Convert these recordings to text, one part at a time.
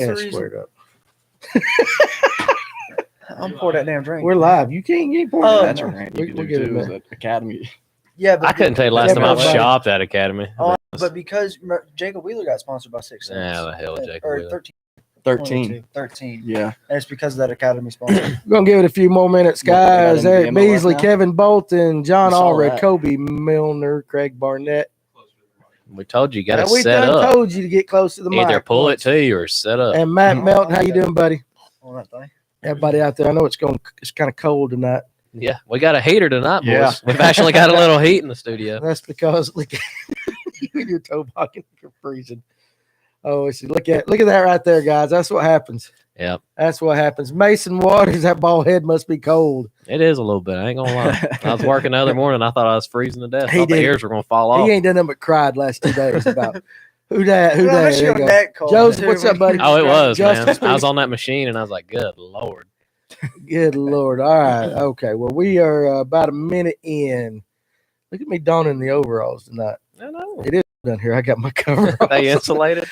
squared up. I'm pour that damn drink. We're live. You ain't pouring that. That's right. You can do too. Is at Academy. Yeah, but I couldn't tell you last time I've shopped at Academy. But because Jacob Wheeler got sponsored by 6 Cents. Yeah, the hell, Jacob or Wheeler. 13. Yeah. And it's because of that Academy sponsor. We're going to give it a few more minutes, guys. Got Eric him in the MLS Beasley, now. Kevin Bolton, John You saw Allred, that. Kobe Milner, Craig Barnett. We told you, got to We set done up. told you to get close to the mic. Either pull it to you or set up. And Matt Melton, how you doing, buddy? On that thing. Everybody out there, I know it's kind of cold tonight. Yeah, we got a heater tonight, boys. Yeah. We've actually got a little heat in the studio. That's because look at your toe pocket, you're freezing. Oh, see, look at that right there, guys. That's what happens. Yep, That's what happens. Mason Waters, that ball head must be cold. it is a little bit. I ain't gonna lie. I was working the other morning. I thought I was freezing to death. I He thought the did. ears were gonna fall off. He ain't done nothing but cried last 2 days about who that. There you go. Neck cold. Joseph, what's up, buddy? Oh, it was, Justice, man. I was on that machine and I was like, good Lord. Good Lord. All right. Okay. Well, we are about a minute in. Look at me donning the overalls tonight. I know. It is done here. I got my cover. Are they insulated?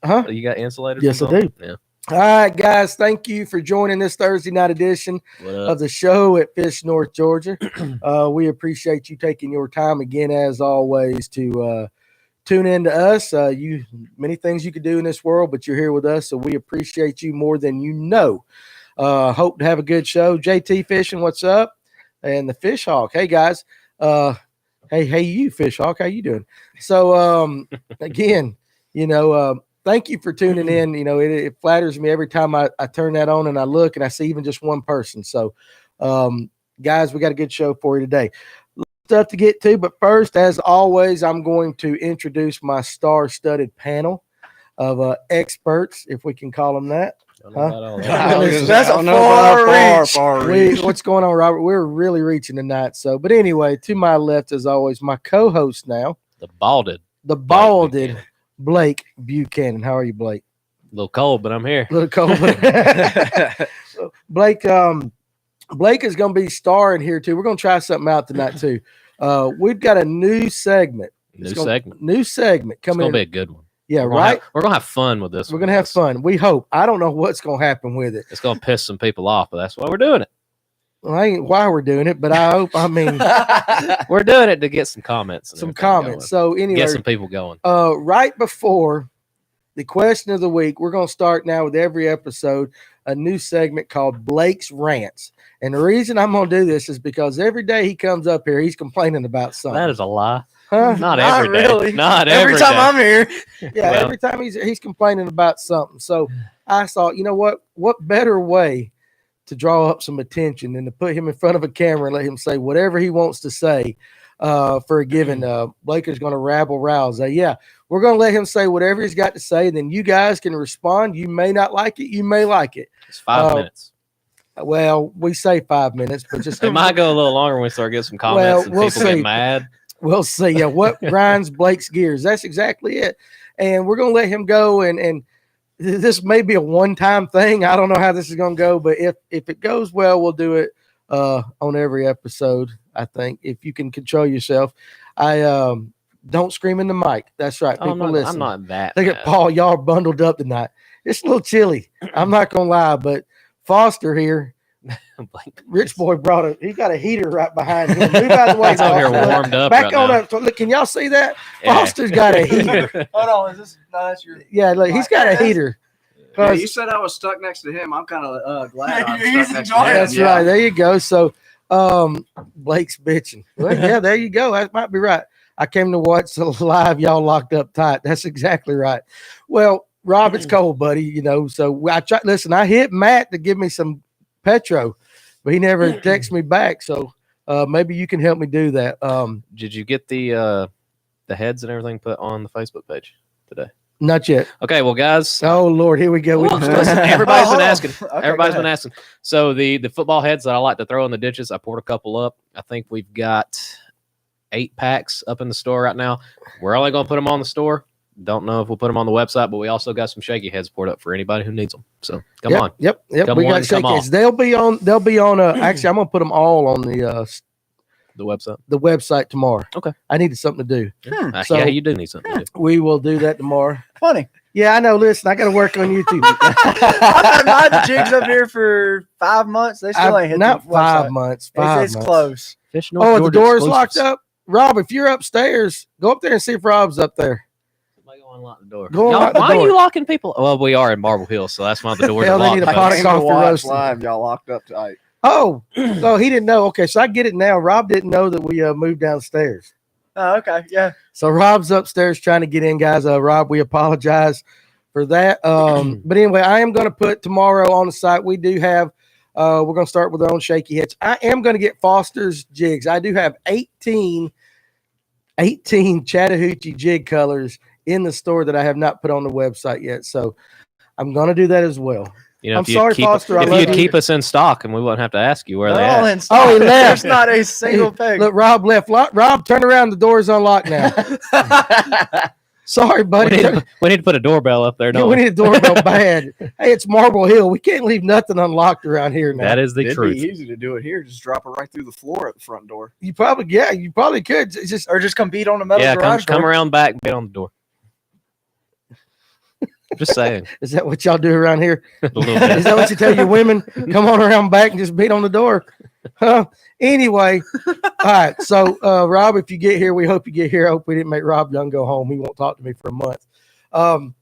Huh? You got insulated? Yes, I do. Yeah. All right, guys. Thank you for joining this Thursday night edition What of up? the show at Fish, North Georgia. We appreciate you taking your time again, as always, to tune in to us. Many things you could do in this world, but you're here with us, so we appreciate you more than you know. Hope to have a good show. JT Fishing, what's up? And the Fish Hawk. Hey, guys. Hey, you Fish Hawk. How you doing? So, again, thank you for tuning in. It flatters me every time I turn that on and I look and I see even just one person. So, guys, we got a good show for you today. Stuff to get to, but first, as always, I'm going to introduce my star-studded panel of experts, if we can call them that. That's a far reach. What's going on, Robert? We're really reaching tonight. But anyway, to my left, as always, my co-host now, The balded. Blake Buchanan. How are you, Blake? A little cold, but I'm here. A little cold. Blake is going to be starring here too. We're going to try something out tonight too. We've got a new segment. New segment It's coming. gonna be a good one. Yeah, We're gonna have fun with this. We're gonna have fun. We hope. I don't know what's gonna happen with it. It's gonna piss some people off, but that's why we're doing it. Well, I ain't why we're doing it, but I hope. I mean, We're doing it to get some comments. And some everything comments. So going. anyway, Get some people going. right before the question of the week, we're gonna start now with every episode a new segment called Blake's Rants. And the reason I'm gonna do this is because every day he comes up here, he's complaining about something. That is a lie. Huh? Not every day. really. Not Every time day. I'm here. Yeah, Well- every time he's complaining about something. So I thought, you know what better way to draw up some attention than to put him in front of a camera and let him say whatever he wants to say for a given. Blake is going to rabble rouse. Yeah, we're going to let him say whatever he's got to say, and then you guys can respond. You may not like it. You may like it. It's 5 minutes. Well, we say 5 minutes, but just It might go a little longer when we start getting some comments and we'll people see. get mad. We'll see. Yeah, what grinds Blake's gears? That's exactly it. And we're going to let him go. And this may be a one-time thing. I don't know how this is going to go, but if it goes well, we'll do it on every episode. I think if you can control yourself, don't scream in the mic. That's right. People listen. I'm not that. Look at Paul. Y'all are bundled up tonight. It's a little chilly. I'm not going to lie, but Foster here. Rich boy he's got a heater right behind him. Move out of the way. He's over here warmed up. Back right on now. up. So, look, can y'all see that? Yeah. Foster's got a heater. Hold on, is this? No, that's your. Yeah, look, he's got a heater. Yeah, you said I was stuck next to him. I'm kind of glad I'm He's stuck next to enjoying him. it. That's right. There you go. So, Blake's bitching. Well, yeah, there you go. That might be right. I came to watch the live. Y'all locked up tight. That's exactly right. Well, Rob, it's cold, buddy. So I tried. Listen, I hit Matt to give me some Petro, but he never texted me back. So maybe you can help me do that. Did you get the heads and everything put on the Facebook page today? Not yet. Okay, well, guys. Oh Lord, here we go. Listen, everybody's been asking. Okay, Everybody's go been ahead. asking. So the football heads that I like to throw in the ditches, I poured a couple up. I think we've got 8 packs up in the store right now. We're only going to put them on the store. Don't know if we'll put them on the website, but we also got some shaky heads poured up for anybody who needs them. So come on. Yep. Come We on, got shaky come heads. They'll be on. Actually, I'm gonna put them all on The website. the website tomorrow. Okay. I needed something to do. So- Yeah, you do need something to do. We will do that tomorrow. Funny. Yeah, I know. Listen, I got to work on YouTube. I've had my jigs up here for 5 months. They still ain't hit Not the 5 website. months. It's close. Fish North Oh, the Georgia door is locked exclusives. up. Rob, if you're upstairs, go up there and see if Rob's up there. Somebody go unlock the door. Go Y'all, unlock the why door. are you locking people? Well, we are in Marble Hill, so that's why the doors Hell, are they locked. need a folks. pot I of came to coffee watch roasting. live. Y'all locked up tight. Oh, so he didn't know. Okay, so I get it now. Rob didn't know that we moved downstairs. Oh, okay. Yeah. So Rob's upstairs trying to get in, guys. Rob, we apologize for that. But anyway, I am going to put tomorrow on the site. We do have, we're going to start with our own shaky hits. I am going to get Foster's jigs. I do have 18 Chattahoochee jig colors in the store that I have not put on the website yet. So I'm going to do that as well. You know, I'm sorry, Foster. I If love you'd you. keep us in stock, and we wouldn't have to ask you where They're they all at. in stock. Oh, he left. There's not a single peg. Look, Rob left. Rob, turn around. The door is unlocked now. Sorry, buddy. We need to put a doorbell up there. Yeah, Don't we we? need a doorbell bad. Hey, it's Marble Hill. We can't leave nothing unlocked around here now. That is the It'd truth. be easy to do it here. Just drop it right through the floor at the front door. You probably could. It's just Or just come beat on the metal Yeah, garage come door. around back and get on the door. Just saying. is that what y'all do around here? A little bit. Is that what you tell your women? Come on around back and just beat on the door. Anyway, all right. So Rob, if you get here, we hope you get here. I hope we didn't make Rob Young go home. He won't talk to me for a month.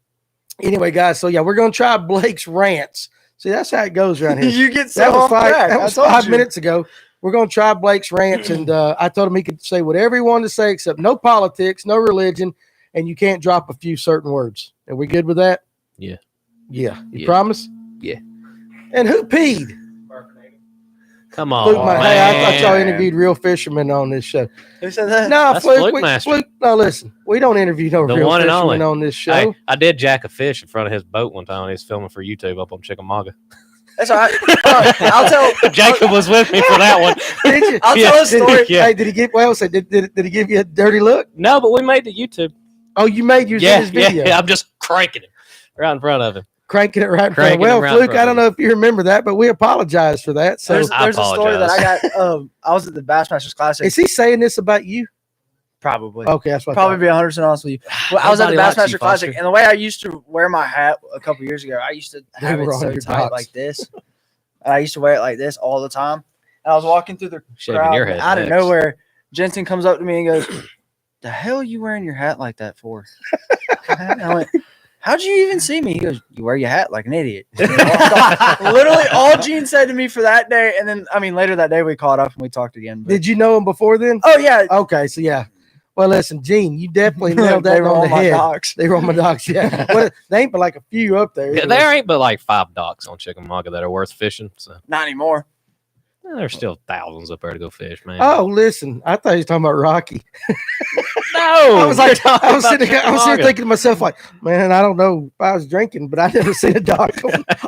Anyway, guys. So yeah, we're gonna try Blake's rants. See, that's how it goes around here. You get so That was off track. that was I told 5 you. minutes ago. We're going to try Blake's rants, and I told him he could say whatever he wanted to say, except no politics, no religion, and you can't drop a few certain words. Are we good with that? Yeah. Yeah. You Yeah. promise? Yeah. And who peed? Come on, Fluke, hey, I thought y'all man. interviewed real fishermen on this show. Who said that? No, That's Fluke. Fluke Master. Fluke. No, listen. We don't interview no The real one and fishermen only. on this show. Hey, I did jack a fish in front of his boat one time when he was filming for YouTube up on Chickamauga. That's all right. I'll tell. Jacob was with me for that one. Did you? I'll tell a story. Yeah. Hey, did he get? Well, say, did he give you a dirty look? No, but we made the YouTube. Oh, you made yours in his video. Yeah. I'm just cranking it right in front of him. Cranking it right in front. Cranking it Well, right in Fluke, front I of don't know if you remember that, but we apologize for that. So, There's I a story that I got. I was at the Bassmasters Classic. is he saying this about you? Probably. Okay, that's what. Probably be 100% honest with you. Well, I was at the Nobody likes Bassmaster you, Classic, Foster. and the way I used to wear my hat a couple years ago, I used to They have it were on so your tight docks. like this. And I used to wear it like this all the time. And I was walking through the Shaving crowd, your and head out of next. nowhere, Jensen comes up to me and goes, "The hell are you wearing your hat like that for?" And I went, "How'd you even see me?" He goes, "You wear your hat like an idiot." And he walked off. Literally, all Gene said to me for that day, and then later that day we caught up and we talked again. But, Did you know him before then? oh yeah, Okay, so yeah. Well, listen, Gene, you definitely nailed they that were on the my head. dogs. They were on my dogs. Yeah. Well, they ain't but like a few up there. Yeah, there ain't but like 5 docks on Chickamauga that are worth fishing. So Not anymore. there's still thousands up there to go fish, man. Oh, listen, I thought he was talking about Rocky. no! I was like, I was sitting Chickamauga. thinking to myself, like, man, I don't know if I was drinking, but I never seen a dog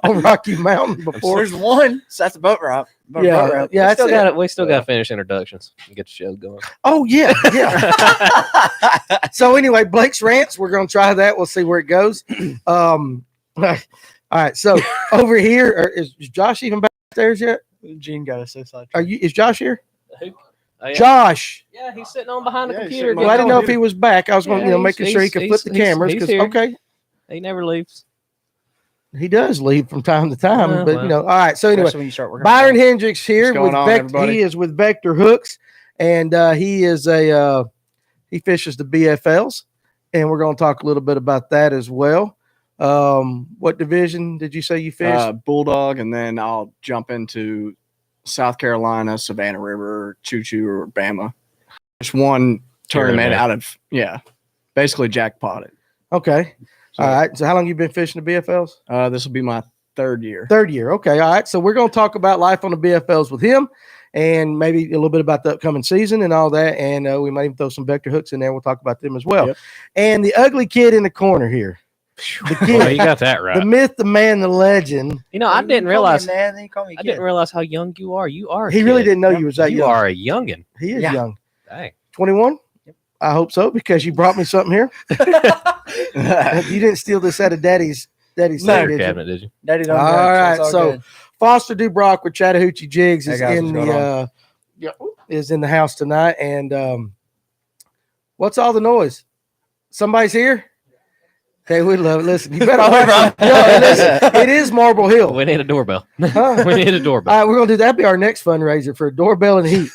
on Rocky Mountain before. There's one. So that's a boat route. Boat Yeah, route. yeah, that's it. We still got to finish introductions and get the show going. Oh yeah, yeah. So anyway, Blake's rants, we're gonna try that. We'll see where it goes. All right. So over here, is Josh even backstairs yet? Gene got us so sidetracked. Is Josh here? Oh, yeah. Josh. Yeah, he's sitting on behind the Yeah, he's computer. sitting Well, I didn't know if computer. he was back. I was going, Yeah, making sure he could flip the cameras he's because here. okay, He never leaves. he does leave from time to time, Yeah, but well. you know. All right. So anyway, Especially when you start working. Byron Hendricks here What's going with on, everybody? He is with Vector Hooks, and he is he fishes the BFLs, and we're going to talk a little bit about that as well. What division did you say you fished? Bulldog, and then I'll jump into South Carolina, Savannah River, Choo Choo, or Bama. Just one tournament Pyramid. out of basically jackpotted. Okay. So, All right. So how long you been fishing the BFLs? This will be my third year. Third year. Okay. All right. So we're going to talk about life on the BFLs with him, and maybe a little bit about the upcoming season and all that. And we might even throw some Vector Hooks in there. We'll talk about them as well. Yep. And the ugly kid in the corner here, the Well, kid, you got that right. the myth, the man, the legend. You know, I You didn't call me realize. a man, then you call me a I kid. didn't realize how young you are. You are. A He really kid. didn't know you was that You young. are a youngin. He is Yeah. young. Dang. 21? I hope so, because you brought me something here. You didn't steal this out of Daddy's No. thing, Your did you? cabinet, did you? Daddy don't All drink, right, it's so good. Foster Dubrock with Chattahoochee Jigs Hey, is guys, in what's going the is in the house tonight. And what's all the noise? Somebody's here? Hey, we love it. Listen, you better listen, it is Marble Hill. We need a doorbell. Huh? We need a All doorbell. right, we're gonna do that'd be our next fundraiser for a doorbell and heat.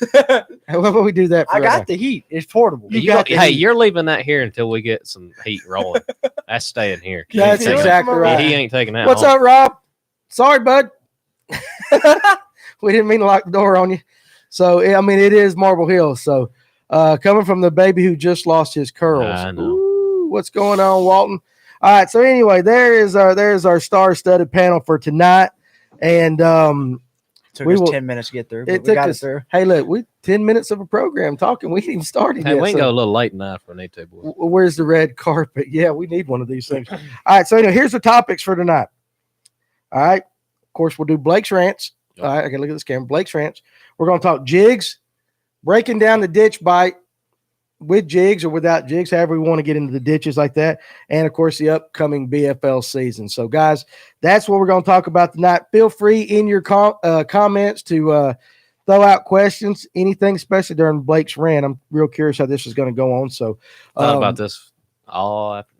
How about we do that for I right got now? the heat. It's portable. You got the hey, heat. you're leaving that here until we get some heat rolling. That's staying here. He That's ain't taking exactly that- right. He ain't taking that. What's home. up, Rob? Sorry, bud. We didn't mean to lock the door on you. So I mean, it is Marble Hill. So coming from the baby who just lost his curls. I know. Ooh, what's going on, Walton? All right. So anyway, there's our star-studded panel for tonight, and Took we us will- 10 minutes to get through, it but we took got us. it through. Hey, look, we 10 minutes of a program talking. We ain't even started Hey, yet. we can so- go a little late tonight if we need to, boys. Where's the red carpet? Yeah, we need one of these things. All right, so anyway, here's the topics for tonight. All right, of course, we'll do Blake's Rants. Yep. All right, I got to look at this camera. Blake's Rants. We're going to talk jigs, breaking down the ditch bite with jigs or without jigs, however we want to get into the ditches like that. And, of course, the upcoming BFL season. So, guys, that's what we're going to talk about tonight. Feel free in your comments to throw out questions, anything, especially during Blake's rant. I'm real curious how this is going to go on. So, Thought about this all afternoon.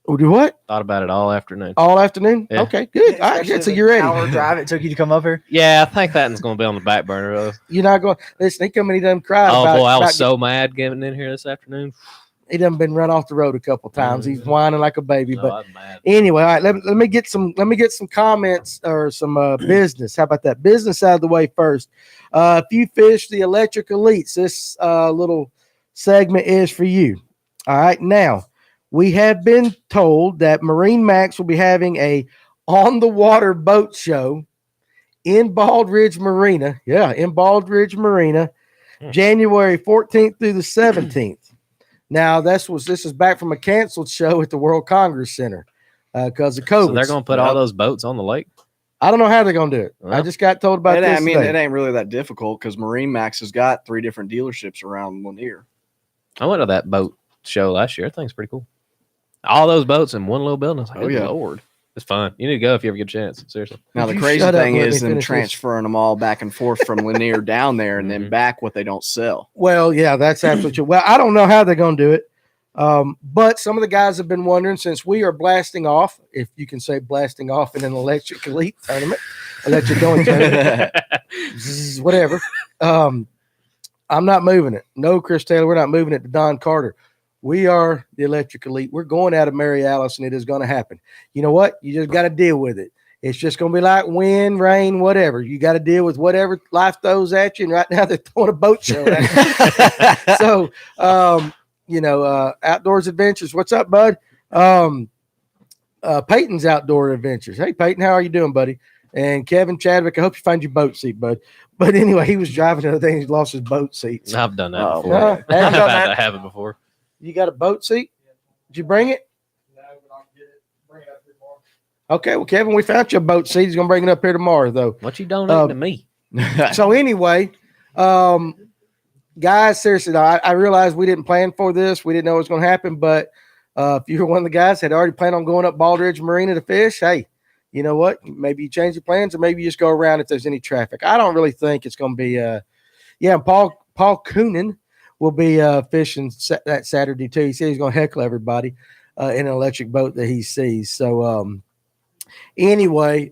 We'll do what? Thought about it all afternoon. All afternoon? Yeah. Okay, good. All right, good. So you're ready. Hour drive it took you to come up here. Yeah, I think that one's going to be on the back burner. You're not going. Listen, he come and he done cried. Oh, about, boy, I about was so mad getting in here this afternoon. He done been run off the road a couple times. He's whining like a baby. No, But I'm mad. anyway, all right. Let me get some comments or some business. How about that? Business out of the way first. If you fish the electric elites, this little segment is for you. All right. Now, we have been told that Marine Max will be having a on the water boat show in Bald Ridge Marina. Yeah, in Bald Ridge Marina, January 14th through the 17th. Now, this is back from a canceled show at the World Congress Center because of COVID. So they're going to put all those boats on the lake? I don't know how they're going to do it. I Well, just got told about this. I mean, today. it ain't really that difficult because Marine Max has got 3 different dealerships around Lanier. I went to that boat show last year. That thing's pretty cool. All those boats in one little building. It's like, Oh, yeah. Lord. It's fun. You need to go if you ever get a chance. Seriously. Now, Would the you crazy shut up thing and let me is them finish this? transferring them all back and forth from Lanier down there and then Mhm. back what they don't sell. Well, yeah, that's absolutely true. Well, I don't know how they're going to do it. But some of the guys have been wondering, since we are blasting off, if you can say blasting off in an electric elite tournament, electric going tournament, zzz, whatever. I'm not moving it. No, Chris Taylor, we're not moving it to Don Carter. We are the electric elite. We're going out of Mary Alice, and it is going to happen. You know what? You just got to deal with it. It's just going to be like wind, rain, whatever. You got to deal with whatever life throws at you. And right now they're throwing a boat show at you. So, Outdoors Adventures. What's up, bud? Peyton's Outdoor Adventures. Hey, Peyton, how are you doing, buddy? And Kevin Chadwick, I hope you find your boat seat, bud. But anyway, he was driving the other thing. He lost his boat seat. I've done that Oh, before. no. I've had that happen before. You got a boat seat? Did you bring it? Okay, well, Kevin, we found you a boat seat. He's going to bring it up here tomorrow, though. What you donating to me? So anyway, guys, seriously, I realized we didn't plan for this. We didn't know it was going to happen. But if you were one of the guys that had already planned on going up Bald Ridge Marina to fish, hey, you know what? Maybe you change your plans, or maybe you just go around if there's any traffic. I don't really think it's going to be. And Paul Coonan will be fishing that Saturday too. He said he's going to heckle everybody in an electric boat that he sees. So anyway,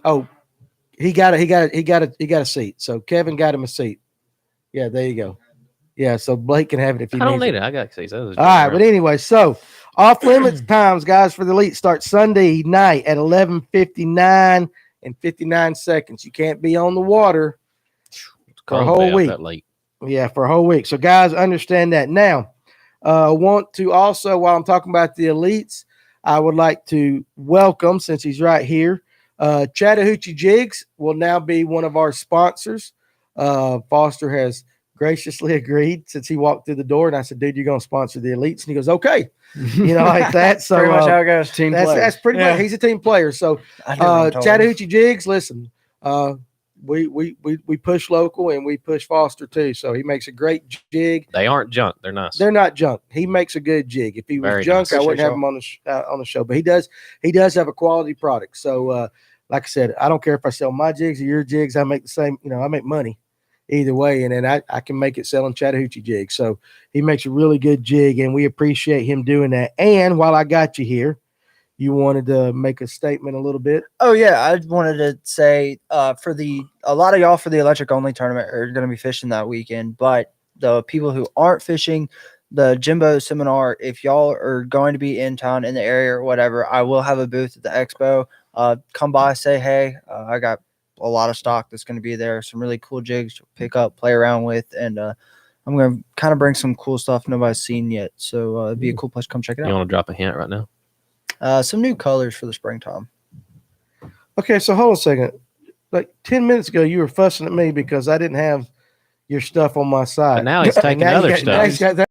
he got a seat. So Kevin got him a seat. Yeah, there you go. Yeah, so Blake can have it if he I don't needs need it. I got seats. All right, but anyway, so off limits times, guys, for the elite start Sunday night at 11:59 and 59 seconds. You can't be on the water for a whole week. That late. Yeah, for a whole week. So, guys, understand that. Now, want to also, while I'm talking about the elites, I would like to welcome, since he's right here, Chattahoochee Jigs will now be one of our sponsors. Foster has graciously agreed since he walked through the door, and I said, dude, you're going to sponsor the elites. And he goes, okay, like that. So Pretty much how it goes. Team that's pretty Yeah. much, he's a team player. So I do what I'm told. Chattahoochee Jigs, listen, we push local and we push Foster too. So he makes a great jig. They aren't junk. They're nice. They're not junk. He makes a good jig. If he was Very junk, nice. I wouldn't have Appreciate him on the show. But he does have a quality product. So like I said, I don't care if I sell my jigs or your jigs. I make the same. I make money either way, and then I can make it selling Chattahoochee jigs. So he makes a really good jig, and we appreciate him doing that. And while I got you here, you wanted to make a statement a little bit. Oh yeah, I wanted to say a lot of y'all for the electric only tournament are going to be fishing that weekend, but the people who aren't fishing the Jimbo seminar, if y'all are going to be in town in the area or whatever, I will have a booth at the expo. Come by, say hey. I got a lot of stock that's going to be there. Some really cool jigs to pick up, play around with, and I'm going to kind of bring some cool stuff nobody's seen yet. So it'd be a cool place to come check it You out. want to drop a hint right now? Some new colors for the springtime. Okay, so hold on a second. Like 10 minutes ago, you were fussing at me because I didn't have your stuff on my side. But now he's taking Now you other got- now he's stuff. got that.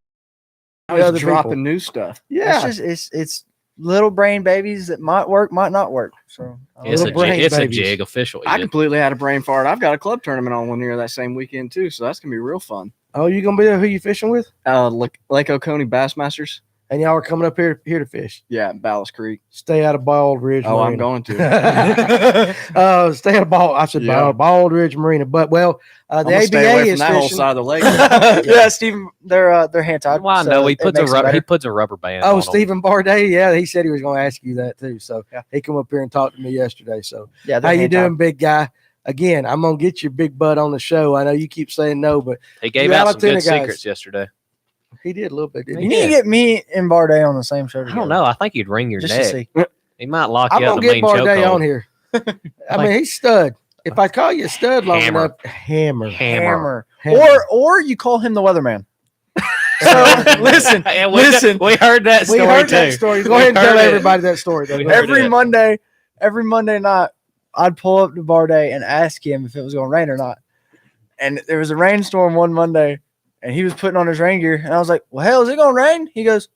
I was Other dropping people. new stuff. Yeah. It's little brain babies that might work, might not work. So It's, Little brain it's a babies. jig official. I completely had a brain fart. I've got a club tournament on one here that same weekend too, so that's gonna be real fun. Oh, you gonna be there? Who you fishing with? Lake Oconee Bassmasters. And y'all are coming up here to fish. Yeah, Ballast Creek. Stay out of Bald Ridge. Oh, I'm Marina. going to. Stay out of Bald. I said Yeah. Bald Ridge Marina, but the I'm gonna ABA stay away from is that whole fishing. side of the lake. yeah, Stephen, they're hand tied. Well, I know he puts he puts a rubber band. Oh, on 'em. Stephen Barday. Yeah, he said he was going to ask you that too. So Yeah. he come up here and talked to me yesterday. So Yeah, how you doing, big guy? Again, I'm gonna get your big butt on the show. I know you keep saying no, but He gave You out some good Alatoona guys. secrets yesterday. he did a little bit. Didn't You he? need to get me and Barday on the same show. I don't know. I think you'd wring your Just to neck. see. He might lock I'm you up gonna the get main Barday on chokehold. here. I mean, he's stud. If I call you a stud long Hammer. enough, hammer. Hammer. Hammer. Or you call him the weatherman. So listen, Yeah, listen. we heard that We story heard too. that story. Go We ahead and tell heard it. everybody that story. though. We Go ahead. heard it. every Monday night, I'd pull up to Barday and ask him if it was going to rain or not. And there was a rainstorm one Monday, and he was putting on his rain gear, and I was like, "Well, hell, is it going to rain?" He goes,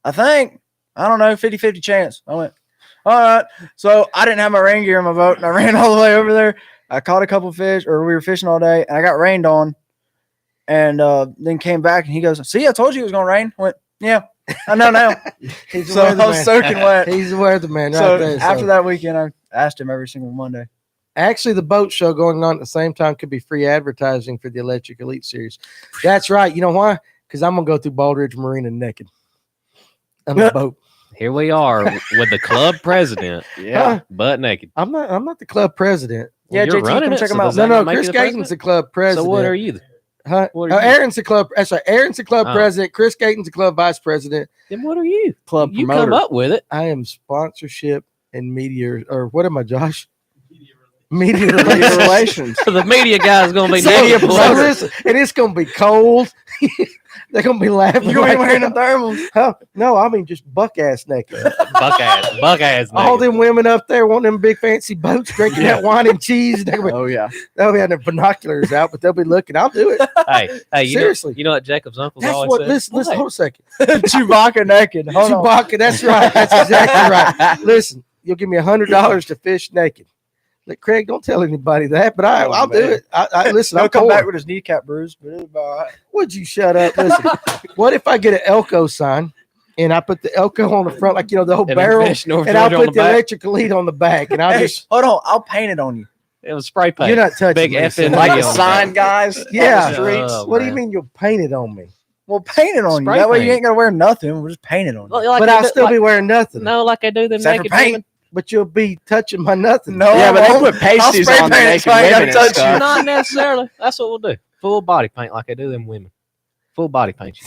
"I think. I don't know, 50-50 chance." I went, "All right." So I didn't have my rain gear in my boat, and I ran all the way over there. I caught a couple fish, or we were fishing all day, and I got rained on. And then came back, and he goes, "See, I told you it was going to rain." I went, "Yeah, I know now." He's So I was soaking wet. He's the weatherman right So there. after that weekend, I asked him every single Monday. Actually, the boat show going on at the same time could be free advertising for the Electric Elite Series. That's right. You know why? Because I'm gonna go through Bald Ridge Marina naked. On the boat. Here we are with the club president, Yeah. butt naked. I'm not the club president. Yeah, you're JT, running come it, check so him out. does No, that no, not make Chris you the Gaten's the club president. So what are you? Huh? what are you? Aaron's the club. That's right. Aaron's the club Oh. president. Chris Gaten's the club vice president. Then what are you? Club You promoter. come up with it. I am sponsorship and media, or what am I, Josh? Media Media relations. relations. The media guy is going to be So, naked. so boy. listen, and it's gonna be cold. They're gonna be laughing. You're like wearing the that. thermals. Huh? No, I mean just buck ass naked. buck ass. All naked. them women up there wanting them big fancy boats, drinking that wine and cheese. They'll Oh yeah. be having their binoculars out, but they'll be looking. I'll do it. Hey, Seriously. you know what Jacob's uncle That's always what. said? Listen. Hold a second. Chewbacca naked. Hold on. Chewbacca. That's right. That's exactly right. Listen, you'll give me $100 to fish naked. Like, Craig, don't tell anybody that, but Oh, I'll do man. it. I listen. He'll I'll come come back with his kneecap bruised, but it'll be all right. Would you shut up? Listen. What if I get an Elko sign and I put the Elko on the front, like the whole And barrel, fish North and I'll Georgia on put the the back. electric elite on the back, and I'll Hey, just. hold on. I'll paint it on you. It was spray paint. You're not touching Big me, F son. in Like on the sign back. guys. Yeah. On the streets. Oh, What do you man. mean you'll paint it on me? We'll paint it on you. Spray That way you paint. ain't got to wear nothing. We'll just paint it on you. Like But they I'll do- still be wearing nothing. no, like I do them Except for naked paint. women. But you'll be touching my nothing. No, Yeah, but I they won't. put pasties I'll spray on the paint it naked so I ain't women gotta and touch you. stuff. Not necessarily. That's what we'll do. Full body paint like I do them women. Full body paint.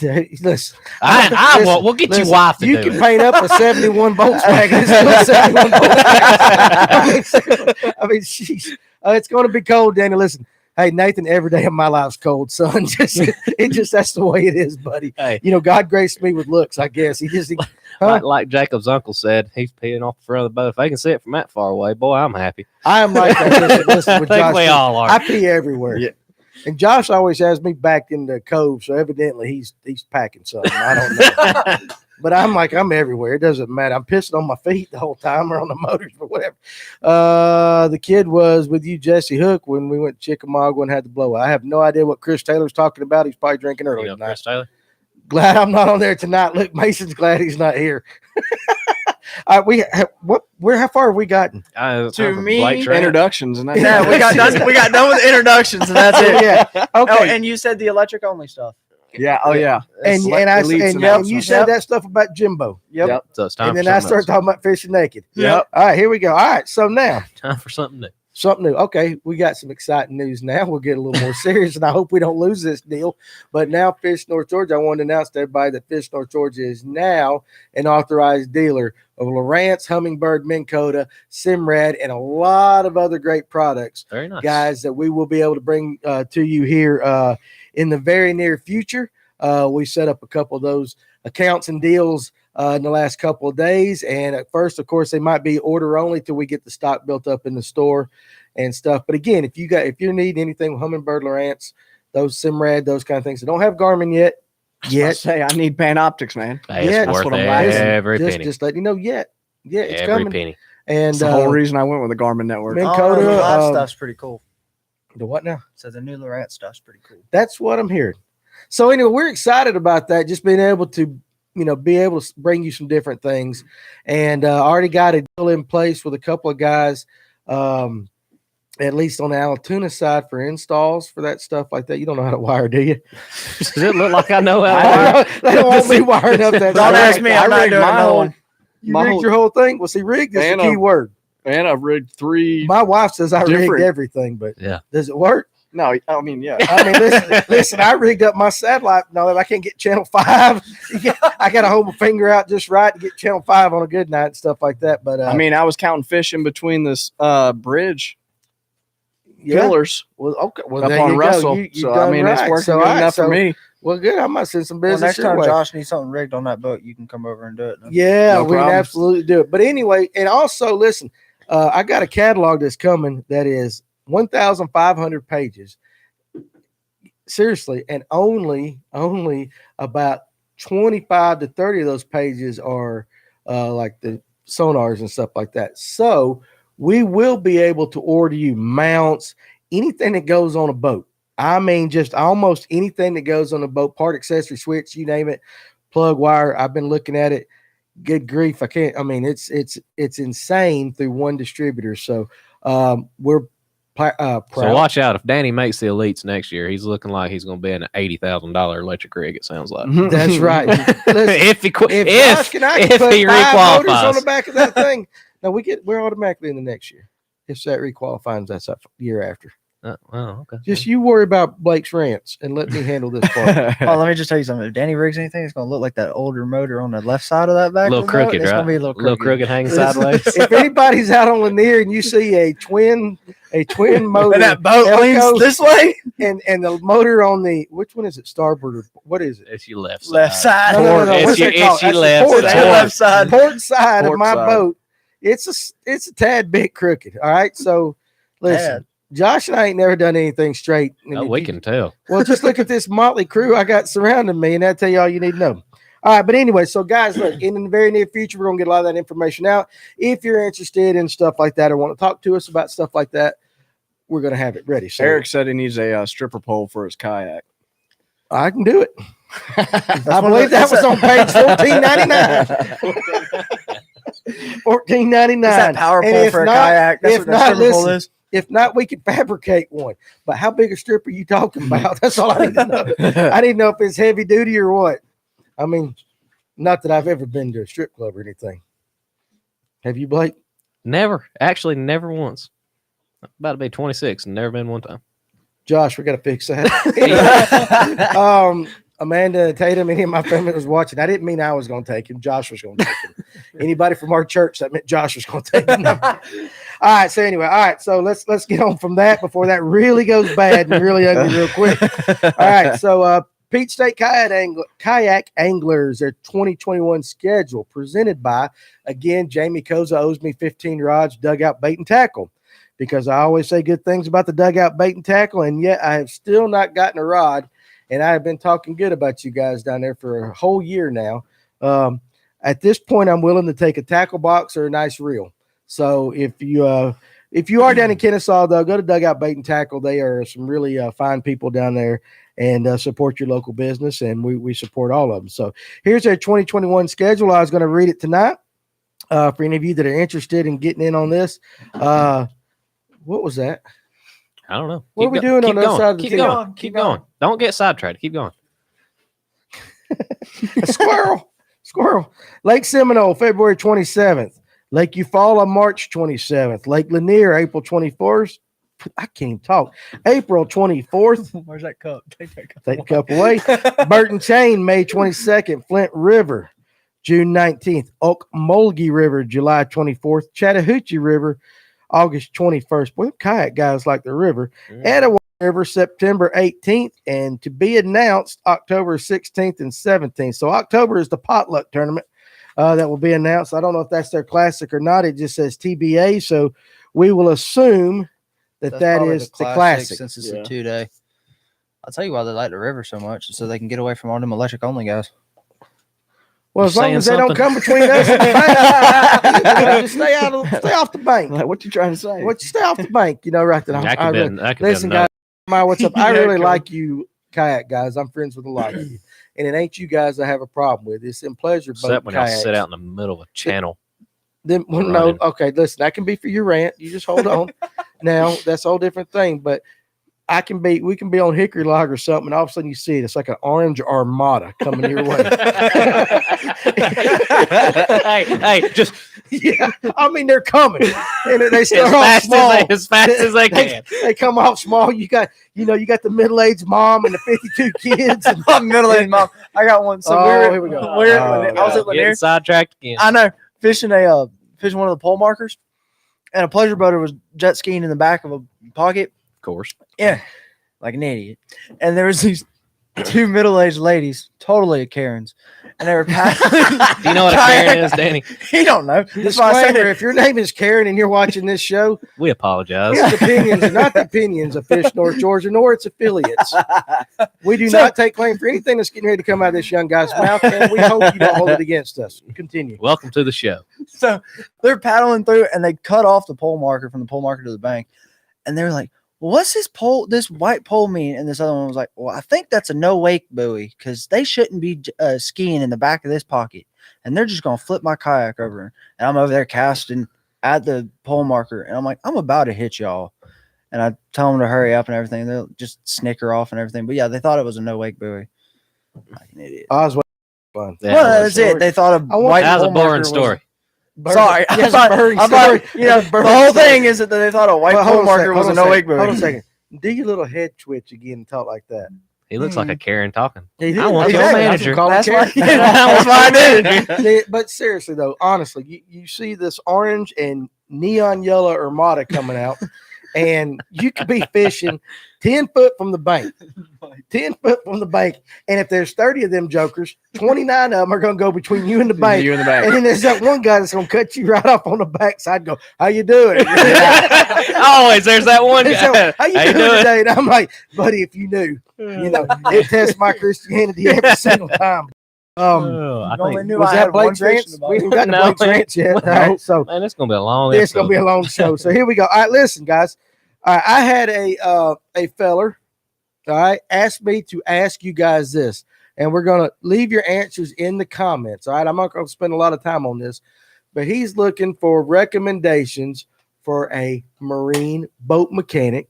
Listen, I won't. We'll get listen, your wife to you do can it. paint up a 71 Volkswagen. It's still 71 Volkswagen. I mean, sheesh. It's going to be cold, Danny. Listen, hey, Nathan, every day of my life's cold, son. That's the way it is, buddy. Hey. God graced me with looks, I guess. Huh? Like Jacob's uncle said, he's peeing off the front of the boat. If they can see it from that far away, boy, I'm happy. I am like that. Listen, I with think Josh, we all are. I pee everywhere. Yeah. And Josh always has me backed in the cove, so evidently he's packing something. I don't know. But I'm everywhere. It doesn't matter. I'm pissing on my feet the whole time or on the motors or whatever. The kid was with you, Jesse Hook, when we went to Chickamauga and had the blowout. I have no idea what Chris Taylor's talking about. He's probably drinking early You know, tonight. Chris Taylor. Glad I'm not on there tonight. Look, Mason's glad he's not here. How far have we gotten? To me, Blake Trent. Introductions and that. Yeah, we got done. We got done with the introductions, and that's it. Yeah. Oh, Okay. and you said the electric only stuff. Yeah. Oh yeah. And you said that stuff about Jimbo. Yep. So it's time And for then I something started else. talking about fishing naked. Yep. All right, here we go. All right, so now Time for something new. something new. Okay, we got some exciting news now. We'll get a little more serious, and I hope we don't lose this deal. But now, Fish North Georgia, I want to announce to everybody that Fish North Georgia is now an authorized dealer of Lowrance, Hummingbird, Minn Kota, Simrad, and a lot of other great products, Very nice. guys, that we will be able to bring to you here in the very near future. We set up a couple of those accounts and deals in the last couple of days. And at first, of course, they might be order only till we get the stock built up in the store and stuff. But again, if you're needing anything with Hummingbird, Lowrance, those Simrad, those kind of things that don't have Garmin yet. I need Panoptics, man. Hey, Yeah, it's that's worth what I'm lacking. every penny. Just letting you know, it's Every coming. penny. And That's the whole reason I went with the Garmin network. Minn Oh, Kota, the live stuff's pretty cool. the what now? So the new Lowrance stuff's pretty cool. That's what I'm hearing. So anyway, we're excited about that. Just being able to, be able to bring you some different things, and already got a deal in place with a couple of guys, at least on the Alatoona side for installs for that stuff like that. You don't know how to wire, do you? Does it look like I know how to wire? They won't be wiring up that. Don't side. ask me. I'm not rigged doing my another whole- one. You my rigged whole- your whole thing. Well, see, rigged is the And key word. And I've rigged 3. My wife says I rigged different- everything, but Yeah. does it work? No, I mean, yeah. I mean, listen, I rigged up my satellite. Now that I can't get channel 5, I got to hold my finger out just right to get channel 5 on a good night and stuff like that. But I mean, I was counting fish in between this bridge yeah. pillars Well, okay. Well, up there on you Russell. go. You So, I done mean, right. it's working So, good all right, enough for so- me. Well, good. I might send some Well, business next your time way. Josh needs something rigged on that boat, you can come over and do it. Yeah, No we can problem. absolutely do it. But anyway, and also listen, I got a catalog that's coming that is 1,500 pages. Seriously, and only about 25 to 30 of those pages are like the sonars and stuff like that. So we will be able to order you mounts, anything that goes on a boat. I mean, just almost anything that goes on a boat, part, accessory, switch, you name it, plug, wire. I've been looking at it. Good grief. It's insane through one distributor. So we're proud. So watch out. If Danny makes the elites next year, he's looking like he's going to be in an $80,000 electric rig, it sounds like. That's right. Listen, if he Josh and I can if put he 5 motors on the requalifies. back of that thing, now we're automatically in the next year. If that requalifies, that's up year after. Okay. Just you worry about Blake's rants and let me handle this part. Oh, let me just tell you something. If Danny rigs anything, it's going to look like that older motor on the left side of that back. A little of the boat. crooked, It's right? going to be a little crooked. hanging Listen, sideways. If anybody's out on Lanier and you see a twin motor, And that boat Elco, leans this way. and the motor on the which one is it? Starboard or what is it? It's your left side. Left side. No. It's What's your, that called? it's your That's left the It's side. your left side. Port side of Port my side. boat. It's a tad bit crooked. All right, so listen. Dad. Josh and I ain't never done anything straight. And Oh, if we you- can tell. Well, just look at this motley crew I got surrounding me, and that'll tell you all you need to know. All right, but anyway, so guys, look, in the very near future, we're gonna get a lot of that information out. If you're interested in stuff like that or want to talk to us about stuff like that, we're gonna have it ready. So Eric said he needs a stripper pole for his kayak. I can do it. I one believe of that the- was on page 1499. $14.99. It's that power And pole if for a not- kayak. That's if what that not, stripper pole listen, is. If not, we could fabricate one. But how big a strip are you talking about? That's all I need to know. I need to know if it's heavy duty or what. I mean, not that I've ever been to a strip club or anything. Have you, Blake? Never. Actually, never once. I'm about to be 26 and never been one time. Josh, we got to fix that. Amanda Tatum, any of my family was watching. I didn't mean I was going to take him. Josh was going to take him. Anybody from our church, that meant Josh was going to take him. No. All right. So anyway, all right. So let's get on from that before that really goes bad and really ugly real quick. All right. So Peach State Kayak Anglers, their 2021 schedule presented by, again, Jamie Koza owes me 15 rods, dugout bait and tackle, because I always say good things about the dugout bait and tackle, and yet I have still not gotten a rod. And I have been talking good about you guys down there for a whole year now. At this point, I'm willing to take a tackle box or a nice reel. So if you are down in Kennesaw, though, go to Dugout Bait and Tackle. They are some really fine people down there, and support your local business, and we support all of them. So here's their 2021 schedule. I was going to read it tonight for any of you that are interested in getting in on this. What was that? I don't know. What are we doing on the other side of the Keep team? going. Keep going. Don't get sidetracked. Keep going. A squirrel. Lake Seminole, February 27th. Lake Eufaula, March 27th. Lake Lanier, April 24th. I can't even talk. April 24th. Where's that cup? Take that cup. Take the cup away. Burton Chain, May 22nd. Flint River, June 19th. Okmulgee River, July 24th. Chattahoochee River, August 21st. Boy, them kayak guys like the river. Etowah River, September 18th. And to be announced, October 16th and 17th. So October is the potluck tournament that will be announced. I don't know if that's their classic or not. It just says TBA. So we will assume that Probably is the classic. since it's a 2-day. I'll tell you why they like the river so much, so they can get away from all them electric only guys. Well, You as long saying as they don't something? come between us and the bank, just stay off the bank. Like, what you trying to say? What you stay off the bank, right there. That could be that could Listen, be guys, what's up? I Yeah, really cool. like you, kayak guys. I'm friends with a lot of you, and it ain't you guys I have a problem with. It's in pleasure boat except when y'all kayaks. sit out in the middle of a channel. Then, well, no, running. okay. Listen, that can be for your rant. You just hold on. Now that's a whole different thing. But we can be on Hickory Log or something, and all of a sudden you see it. It's like an orange armada coming your way. hey, just Yeah, I mean they're coming, and they as start off fast small. as they can. They come off small. You got the middle-aged mom and the 52 kids. And, My middle-aged mom. I got one. So here we go. I was at Lanier. Getting sidetracked again. I know, fishing one of the pole markers, and a pleasure boater was jet skiing in the back of a pocket. Of course. Yeah, like an idiot. And there was these two middle-aged ladies, totally Karens, and they were paddling. Do you know what a Karen is, Danny? He don't know. That's why I said disclaimer: it. if your name is Karen and you're watching this show, We apologize. its opinions are not the opinions of Fish North Georgia nor its affiliates. We do not take claim for anything that's getting ready to come out of this young guy's mouth, and we hope you don't hold it against us. Continue. Welcome to the show. So they're paddling through, and they cut off the pole marker from the pole marker to the bank, and they were like, "What's this white pole mean?" And this other one was like, "Well, I think that's a no wake buoy because they shouldn't be skiing in the back of this pocket, and they're just gonna flip my kayak over." And I'm over there casting at the pole marker, and I'm like, "I'm about to hit y'all," and I tell them to hurry up and everything. They'll just snicker off and everything. But yeah, they thought it was a no wake buoy. Like an idiot. Oswald, fun. Yeah, Well, that's story. it. They thought a I want- white that was pole a marker boring was- story. Sorry, Yes, I boring thought, story. the Boring whole story. thing is that they thought a white Well, pole hold on a marker second, was a hold on no wake Hold on a buoy. second. Do your little head twitch again and talk like that. He looks like a Karen talking. He did. I want your Exactly. manager. Call him That's Karen. why, that's why I did. Yeah, but seriously though, honestly, you see this orange and neon yellow armada coming out, and you could be fishing 10 foot from the bank. 10 foot from the bank. And if there's 30 of them jokers, 29 of them are gonna go between you and the bank. You in the back. And then there's that one guy that's gonna cut you right off on the backside. Go, how you doing? Always, there's that one So, guy. how you doing today? And I'm like, buddy, if you knew, it tests my Christianity every single time. Oh, I You only think, knew Was I that had one Blake's fishing rants? about We it. haven't gotten to No, Blake's rants yet. All right, so man, it's gonna be a long. it's going to be a episode. long show. So here we go. All right, listen, guys. All right, I had a feller, all right, ask me to ask you guys this, and we're going to leave your answers in the comments. All right, I'm not going to spend a lot of time on this, but he's looking for recommendations for a marine boat mechanic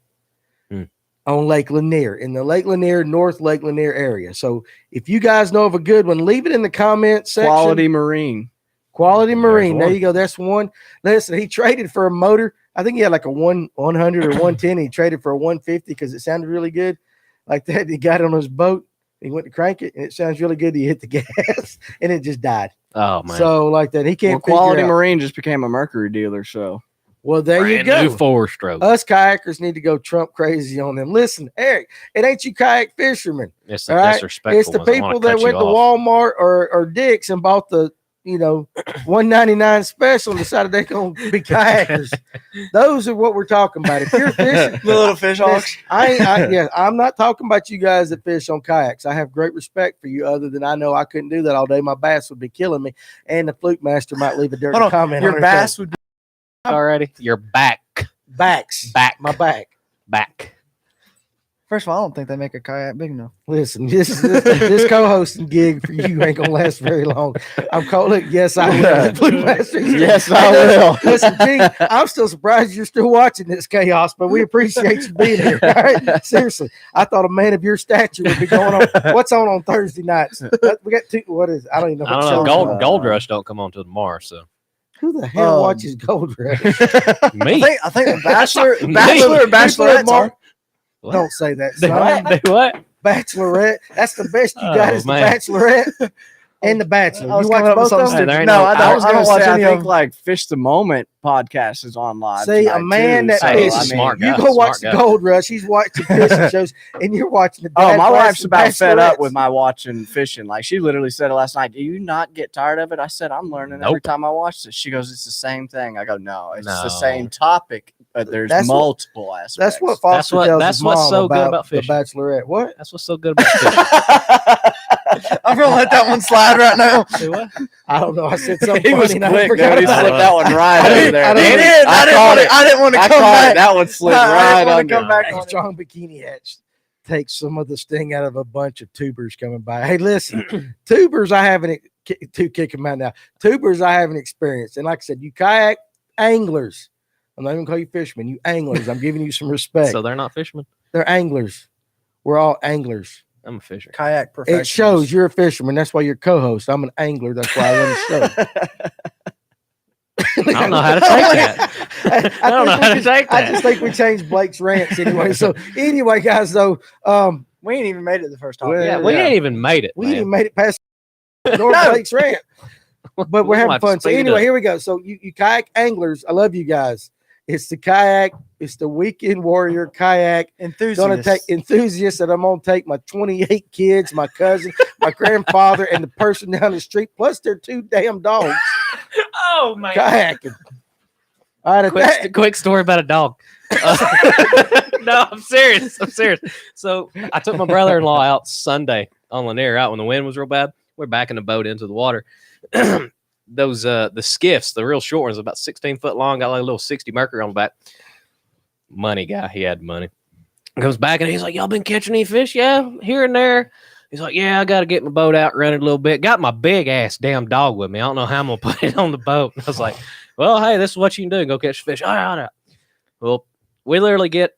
on Lake Lanier, in the Lake Lanier, North Lake Lanier area. So if you guys know of a good one, leave it in the comments section. Quality Marine. Quality Marine. There one. you go. That's one. Listen, he traded for a motor. I think he had like a 100 or 110. He traded for a 150 because it sounded really good. Like that. He got it on his boat. He went to crank it, and it sounds really good. He hit the gas, and it just died. Oh man, So like that. He Well, can't Quality figure out. Marine just became a Mercury dealer, so Well, there you brand new go. 4-stroke. Us kayakers need to go Trump crazy on them. Listen, Eric, it ain't you kayak fishermen. It's the all right, disrespectful It's the ones. I people wanna that cut went you to off. Walmart or Dick's and bought the $199 special and decided they're going to be kayakers. Those are what we're talking about. If you're fishing, The little fish hawks. I'm not talking about you guys that fish on kayaks. I have great respect for you. Other than I know I couldn't do that all day. My bass would be killing me, and the fluke master might leave a dirty Hold on, comment. your on bass would be Already, you're back. backs, Back. my back. Back. First of all, I don't think they make a kayak big enough. Listen, this co-hosting gig for you ain't gonna last very long. I'm calling. Yes, I will. Blue Masters. Yes, I will. Listen, G, I'm still surprised you're still watching this chaos, but we appreciate you being here. All right, seriously, I thought a man of your stature would be going on. What's on Thursday nights? We got two. What is? I don't even know. I What don't know. shows Gold Rush don't come on till tomorrow, so Who the hell watches Gold Rush? me. I think the Bachelor or People at Bachelorette's Mar- on. What? Don't say that, Do son. what? Do what? Bachelorette. That's the best you got Oh, is man. the Bachelorette and the Bachelor. I was You watch coming up with both of something them? Hey, there ain't No, no- I I don't. was I going don't to watch say, I any of think them. like Fish the Moment podcast is on live. See, a tonight, man too. that So, Hey, he's a I mean, smart guy. You go watch Smart the guy. Gold Rush. He's watching fishing shows, and you're watching the. Oh, Dad my Class wife's and about fed up Bachelorettes. with my watching fishing. Like she literally said it last night. Do you not get tired of it? I said I'm learning every Nope. time I watch this. She goes, "It's the same thing." I go, "No, it's the No. same topic, but there's That's what- multiple aspects." That's what Foster tells that's his what's mom so good about about the fishing. Bachelorette. What? That's what's so good about fishing. I'm gonna let that one slide right now. Do what? I don't know. I said something he was funny. and I quick. forgot Dude. He about slipped it. that one right I over didn't- there. I dude. didn't- I didn't want to I come caught back. it. That one slid I right didn't wanna under. come back Hey, on it. Strong Bikini Hatch takes some of the sting out of a bunch of tubers coming by. Hey, listen, tubers, I haven't to kick them out now. Tubers, I haven't experienced, and like I said, you kayak anglers. I'm not even call you fishermen. You anglers. I'm giving you some respect. So they're not fishermen. They're anglers. We're all anglers. I'm a fisher. Kayak professionals. It shows you're a fisherman. That's why you're co-host. I'm an angler. That's why I run the show. I don't know how to take that. I don't know how to take I that. just think we changed Blake's rants anyway. So anyway, guys, though, We ain't even made it the first time. Well, Yeah, we yeah. ain't even made it. we man. even made it past North Blake's rant, but we're We're gonna having have to fun. So speed it anyway, up. here we go. So you kayak anglers, I love you guys. It's the kayak. It's the Weekend Warrior kayak. Enthusiasts. Gonna take enthusiasts, and I'm gonna take my 28 kids, my cousin, my grandfather, and the person down the street, plus their 2 damn dogs Oh man! kayaking. All right, at that- Quick story about a dog. No, I'm serious. I'm serious. So I took my brother-in-law out Sunday on Lanier out when the wind was real bad. We're backing the boat into the water. Those the skiffs, the real short ones, about 16 foot long, got like a little 60 Mercury on the back. Money guy, he had money. Goes back and he's like, "Y'all been catching any fish? Yeah, here and there." He's like, "Yeah, I got to get my boat out, run it a little bit. Got my big ass damn dog with me. I don't know how I'm gonna put it on the boat." And I was like, "Well, hey, this is what you can do. Go catch fish." All right, all right. Well, we literally get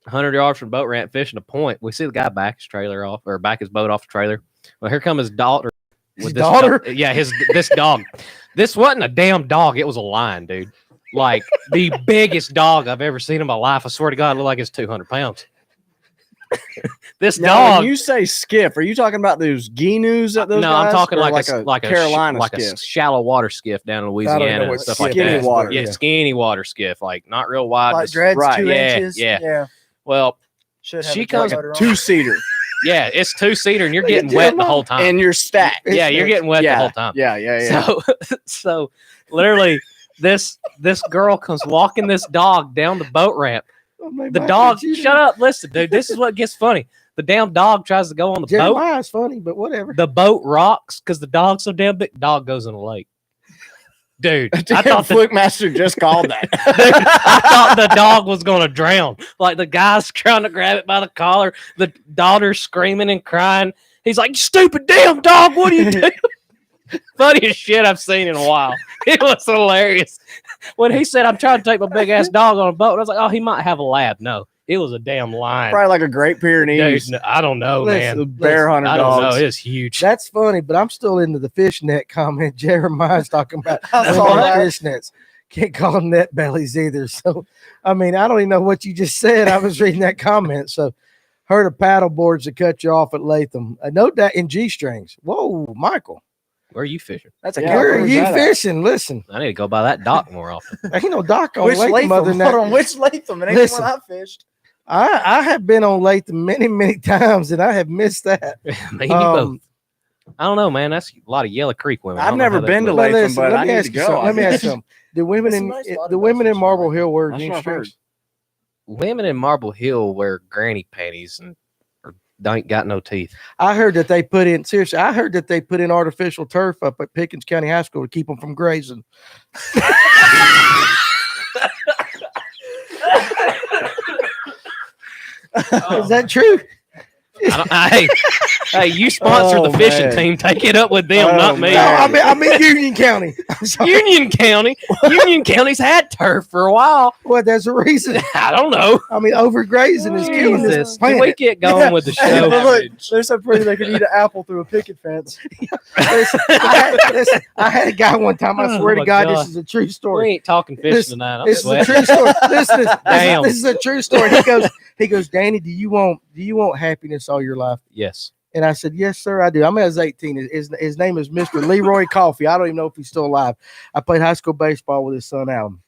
100 yards from the boat ramp fishing a point. We see the guy back his trailer off or back his boat off the trailer. Well, here come his daughter. His with daughter? Yeah, this dog. This wasn't a damn dog. It was a lion, dude. Like the biggest dog I've ever seen in my life. I swear to God, it looked like it's 200 pounds. This Now, dog. when you say skiff, are you talking about those ginus that those No, guys? I'm talking Or like a Carolina like a skiff. shallow water skiff down in know Louisiana what and stuff like skinny that. water, Yeah, yeah. skinny water skiff, like not real wide. Like just- dreads, right, 2 yeah, inches. yeah. Well, Should have She a comes- motor on. 2-seater, yeah, it's 2-seater and you're Look at getting wet the Jeremiah. whole time. and you're stacked. Yeah, you're getting wet the whole time. Yeah. So literally this girl comes walking this dog down the boat ramp. The dog, shut up, listen, dude. This is what gets funny. The damn dog tries to go on the boat. Jeremiah's funny, but whatever. The boat rocks because the dog's so damn big. Dog goes in the lake. Dude, I thought the Fluke Master just called that. I thought the dog was going to drown. Like the guy's trying to grab it by the collar. The daughter's screaming and crying. He's like, "Stupid damn dog, what are you doing?" Funniest shit I've seen in a while. It was hilarious. When he said, "I'm trying to take my big ass dog on a boat," I was like, "Oh, he might have a lab." No, it was a damn lion. Probably like a Great Pyrenees. Dude, no, I don't know, Listen, man. Bear hunter I don't know. dogs. It's huge. That's funny, but I'm still into the fishnet comment. Jeremiah's talking about I women saw on that. fishnets. Can't call them net bellies either. So, I mean, I don't even know what you just said. I was reading that comment. So, heard of paddle boards that cut you off at Latham. Note that in G strings. Whoa, Michael, Where are you fishing? That's a Yeah, where are where's you that at? fishing? Listen, I need to go by that dock more often. ain't no dock on Which Latham other Latham? than Hold on, that. which Latham? It ain't Listen. the one I fished. I have been on Latham many, many times, and I have missed that. Maybe both. I don't know, man. That's a lot of Yellow Creek women. I I've don't know never how they been to look. But Latham, listen, but let I me need ask to you go. something. Let me I ask guess. you something. Do women That's a in nice lot the of women in fish. Marble Hill wear That's jean what I've heard. strings? Women in Marble Hill wear granny panties and ain't got no teeth. I heard that they put in seriously. I heard that they put in artificial turf up at Pickens County High School to keep them from grazing. Is that true? Hey, you sponsor the fishing man. team. Take it up with them, Oh, not me. No, man. I'm in Union County. I'm sorry. Union County. Union County's had turf for a while. Well, there's a reason. I don't know. I mean, overgrazing is killing this Jesus. Can we planet. get going with the Hey, show? but look, they're so pretty they could eat an apple through a picket fence. Listen, I had a guy one time. I Oh, swear to my God, God. this is a true We story. ain't talking fish This- tonight. I'm This is a sweating. true story. Damn. This is a true story. He goes, Danny, do you want happiness all your life? Yes. And I said, yes, sir, I do. I'm as 18. His name is Mr. Leroy Coffey. I don't even know if he's still alive. I played high school baseball with his son, Alan.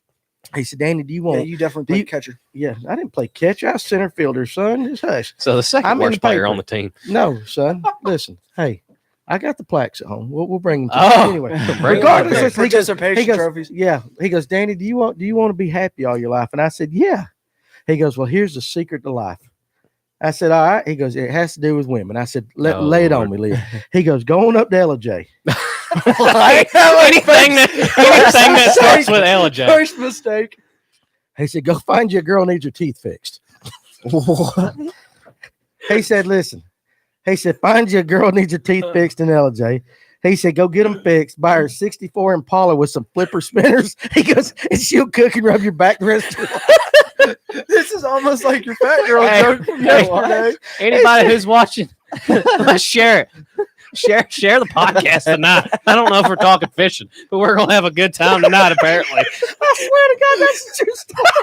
He said, Danny, do you Yeah, want? you definitely played catcher. Yeah, I didn't play catcher. I was center fielder, son. Just hush. So the second I'm in worst the player paper. on the team. No, son. Listen, hey, I got the plaques at home. We'll bring them to Oh. you anyway. Bring Regardless, it on. he goes, Participation trophies. yeah. He goes, Danny, do you want to be happy all your life? And I said, yeah. He goes, well, here's the secret to life. I said, all right. He goes, it has to do with women. I said, lay it on me, Leo. He goes, go on up to LJ. anything that starts with LJ. First mistake. He said, go find you a girl who needs her teeth fixed. He said, listen. He said, find you a girl who needs her teeth fixed in LJ. He said, go get them fixed. Buy her 64 Impala with some flipper spinners. He goes, and she'll cook and rub your back the rest of your life. This is almost like your fat girl Hey, joke from hey, yesterday. Anybody who's watching, let's share it. Share the podcast tonight. I don't know if we're talking fishing, but we're gonna have a good time tonight. Apparently, I swear to God, that's a true story.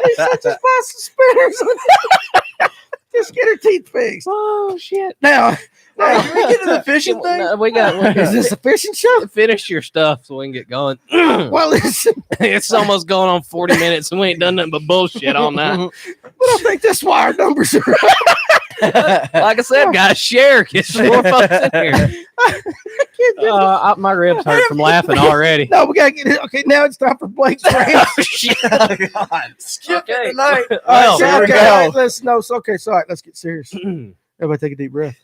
He said, just buy some spinners. Just get her teeth fixed. oh shit! Now, Can we get to the fishing thing? No, we got is this a fishing show? finish your stuff so we can get going. Well, listen, It's almost going on 40 minutes and we ain't done nothing but bullshit all night. but I think that's why our numbers are up. Like I said, guys, share. Get some more folks in here. My ribs hurt from laughing already. No, we gotta get it. Okay, now it's time for Blake's rant. Oh, shit. Skip Okay. it tonight. All Well, right, so, here we okay, go. all right, let's no. So okay, so all right, let's get serious. Everybody, take a deep breath.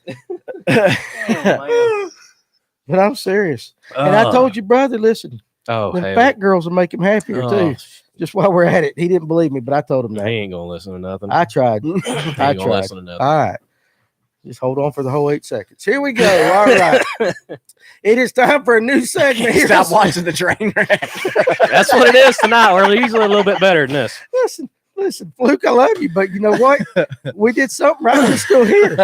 But I'm serious, and I told you, brother. Listen, Oh, the hell. fat girls will make him happier Oh, too. Just while we're at it, he didn't believe me, but I told him he that. ain't gonna listen to nothing. I tried. He ain't I gonna tried. listen to nothing. All right. Just hold on for the whole 8 seconds. Here we go. All right. It is time for a new segment. Here. Stop watching the train wreck. That's what it is tonight. We're usually a little bit better than this. Listen, Fluke, I love you, but you know what? We did something right. We're still here.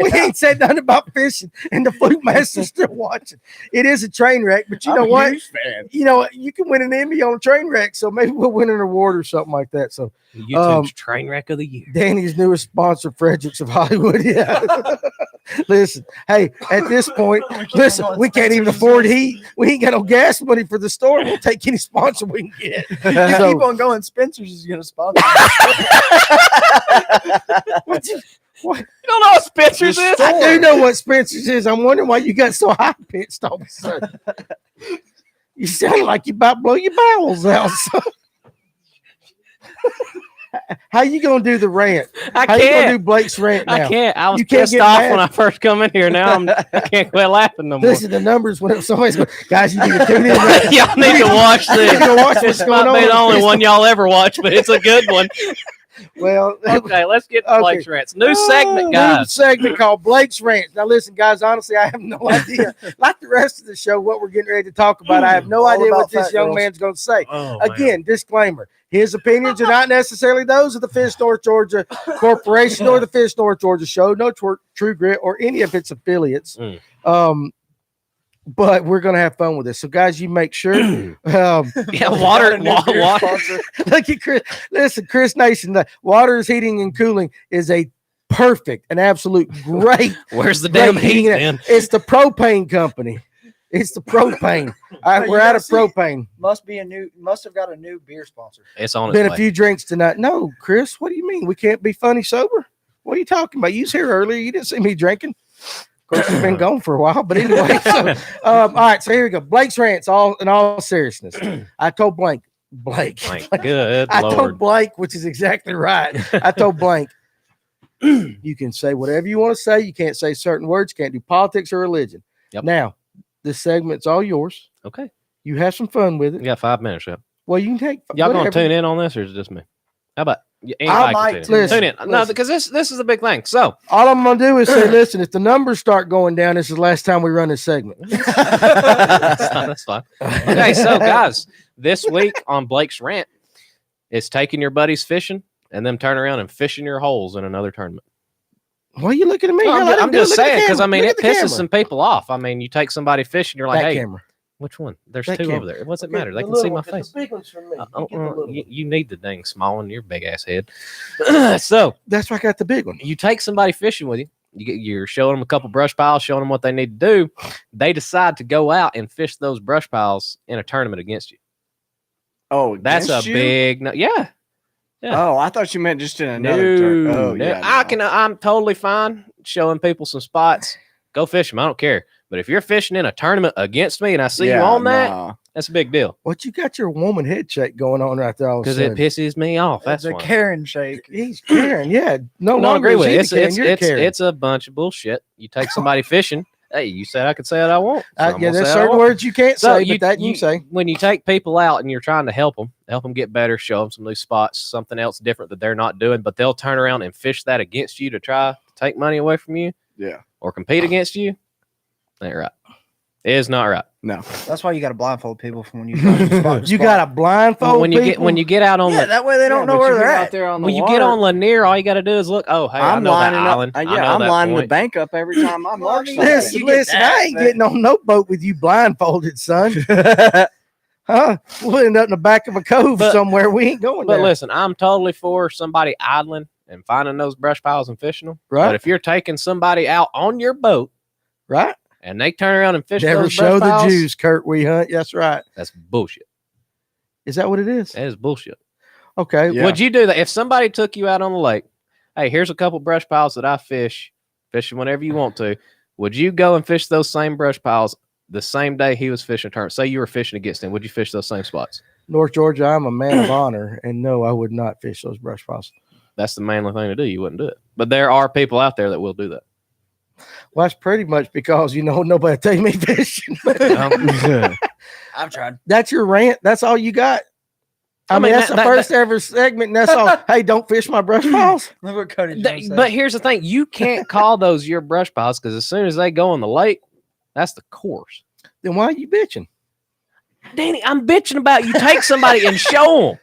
We ain't said nothing about fishing, and the Fluke Master's still watching. It is a train wreck, but you know what? You know, you can win an Emmy on a train wreck, so maybe we'll win an award or something like that. So YouTube's train wreck of the year. Danny's newest sponsor, Fredericks of Hollywood. Yeah. Listen, hey, at this point, listen, we can't even afford heat. We ain't got no gas money for the store. We'll take any sponsor we can get. You So- keep on going. Spencer's is going to sponsor. What you don't know what Spencer's is? I do know what Spencer's is. I'm wondering why you got so high pitched all of a sudden. You sound like you about to blow your bowels out. son. How you gonna do the rant? I How you gonna do can't. Blake's rant now? I can't. I was You can't pissed get off mad. when I first come in here. Now I can't quit laughing no more. Listen, the numbers went up. Somebody's going, guys, you need to tune in. Right? Y'all need to watch You this. need to watch what's This going might on. be the only one y'all ever watch, but it's a good one. Well, Okay, let's get to Okay. Blake's rants. New segment, New guys. segment called Blake's Rant. Now, listen, guys. Honestly, I have no idea. Like the rest of the show, what we're getting ready to talk about, I have no All idea what about this fat young girls. man's going to say. Oh, Again, disclaimer: his opinions are not necessarily those of the Fish North Georgia Corporation or the Fish North Georgia Show, no True Grit or any of its affiliates. But we're going to have fun with this. So, guys, you make sure. Yeah, water. Look at Chris. Listen, Chris Nation, the Waters Heating and Cooling is a perfect, an absolute great. Where's the great damn heat, heating- then? It's the propane company. It's the propane. We're out of propane. Must have got a new beer sponsor. It's on its Been a way. few drinks tonight. No, Chris, what do you mean? We can't be funny sober? What are you talking about? You was here earlier. You didn't see me drinking. Of course, you've been gone for a while, but anyway. So, all right. So here we go. Blake's rants. In all seriousness, I told Blake. Good I told Lord. Blake, which is exactly right. I told Blake, you can say whatever you want to say. You can't say certain words. You can't do politics or religion. Yep. Now, this segment's all yours. Okay. You have some fun with We it. got 5 minutes. Yep. Well, you can take. Y'all going to whatever. tune in on this or is it just me? How about I might anybody tune in? listen, Tune in. No, listen. because this is a big thing. So All I'm gonna do is say, listen, if the numbers start going down, this is the last time we run this segment. that's fine. Okay, so guys, this week on Blake's Rant, it's taking your buddies fishing and them turn around and fishing your holes in another tournament. Why are you looking at me? No, Hell, let him I'm do it. just Look at the saying because I camera. mean Look it at the pisses camera. some people off. I mean, you take somebody fishing, you're like, That hey, camera. which one? There's That two camera. over there. What's it Okay, matter? They the can see little my one, 'cause face. The big one's from me. You get the little one. You need the dang small one. Your big ass head. So That's why I got the big one. you take somebody fishing with you. You're showing them a couple brush piles, showing them what they need to do. They decide to go out and fish those brush piles in a tournament against you. Oh, That's against a you? big no. Yeah. Yeah. Oh, I thought you meant just in another turn. Oh, no. yeah. I'm totally fine showing people some spots. Go fish them. I don't care. But if you're fishing in a tournament against me and I see you on that, that's a big deal. What you got your woman head shake going on right there? Because it pisses me off. That's a why. Karen shake. He's Karen. Yeah. No, I don't agree with it. Karen. It's a bunch of bullshit. You take somebody fishing. Hey, you said I could say what I want. So I'm yeah, gonna there's say what I certain want. words you can't So say, but that you can say. When you take people out and you're trying to help them get better, show them some new spots, something else different that they're not doing, but they'll turn around and fish that against you to try to take money away from you, Yeah. or compete against you. Ain't right. It is not right. No. That's why you got to blindfold people from when you drive from spot to You spot. got to blindfold when you get out on Yeah, that way they don't know where they're at. There on when you get on Lanier, all you got to do is look. Oh, hey, I I'm know that lining island. up. I know I'm that lining the point. bank up every time I'm Well, I marking mean, something. Listen, I ain't getting on no boat with you blindfolded, son. Huh? We'll end up in the back of a cove But- somewhere. We ain't going But there. listen, I'm totally for somebody idling and finding those brush piles and fishing them. Right. But if you're taking somebody out on your boat Right? and they turn around and fish Never those show brush the piles, Jews, Kurt. We hunt. That's right. that's bullshit. Is that what it is? That is bullshit. Okay. Yeah. Would you do that if somebody took you out on the lake? Hey, here's a couple brush piles that I fishing whenever you want to. Would you go and fish those same brush piles the same day he was fishing a tournament? Say you were fishing against him. Would you fish those same spots? North Georgia, I'm a man of honor, and no, I would not fish those brush piles. That's the manly thing to do. You wouldn't do it. But there are people out there that will do that. Well, that's pretty much because nobody take me fishing. I've tried. That's your rant. That's all you got. I mean, that's the first ever segment, and that's all. Hey, don't fish my brush piles. Look what Cody Jones said. But here's the thing. You can't call those your brush piles because as soon as they go in the lake, that's the course. Then why are you bitching? Danny, I'm bitching about you take somebody and show them.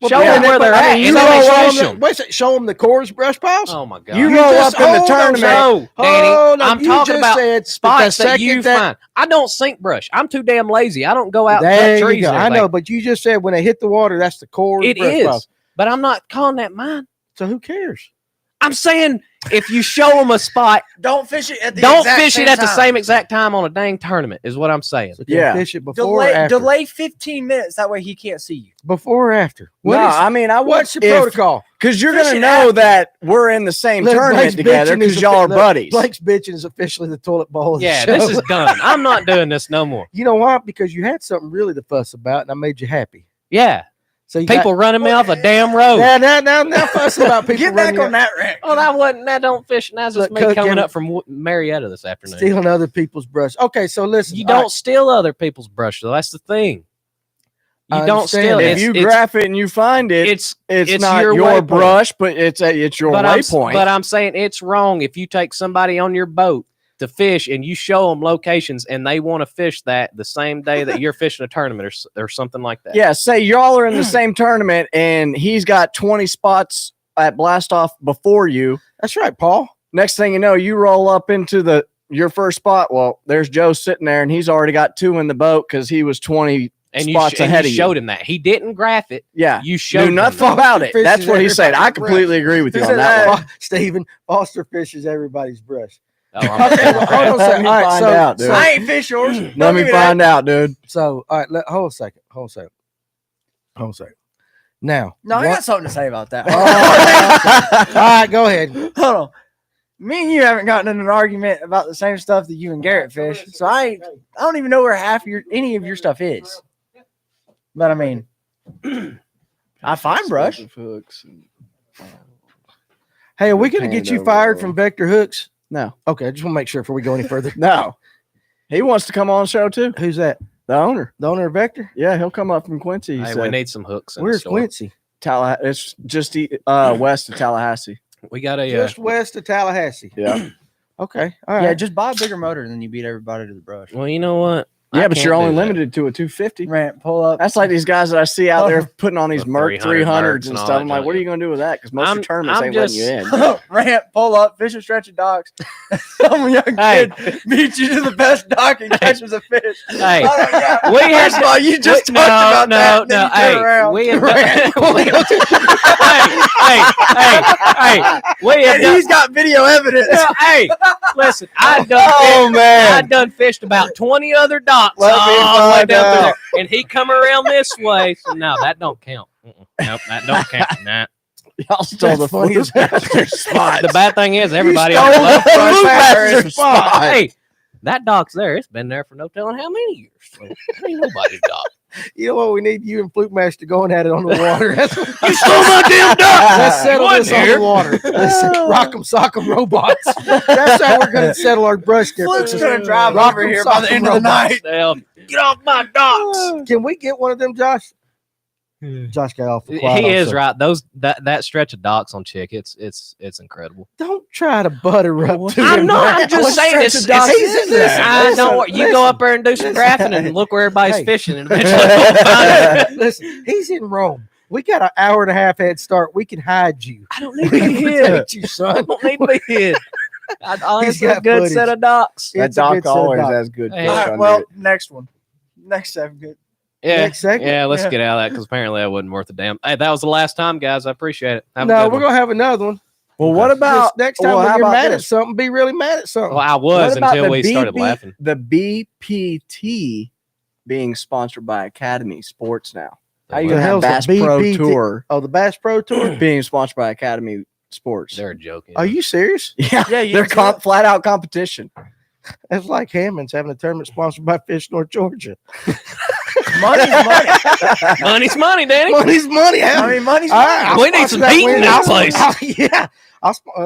Well, Show them where they're at. You and roll then up fish 'em. show them the course brush piles. Oh, my God. You You roll just- up in the hold on, tournament. No, Danny, Hold on, I'm you talking just about said spots the that you second find. I don't sink brush. I'm too damn lazy. I don't go out and There cut you trees. go. and I everything. know, but you just said when they hit the water, that's the core. It brush is, piles. but I'm not calling that mine. So who cares? I'm saying if you show them a spot, Don't fish it at the don't exact fish same it at the time. same exact time on a dang tournament is what I'm saying. So can you Yeah. fish it before or after? Delay 15 minutes. That way he can't see you. Before or after? No, I mean, What's your protocol? Because you're Fish going to it know after. that we're in the same Look, tournament Blake's together bitching is because y'all are look, buddies. Blake's bitching is officially the toilet bowl. Of the Yeah, show. this is done. I'm not doing this no more. You know why? Because you had something really to fuss about, and I made you happy. Yeah, So you people running me off a damn road. now fussing about people Get back running on that wreck. Oh, that don't fish. That's just Look, me Cook, coming Kevin- up from Marietta this afternoon. stealing other people's brush. Okay, so listen, You all don't right, steal other people's brush, though. That's the thing. You I don't understand steal that. it. if you graph it and you find it, it's it's not your your, waypoint. brush, but it's your waypoint. But I'm saying it's wrong if you take somebody on your boat to fish and you show them locations and they want to fish that the same day that you're fishing a tournament or something like that. Yeah, say y'all are in the same tournament and he's got 20 spots at blast off before you. that's right, Paul. Next thing you know, you roll up into your first spot. Well, there's Joe sitting there and he's already got 2 in the boat because he was 20 and you, spots and ahead you of showed you. him that. He didn't graph it. Yeah, You showed knew him nothing that. about it. Fishes That's what he said. I everybody's completely agree with you This on is that one. Stephen Foster fishes everybody's brush. Oh, I'm- Okay, well, hold on a Let second. me All right, find so, out, dude. so, I ain't fish yours. Let me find out, dude. so, all right, hold a second. Now, No, I what- got something to say about that. all right, go ahead. Hold on. Me and you haven't gotten in an argument about the same stuff that you and Garrett fish. So I don't even know where any of your stuff is. But I mean, I find brush. Hey, are we going to get you fired from Vector Hooks? No, Okay, I just want to make sure before we go any further. no. He wants to come on the show too. Who's that? The owner. The owner of Vector? Yeah, he'll come up from Quincy. He Hey, said. we need some hooks. In the Where's store. Quincy? Tallahassee. It's just west of Tallahassee. We got a Just west of Tallahassee. Yeah. Okay. All right. Yeah, just buy a bigger motor and then you beat everybody to the brush. well, you know what? Yeah, I but can't you're only do that. limited to a 250. Rant, pull up. That's like these guys that I see out there putting on these The Merc 300 300s and and all stuff. that I'm like, junk, what are yeah. you going to do with that? Because most of I'm- the tournaments I'm ain't letting you in. Rant, pull up, fish and stretching docks. Some young Hey. kid beats you to the best dock and catches a fish. Hey, Oh, yeah. we had First of all, you just we- talked about that. And then you turn around. we had hey, we had And done, he's got video evidence. hey, listen, I'd done fished about 20 other docks Let me all the way find down through out. there, and he come around this way. So no, that don't count. Nope, that don't count. Nah. Y'all stole the funny as hell. spot. The bad thing is everybody stole else the left. Fluke Master spot. Hey, that dock's there. It's been there for no telling how many years. So it ain't nobody's dock. You know what? We need you and Fluke Master going at it on the water. That's what, You stole my damn dock. let's settle One this on here. the water. Let's rock 'em, sock 'em robots. That's how we're going to settle our brush Fluke's differences. going to drive Rock over 'em, here sock by the 'em end of the robots. night. Hell, get off my docks. Can we get one of them, Josh? Josh got off. He is right. Those that stretch of docks on Chick, it's incredible. Don't try to butter up to I'm him. not. man. I'm just saying Stretch it's. of docks it's is there. I don't. worry. You go up there and do some graphing and look where everybody's Hey. fishing, and eventually we'll find it. Listen, he's in Rome. We got an hour and a half head start. We can hide you. I don't need We to can be hid. protect you, I son. don't need to be hid. I'll He's have a got good footage. set of docks. That It's a good dock set of always dock. has good Hey. fish All right, under well, it. next one. Next segment. Yeah, Next segment? yeah. Let's Yeah. get out of that because apparently that wasn't worth a damn. Hey, that was the last time, guys. I appreciate it. Have a No, good we're one. gonna have another one. Well, what about Just next time well, when how you're about mad at this? something, be really mad at something. Well, I was What about until the we started BP laughing. The BPT being sponsored by Academy Sports now. How you The gonna have hell's the Bass Pro BPT? Tour Oh, the Bass Pro Tour. being sponsored by Academy Sports? They're joking. Are you serious? Yeah, Yeah, you they're can tell. flat out competition. That's like Hammond's having a tournament sponsored by Fish North Georgia. Money's money. Money's money, Danny. Money's money. I Hammond. mean, money's All money. right, I'll We need sponsor some that heat in win. this I'll- place. yeah,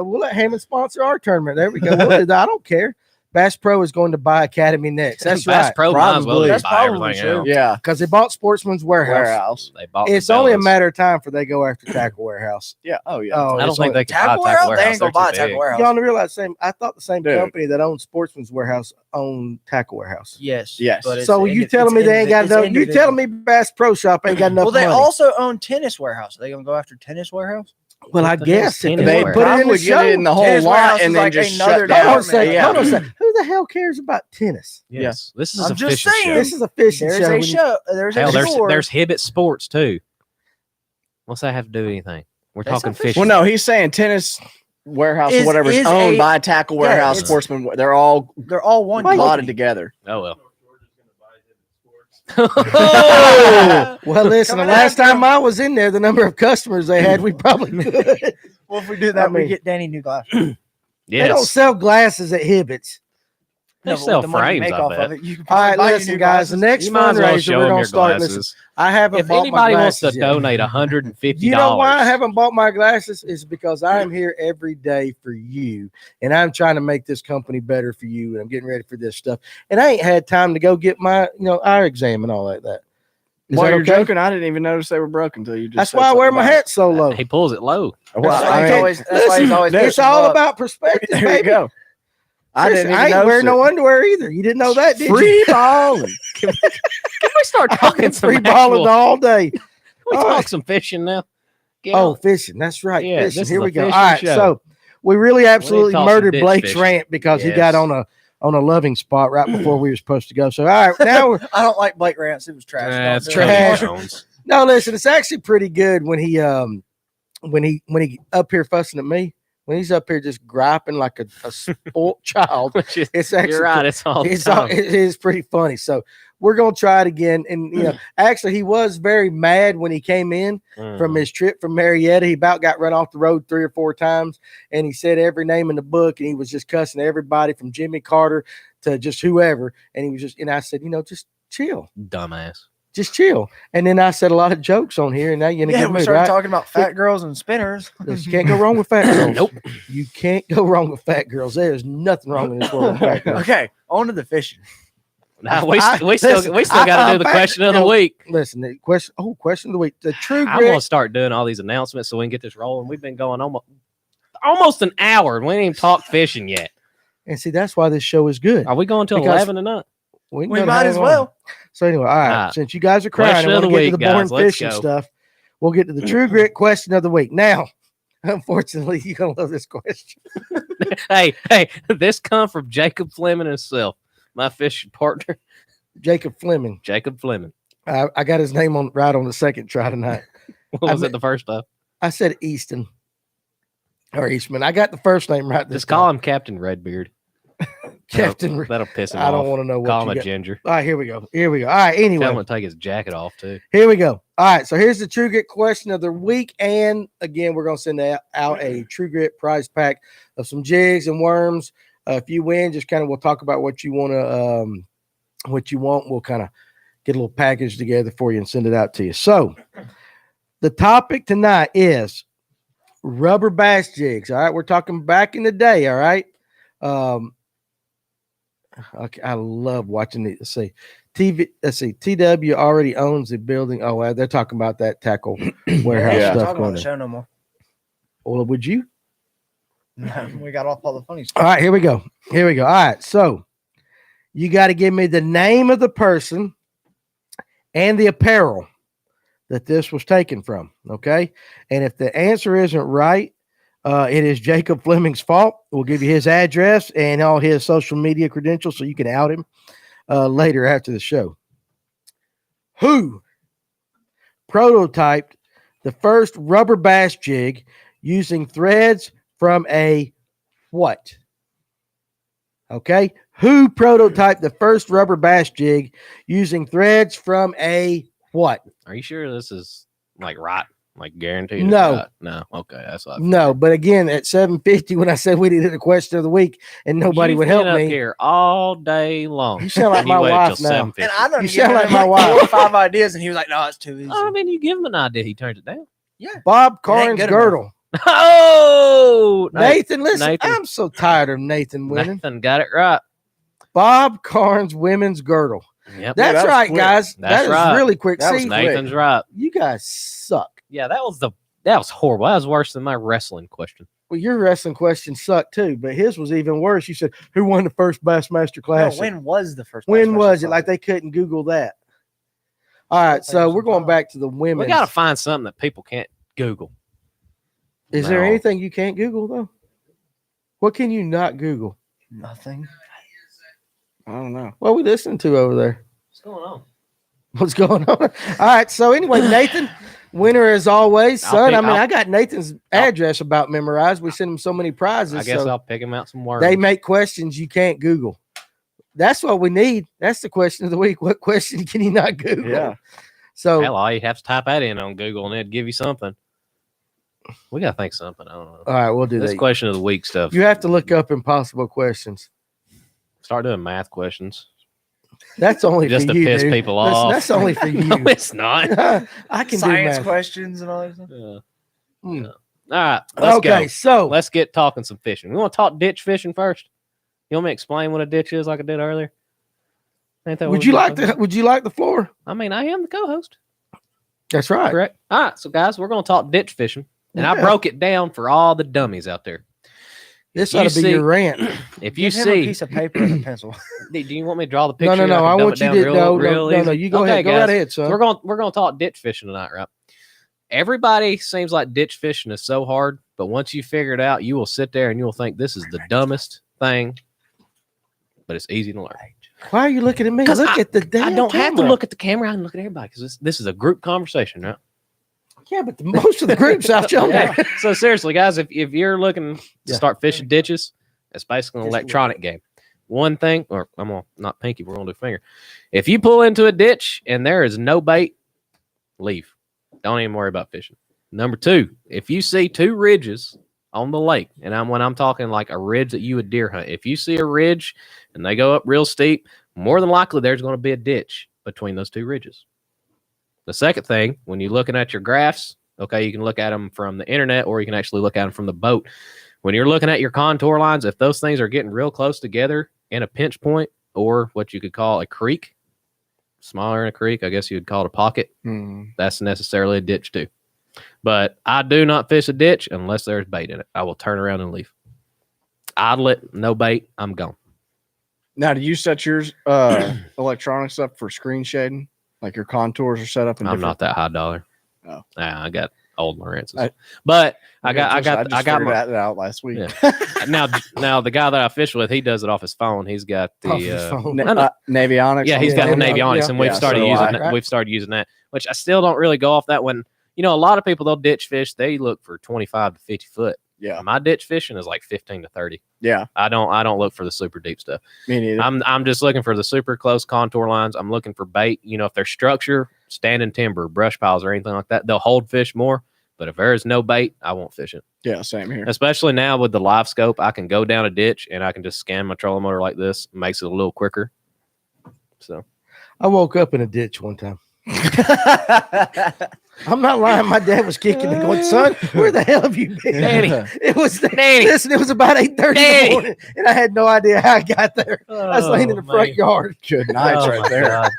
we'll let Hammond sponsor our tournament. There we go. I don't care. Bass Pro is going to buy Academy next. That's Bass right. Pro might as well Probably. just That's buy probably everything true. else. Yeah, Because they bought Sportsman's Warehouse. They bought It's the only a Bellas. matter of time for they go after Tackle Warehouse. yeah. Oh yeah. Oh, I don't it's think only- they can Tackle buy warehouse? Tackle They Warehouse. ain't gonna They're buy too Tackle big. warehouse. Y'all don't realize I thought the same Dude. company that owns Sportsman's Warehouse owned Tackle Warehouse. Yes. Yes. but it's So you indi- telling me it's they ain't got it's enough? You individual. telling me Bass Pro Shop ain't got enough Well, they money? also own Tennis Warehouse. Are they gonna go after Tennis Warehouse? Well, I What the hell's guess if Tennis they They put Warehouse? it in probably the get show. it in the whole Tennis lot Warehouse and is then like just another shut Hold on a down. down. second. Yeah. Hold on a second. Who the hell cares about tennis? Yes, this is I'm a just fishing saying. show. This is a fishing There's show. a when you- show. There's Hell, a store. there's Hibbett Sports too. What's that have to do with anything? We're That's talking not fishing. fishing. Well, no, he's saying Tennis Warehouse or Is- whatever is is owned a- by Tackle yeah, Warehouse it's- Sportsman. They're all They're all one. Why you- bonded together. Oh well. Well, listen, the Coming last after time him. I was in there, the number of customers they had, we probably could. Well, if we do that, I mean- we get Danny new glasses. They don't Yes. sell glasses at Hibbett's. They but sell with the money you frames, make I off bet. of it, you can All right, buy you listen, new guys. The glasses. next You might as well fundraiser show we're them gonna your start. Listen, glasses. I haven't If bought my anybody wants to glasses yet. donate $150, You know why I haven't bought my glasses is because I am here every day for you, and I'm trying to make this company better for you, and I'm getting ready for this stuff. And I ain't had time to go get my, eye exam and all like that. Is While that you're okay? joking, I didn't even notice they were broken until you just. That's said why I wear something my about hat so low. He pulls it low. it. Well, That's why I I mean, can't- always- that's why he's Listen, always it's pushing all up. about perspective, there you baby. go. I Seriously, didn't I even ain't wearing notice no it. underwear either. You didn't know that, did you? Free balling. Can we start talking some Free balling actual, all day. Can we all talk right. some fishing now? Get Oh, on. fishing. That's right. Yeah, Fishing. this Here is we a go. All fishing right. show. So we really absolutely talk some murdered ditch Blake's fishing. rant because he Yes. got on a loving spot right before we were supposed to go. So all right, now we're I don't like Blake Rants. It was trash. That's Don't do it. trash. Cody Jones. no listen. It's actually pretty good when he up here fussing at me. When he's up here just griping like a spoiled child. Which is, It's actually you're right. It's all the it's all, time. it is pretty funny. So we're gonna try it again. And actually, he was very mad when he came in from his trip from Marietta. He about got run off the road 3 or 4 times, and he said every name in the book, and he was just cussing everybody from Jimmy Carter to just whoever. And he was just, and I said, just chill, Dumbass. just chill. And then I said a lot of jokes on here, and now you're in a Yeah, good we mood, started right? talking about fat girls and spinners. You can't go wrong with fat girls. Nope. You can't go wrong with fat girls. There's nothing wrong in this world with fat girls. Okay, on to the fishing. Nah, we still got to do the question of the week. Listen, the question of the week. The True I'm Grit. gonna start doing all these announcements so we can get this rolling. We've been going almost an hour and we ain't even talked fishing yet. And see, that's why this show is good. Are we going till Because 11 or not? We might as well. So anyway, all right. Since you guys are crying, I want to get to the boring fishing stuff. We'll get to the True Grit question of the week. Now, unfortunately, you're gonna love this question. hey, this come from Jacob Fleming himself, my fishing partner. Jacob Fleming. I got his name right on the second try tonight. What was it the first time? I said Easton or Eastman. I got the first name right. Just call him Captain Redbeard. Captain. That'll piss him off. I don't want to know what call him you a ginger. All right, here we go. All right, anyway. Tell him to take his jacket off too. Here we go. All right, so here's the True Grit question of the week, and again, we're gonna send out a True Grit prize pack of some jigs and worms. If you win, just kind of we'll talk about what you want to, what you want. We'll kind of get a little package together for you and send it out to you. So, the topic tonight is rubber bass jigs. All right, we're talking back in the day. All right. Okay, I love watching it. Let's see. TW already owns the building. Oh, well, they're talking about that tackle warehouse stuff going on. Show no more. Well, would you? No, we got off all the funny stuff. All right, here we go. All right, so you got to give me the name of the person and the apparel that this was taken from. Okay, and if the answer isn't right, it is Jacob Fleming's fault. We'll give you his address and all his social media credentials so you can out him later after the show. Who prototyped the first rubber bass jig using threads from a what? Okay. Who prototyped the first rubber bass jig using threads from a what? Are you sure this is like right? Like guaranteed? No. No. Okay. That's what No, but again, at 7:50, when I said we needed a question of the week and nobody would help me here all day long. You sound like my wife now. And I don't You sound like him my wife. 4 or 5 ideas, and he was like, "No, it's too easy." I mean, you give him an idea, he turns it down. Yeah. Bob ain't Carnes good girdle. Oh, Nathan, listen, Nathan. I'm so tired of Nathan winning. Nathan got it right. Bob Carnes women's girdle. Yep. That's that was right, quick. guys. That's That is right. really quick. That was See, Nathan's right. you guys suck. Yeah, that was horrible. That was worse than my wrestling question. Well, your wrestling question sucked too, but his was even worse. You said, "Who won the first Bassmaster No, Classic?" when was the first? When Bassmaster was it? Classic? Like they couldn't Google that. All right, so we're going back to the women. We got to find something that people can't Google. Is there No. anything you can't Google though? What can you not Google? Nothing. I don't know. What are we listening to over there? What's going on? What's going on? All right. So anyway, Nathan, winner as always, son. I got Nathan's address about memorized. We send him so many prizes. I guess so I'll pick him out some worms. they make questions you can't Google. That's what we need. That's the question of the week. What question can you not Google? Yeah. So Hell, all you have to type that in on Google and it'd give you something. We got to think something. I don't know. all right, we'll do This that. question of the week stuff. You have to look up impossible questions. Start doing math questions. That's only Just for to you, piss dude. people Listen, off. That's only for you. No, it's not. I can Science do math. questions and all that stuff. Yeah. Hmm. All right, let's Okay, go. so Let's get talking some fishing. We want to talk ditch fishing first. You want me to explain what a ditch is like I did earlier? Ain't that what would you we like did? the would you like the floor? I mean, I am the co-host. That's right. Correct. All right, so guys, we're going to talk ditch fishing. And I Yeah. broke it down for all the dummies out there. This You ought to be see- your rant. If you Give him a see, piece of paper and a pencil. do you want me to draw the No, picture? no. can I dumb want it you down to real no. easy? You go Okay, ahead. Go guys. right ahead, son. So we're going to talk ditch fishing tonight, right? Everybody seems like ditch fishing is so hard, but once you figure it out, you will sit there and you will think this is the dumbest thing, but it's easy to learn. Why are you looking at me? 'Cause Look at the damn I don't have to camera. look at the camera. I can look at everybody because this is a group conversation, right? Yeah, but most of the groups out there. Yeah. So seriously, guys, if you're looking to Yeah. start fishing ditches, it's basically an Just a electronic game. One thing, or I'm gonna not pinky, we're gonna do finger. If you pull into a ditch and there is no bait, leave. Don't even worry about fishing. Number two, if you see two ridges on the lake, and when I'm talking like a ridge that you would deer hunt, if you see a ridge and they go up real steep, more than likely there's going to be a ditch between those two ridges. The second thing, when you're looking at your graphs, okay, you can look at them from the internet or you can actually look at them from the boat. When you're looking at your contour lines, if those things are getting real close together in a pinch point, or what you could call a creek, smaller than a creek. I guess you would call it a pocket. That's necessarily a ditch too. But I do not fish a ditch unless there's bait in it. I will turn around and leave. Idle it, no bait, I'm gone. Now, do you set your electronics up for screen shading? Like your contours are set up in I'm not that high dollar. Oh. Nah, I got old Lorentz's. But I got that out last week. Yeah. now the guy that I fish with, he does it off his phone. He's got the Navionics. Yeah, he's got the Navionics, and we've started using that, which I still don't really go off that when, a lot of people, they'll ditch fish. They look for 25 to 50 foot. Yeah. My ditch fishing is like 15 to 30. Yeah. I don't look for the super deep stuff. Me neither. I'm just looking for the super close contour lines. I'm looking for bait. If there's structure, standing timber, brush piles, or anything like that, they'll hold fish more. But if there is no bait, I won't fish it. Yeah, same here. Especially now with the live scope, I can go down a ditch and I can just scan my trolling motor like this. It makes it a little quicker. So I woke up in a ditch one time. I'm not lying. My dad was kicking and going, son, where the hell have you been? Danny. It was Danny. Listen, it was about 8:30 in the morning, and I had no idea how I got there. I was laying in the front yard. Good night right there. God.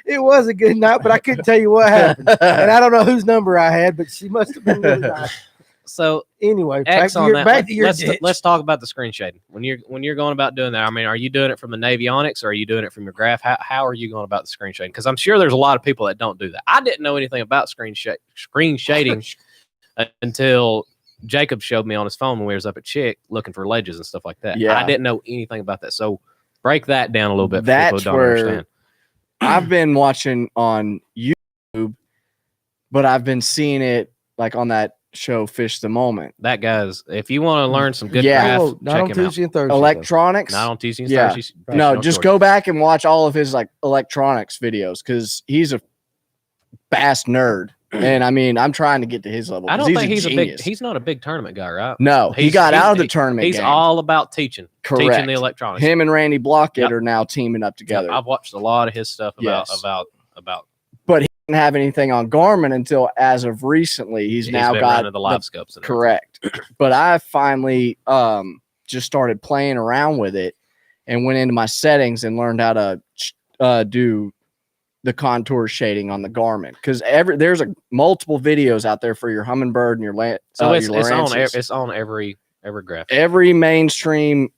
It was a good night, but I couldn't tell you what happened. And I don't know whose number I had, but she must have been really nice. So anyway, X on that. back to your ditch. Let's talk about the screen shading. When you're going about doing that, I mean, are you doing it from the Navionics or are you doing it from your graph? How are you going about the screen shading? Because I'm sure there's a lot of people that don't do that. I didn't know anything about screen shading until Jacob showed me on his phone when we was up at Chick looking for ledges and stuff like that. Yeah. I didn't know anything about that. So break that down a little bit for That's people who don't where understand. I've been watching on YouTube, but I've been seeing it like on that show Fish the Moment. That guy's, if you want to learn some good Yeah. graph, Not check on him Tuesday and Thursday. Electronics. out. Not on Tuesday and Yeah. Thursdays. No, just go back and watch all of his like electronics videos because he's a vast nerd. And I mean, I'm trying to get to his level. I don't think genius. he's not a big tournament guy, right? No, he got out of the tournament. He's game. all about teaching Correct. the electronics. Him and Randy Blockett Yep. are now teaming up together. I've watched a lot of his stuff about Yes. about. But he didn't have anything on Garmin until as of recently. He's now been got running the live scopes. And correct. But I finally just started playing around with it and went into my settings and learned how to do the contour shading on the Garmin because there's multiple videos out there for your Humminbird and your so your Lorentz's. it's on every graph. Every mainstream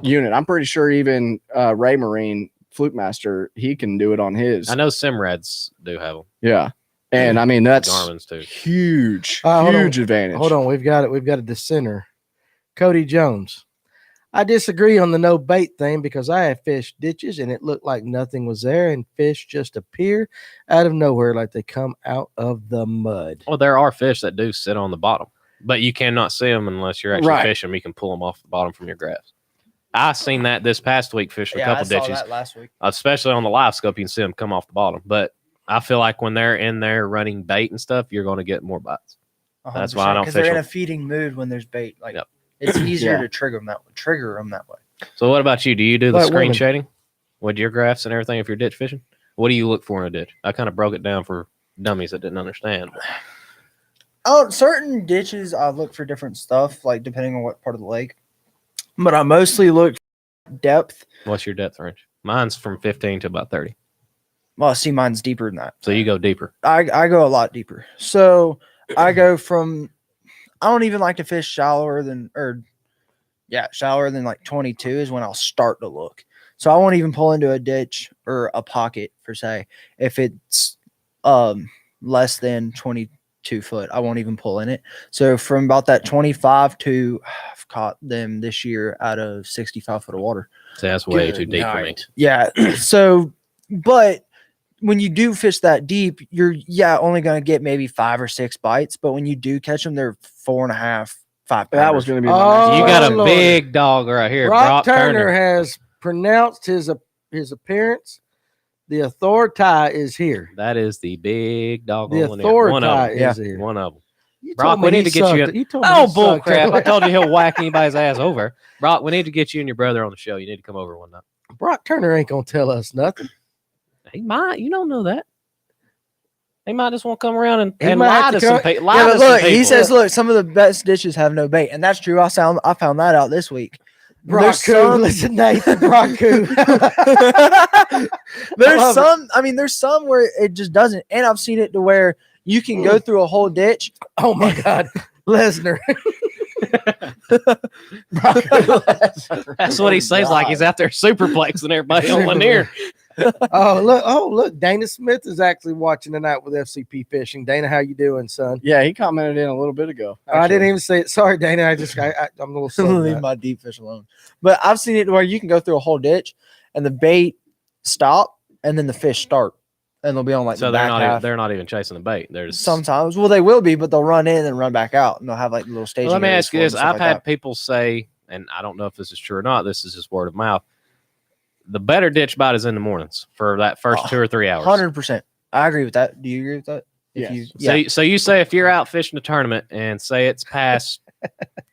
unit. I'm pretty sure even Ray Marine Fluke Master, he can do it on his. I know Simrads do have them. Yeah. And I mean that's Garmin's too. huge Hold on. advantage. Hold on, we've got a dissenter. Cody Jones. I disagree on the no bait thing because I have fished ditches and it looked like nothing was there and fish just appear out of nowhere like they come out of the mud. Well, there are fish that do sit on the bottom, but you cannot see them unless you're actually Right. fishing them. You can pull them off the bottom from your graphs. I seen that this past week fishing a couple ditches, that last week. especially on the live scope. You can see them come off the bottom, but I feel like when they're in there running bait and stuff, you're going to get more bites. That's why I don't because they're fish in them. a feeding mood when there's bait. Like Yep. it's easier Yeah. to trigger them that way. So what about you? Do you do the Like screen women. shading with your graphs and everything if you're ditch fishing? What do you look for in a ditch? I kind of broke it down for dummies that didn't understand. Oh, certain ditches I look for different stuff, like depending on what part of the lake. But I mostly look for depth. What's your depth range? Mine's from 15 to about 30. Well, see, mine's deeper than that. So you go deeper. I go a lot deeper. So I go from I don't even like to fish shallower than like 22 is when I'll start to look. So I won't even pull into a ditch or a pocket per se if it's less than 22 foot. I won't even pull in it. So from about that 25 to I've caught them this year out of 65 foot of water. So that's way Good too deep for me. night. Yeah. So, but when you do fish that deep, you're only going to get maybe 5 or 6 bites. But when you do catch them, they're 4.5, 5 That was pounders. going to be Oh, my You next got a question. Lord. big dog right here. Brock Brock Turner has pronounced his appearance. The authority is here. That is the big dog. The on there. One of authority them. is here. One of them. You Brock, told me we he need to get you sucked. in- You told me Oh, he bull sucked. crap. I told you he'll whack anybody's ass over. Brock, we need to get you and your brother on the show. You need to come over one night. Brock Turner ain't gonna tell us nothing. He might. You don't know that. He might just want to come around and He might lie have to to some come- people. Yeah, but look, he says, look, some of the best ditches have no bait. And that's true. I found that out this week. There's Braku, some- listen, Nathan, Braku. There's some where it just doesn't. And I've seen it to where you can go through a whole ditch. Oh my God, Lesnar. That's what he says. Like he's out there superplexing everybody on Lanier. Look, Dana Smith is actually watching tonight with FCP Fishing. Dana, how you doing, son? Yeah, he commented in a little bit ago. I didn't even say it. Sorry, Dana. I'm a little slow. on Leave that. my deep fish alone. But I've seen it where you can go through a whole ditch and the bait stop and then the fish start. And they'll be on like So the they're back not half. they're not even chasing the bait. They're just Sometimes, well, they will be, but they'll run in and run back out, and they'll have like little staging. Well, let me areas ask you for 'em this: and stuff I've like had that. people say, and I don't know if this is true or not. This is just word of mouth. The better ditch bite is in the mornings for that first 2 or 3 hours. 100%. I agree with that. Do you agree with that? Yes. So you say if you're out fishing a tournament and say it's past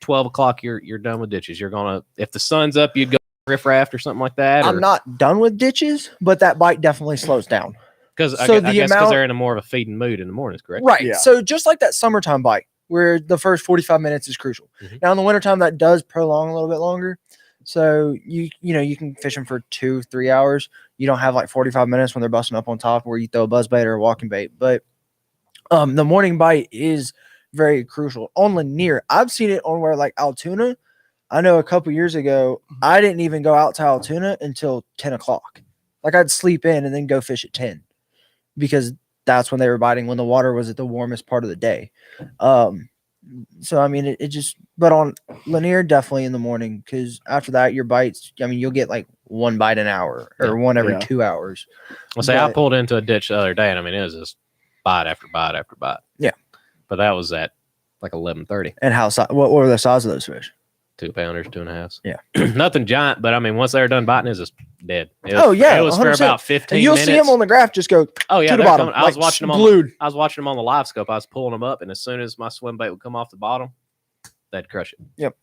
12 o'clock, you're done with ditches. You're gonna, if the sun's up, you'd go riffraff or something like that. I'm not done with ditches, but that bite definitely slows down. Because So I the guess amount- they're in a more of a feeding mood in the mornings, correct? Right. Yeah. So just like that summertime bite, where the first 45 minutes is crucial. Mhm. Now in the wintertime, that does prolong a little bit longer. So you can fish them for 2-3 hours. You don't have like 45 minutes when they're busting up on top where you throw a buzz bait or a walking bait. But the morning bite is very crucial. On Lanier, I've seen it on where like Altoona. I know a couple years ago, I didn't even go out to Altoona until 10 o'clock. Like I'd sleep in and then go fish at 10 because that's when they were biting, when the water was at the warmest part of the day. So, I mean, it just, but on Lanier, definitely in the morning, because after that, your bites, I mean, you'll get like one bite an hour or one every Yeah. 2 hours. Well, say I But- pulled into a ditch the other day, and I mean it was just bite after bite after bite. Yeah. But that was at like 11:30. And how, what were the size of those fish? 2 pounders, 2.5s. Yeah. Nothing giant, but I mean once they were done biting, it's just dead. It was, Oh, yeah, it was for 100%. about 15 And you'll minutes. see them on the graph just go Oh yeah, to the they're bottom. coming. I was like, watching them on. glued. I was watching them on the live scope. I was pulling them up, and as soon as my swim bait would come off the bottom, they'd crush it. Yep.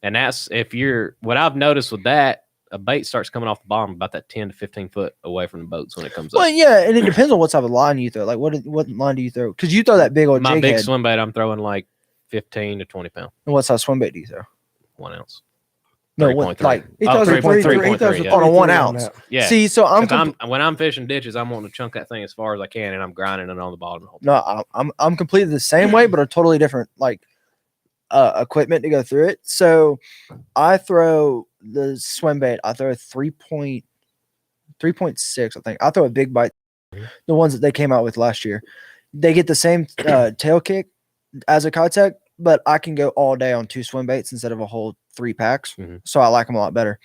And that's if you're. What I've noticed with that, a bait starts coming off the bottom about that 10 to 15 foot away from the boats when it comes Well, up. yeah, and it depends on what type of line you throw. Like, what line do you throw? Because you throw that big old My jig big head. swim bait, I'm throwing like 15 to 20 pound, And what size swim bait do you throw? 1 ounce. No, 3.3. what, like He Oh, throws a 3.3, 3.3. He throws a yeah. On a 1 3.3 ounce. that. Yeah. See, so I'm, 'Cause when I'm fishing ditches, I'm wanting to chunk that thing as far as I can, and I'm grinding it on the bottom. The whole time. no, I'm completely the same way, but a totally different like equipment to go through it. So I throw the swim bait. I throw a 3.6, I think. I throw a big bite. Mhm. The ones that they came out with last year, they get the same tail kick as a Kitech, but I can go all day on 2 swim baits instead of a whole 3 packs. Mhm. So I like them a lot better.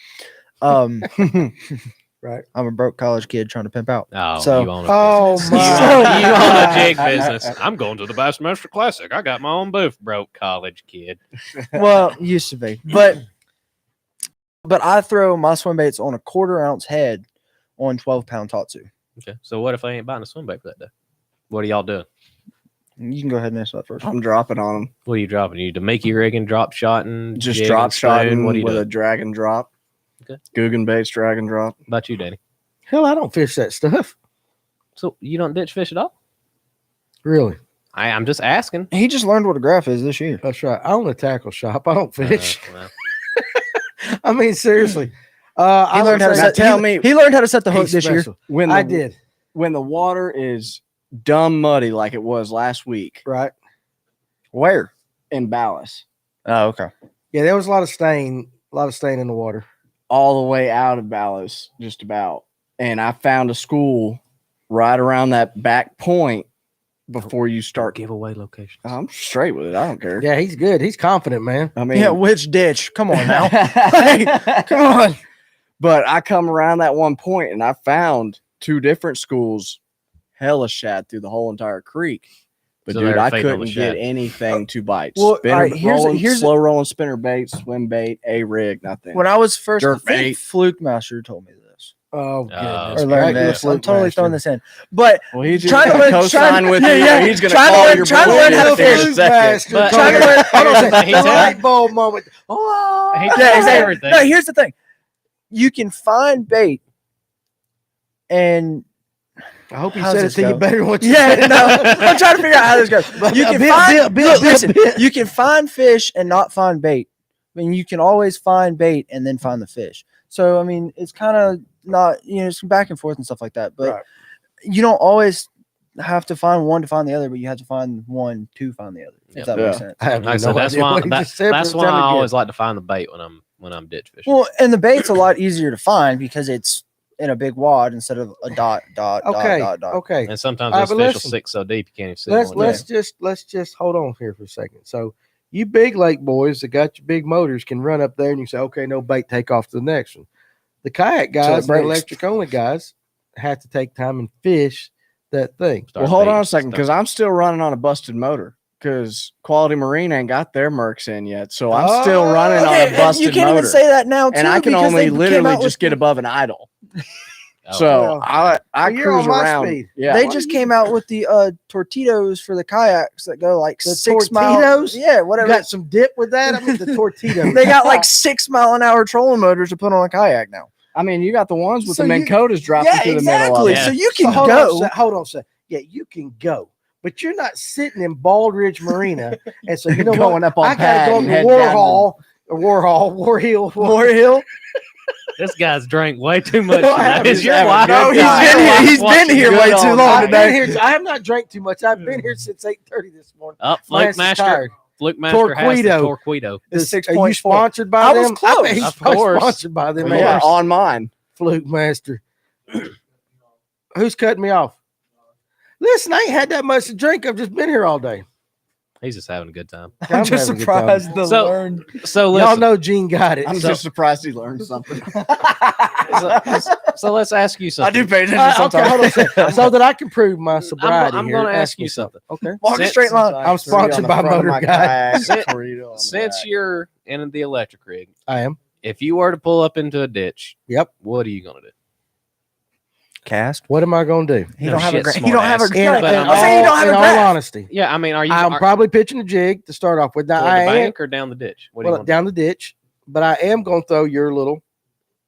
Right. I'm a broke college kid trying to pimp out. Oh, So- you own a Oh business. my! You own a jig business. I'm going to the Bassmaster Classic. I got my own booth, broke college kid. Well, used to be, but I throw my swim baits on a 1/4 ounce head on 12-pound Tatsu. Okay. So what if I ain't buying a swim bait for that day? What are y'all doing? You can go ahead and answer that first. I'm dropping on them. What are you dropping? You to make you rigging, drop shotting, Just jig drop and spoon? shotting What are you with doing? a drag and drop. Okay. Guggen baits, drag and drop. How about you, Danny? Hell, I don't fish that stuff. So you don't ditch fish at all? Really? I'm just asking. He just learned what a graph is this year. That's right. I own a tackle shop. I don't fish. Well, I mean, seriously. He I learned how to would say- set. tell he, me- he learned how to set the hook He's this year. special. When I the- did. When the water is dumb muddy like it was last week Right. Where? in Ballas, Oh, okay. Yeah, there was a lot of stain in the water. all the way out of Ballas, just about. And I found a school right around that back point before you start. giveaway locations. I'm straight with it. I don't care. Yeah, he's good. He's confident, man. I mean, Yeah, which ditch? Come on now. come on. But I come around that one point and I found 2 different schools hella shad through the whole entire creek. But So dude, they're I fading on the couldn't get shad. anything to bite. Well, Spinner, all right, here's- slow rolling spinner bait, swim bait, a rig, nothing. When I was first, I Jerk think bait. Fluke Master told me this. Oh, goodness. Or learned Right, this. you're a I'm totally master. throwing this in. But well, he's just trying to gonna learn- co-sign trying- with yeah, you. yeah. He's gonna Trying to call learn- your trying to learn how to bullshit in a fish. second. Master. But- trying to learn. Hold on a second. He The said- light bulb moment. Oh, He Yeah, tells exactly. everything. No, here's the thing. You can find bait, and I hope he How's said it this to you go? better than what you yeah, said. no, I'm trying to figure out how this goes. You can find. Look, listen, bit. you can find fish and not find bait, I mean, you can always find bait and then find the fish. So I mean, it's kind of not it's back and forth and stuff like that. But Right. you don't always have to find one to find the other, but you have to find one to find the other. Yep. If that Yeah. makes sense. I have Like I said, no that's idea why what he just said, that's but why tell I me always again. like to find the bait when I'm ditch fishing. Well, and the bait's a lot easier to find because it's in a big wad instead of a dot. Okay. Dot. Okay. And sometimes All right, those but fish will listen. sink so deep you can't even see them. Let's just hold on here for a second. So you big lake boys that got your big motors can run up there and you say, okay, no bait, take off to the next one. The kayak Till it guys and the breaks. electric only guys have to take time and fish that thing. Start Well, hold on baiting a second, stuff. because I'm still running on a busted motor. Because Quality Marine ain't got their Mercs in yet, so I'm still Oh, running on a busted you can't motor. even say that now, too, and I can because only they came literally out just with get above an idle. Oh, So Well, I well, you're cruise on my around. speed. Yeah, They just came out with the torpedoes for the kayaks that go like The 6 miles. torpedoes? Yeah, You whatever. got some dip with that? I mean, the torpedo. They got like 6 mile an hour trolling motors to put on a kayak now. I mean, you got the ones with So the you- Minn Kotas dropping Yeah, through the middle of exactly. it. Yeah. So you So can hold on, go. hold on a second. Yeah, you can go, but you're not sitting in Bald Ridge Marina and so you know Going what? up on I gotta pad go and to head War Hill. More hill. This guy's drank way too much. Well, Tonight. Is he's your having a wife? good No, he's time. been here. He's Watching been here good way too on long I've been today. here. I have not drank too much. I've been here since 8:30 this morning. Oh, My ass is tired. Fluke Master has the Torquedo. Torquedo. It's Are you 6.4. sponsored by I them? was close. bet he's Of course. sponsored by them. Of Yeah, man. course. on mine. Fluke Master. Who's cutting me off? Listen, I ain't had that much to drink. I've just been here all day. He's just having a good time. I'm just having a good time. surprised to So- learn. So Y'all listen, know Gene got it. I'm so, just surprised he learned something. so let's ask you I something. do pay attention okay, sometimes. hold on a second. So that I can prove my sobriety. I'm here, gonna ask you me something. Okay. Walk a Since- straight line. I'm sponsored by Motor Guy. Since you're in the electric rig, I am. if you were to pull up into a ditch, Yep. what are you gonna do? Cast. What am I going to do? He No don't have a shit, great. He smart don't have a. ass. In, no, in But I'm I'm saying you don't have in a all grasp. honesty, Yeah, I mean, are you I'm are, probably pitching a jig to start off with. Now, toward I the am bank or down the ditch? What do you want down the ditch, but I am going to throw your little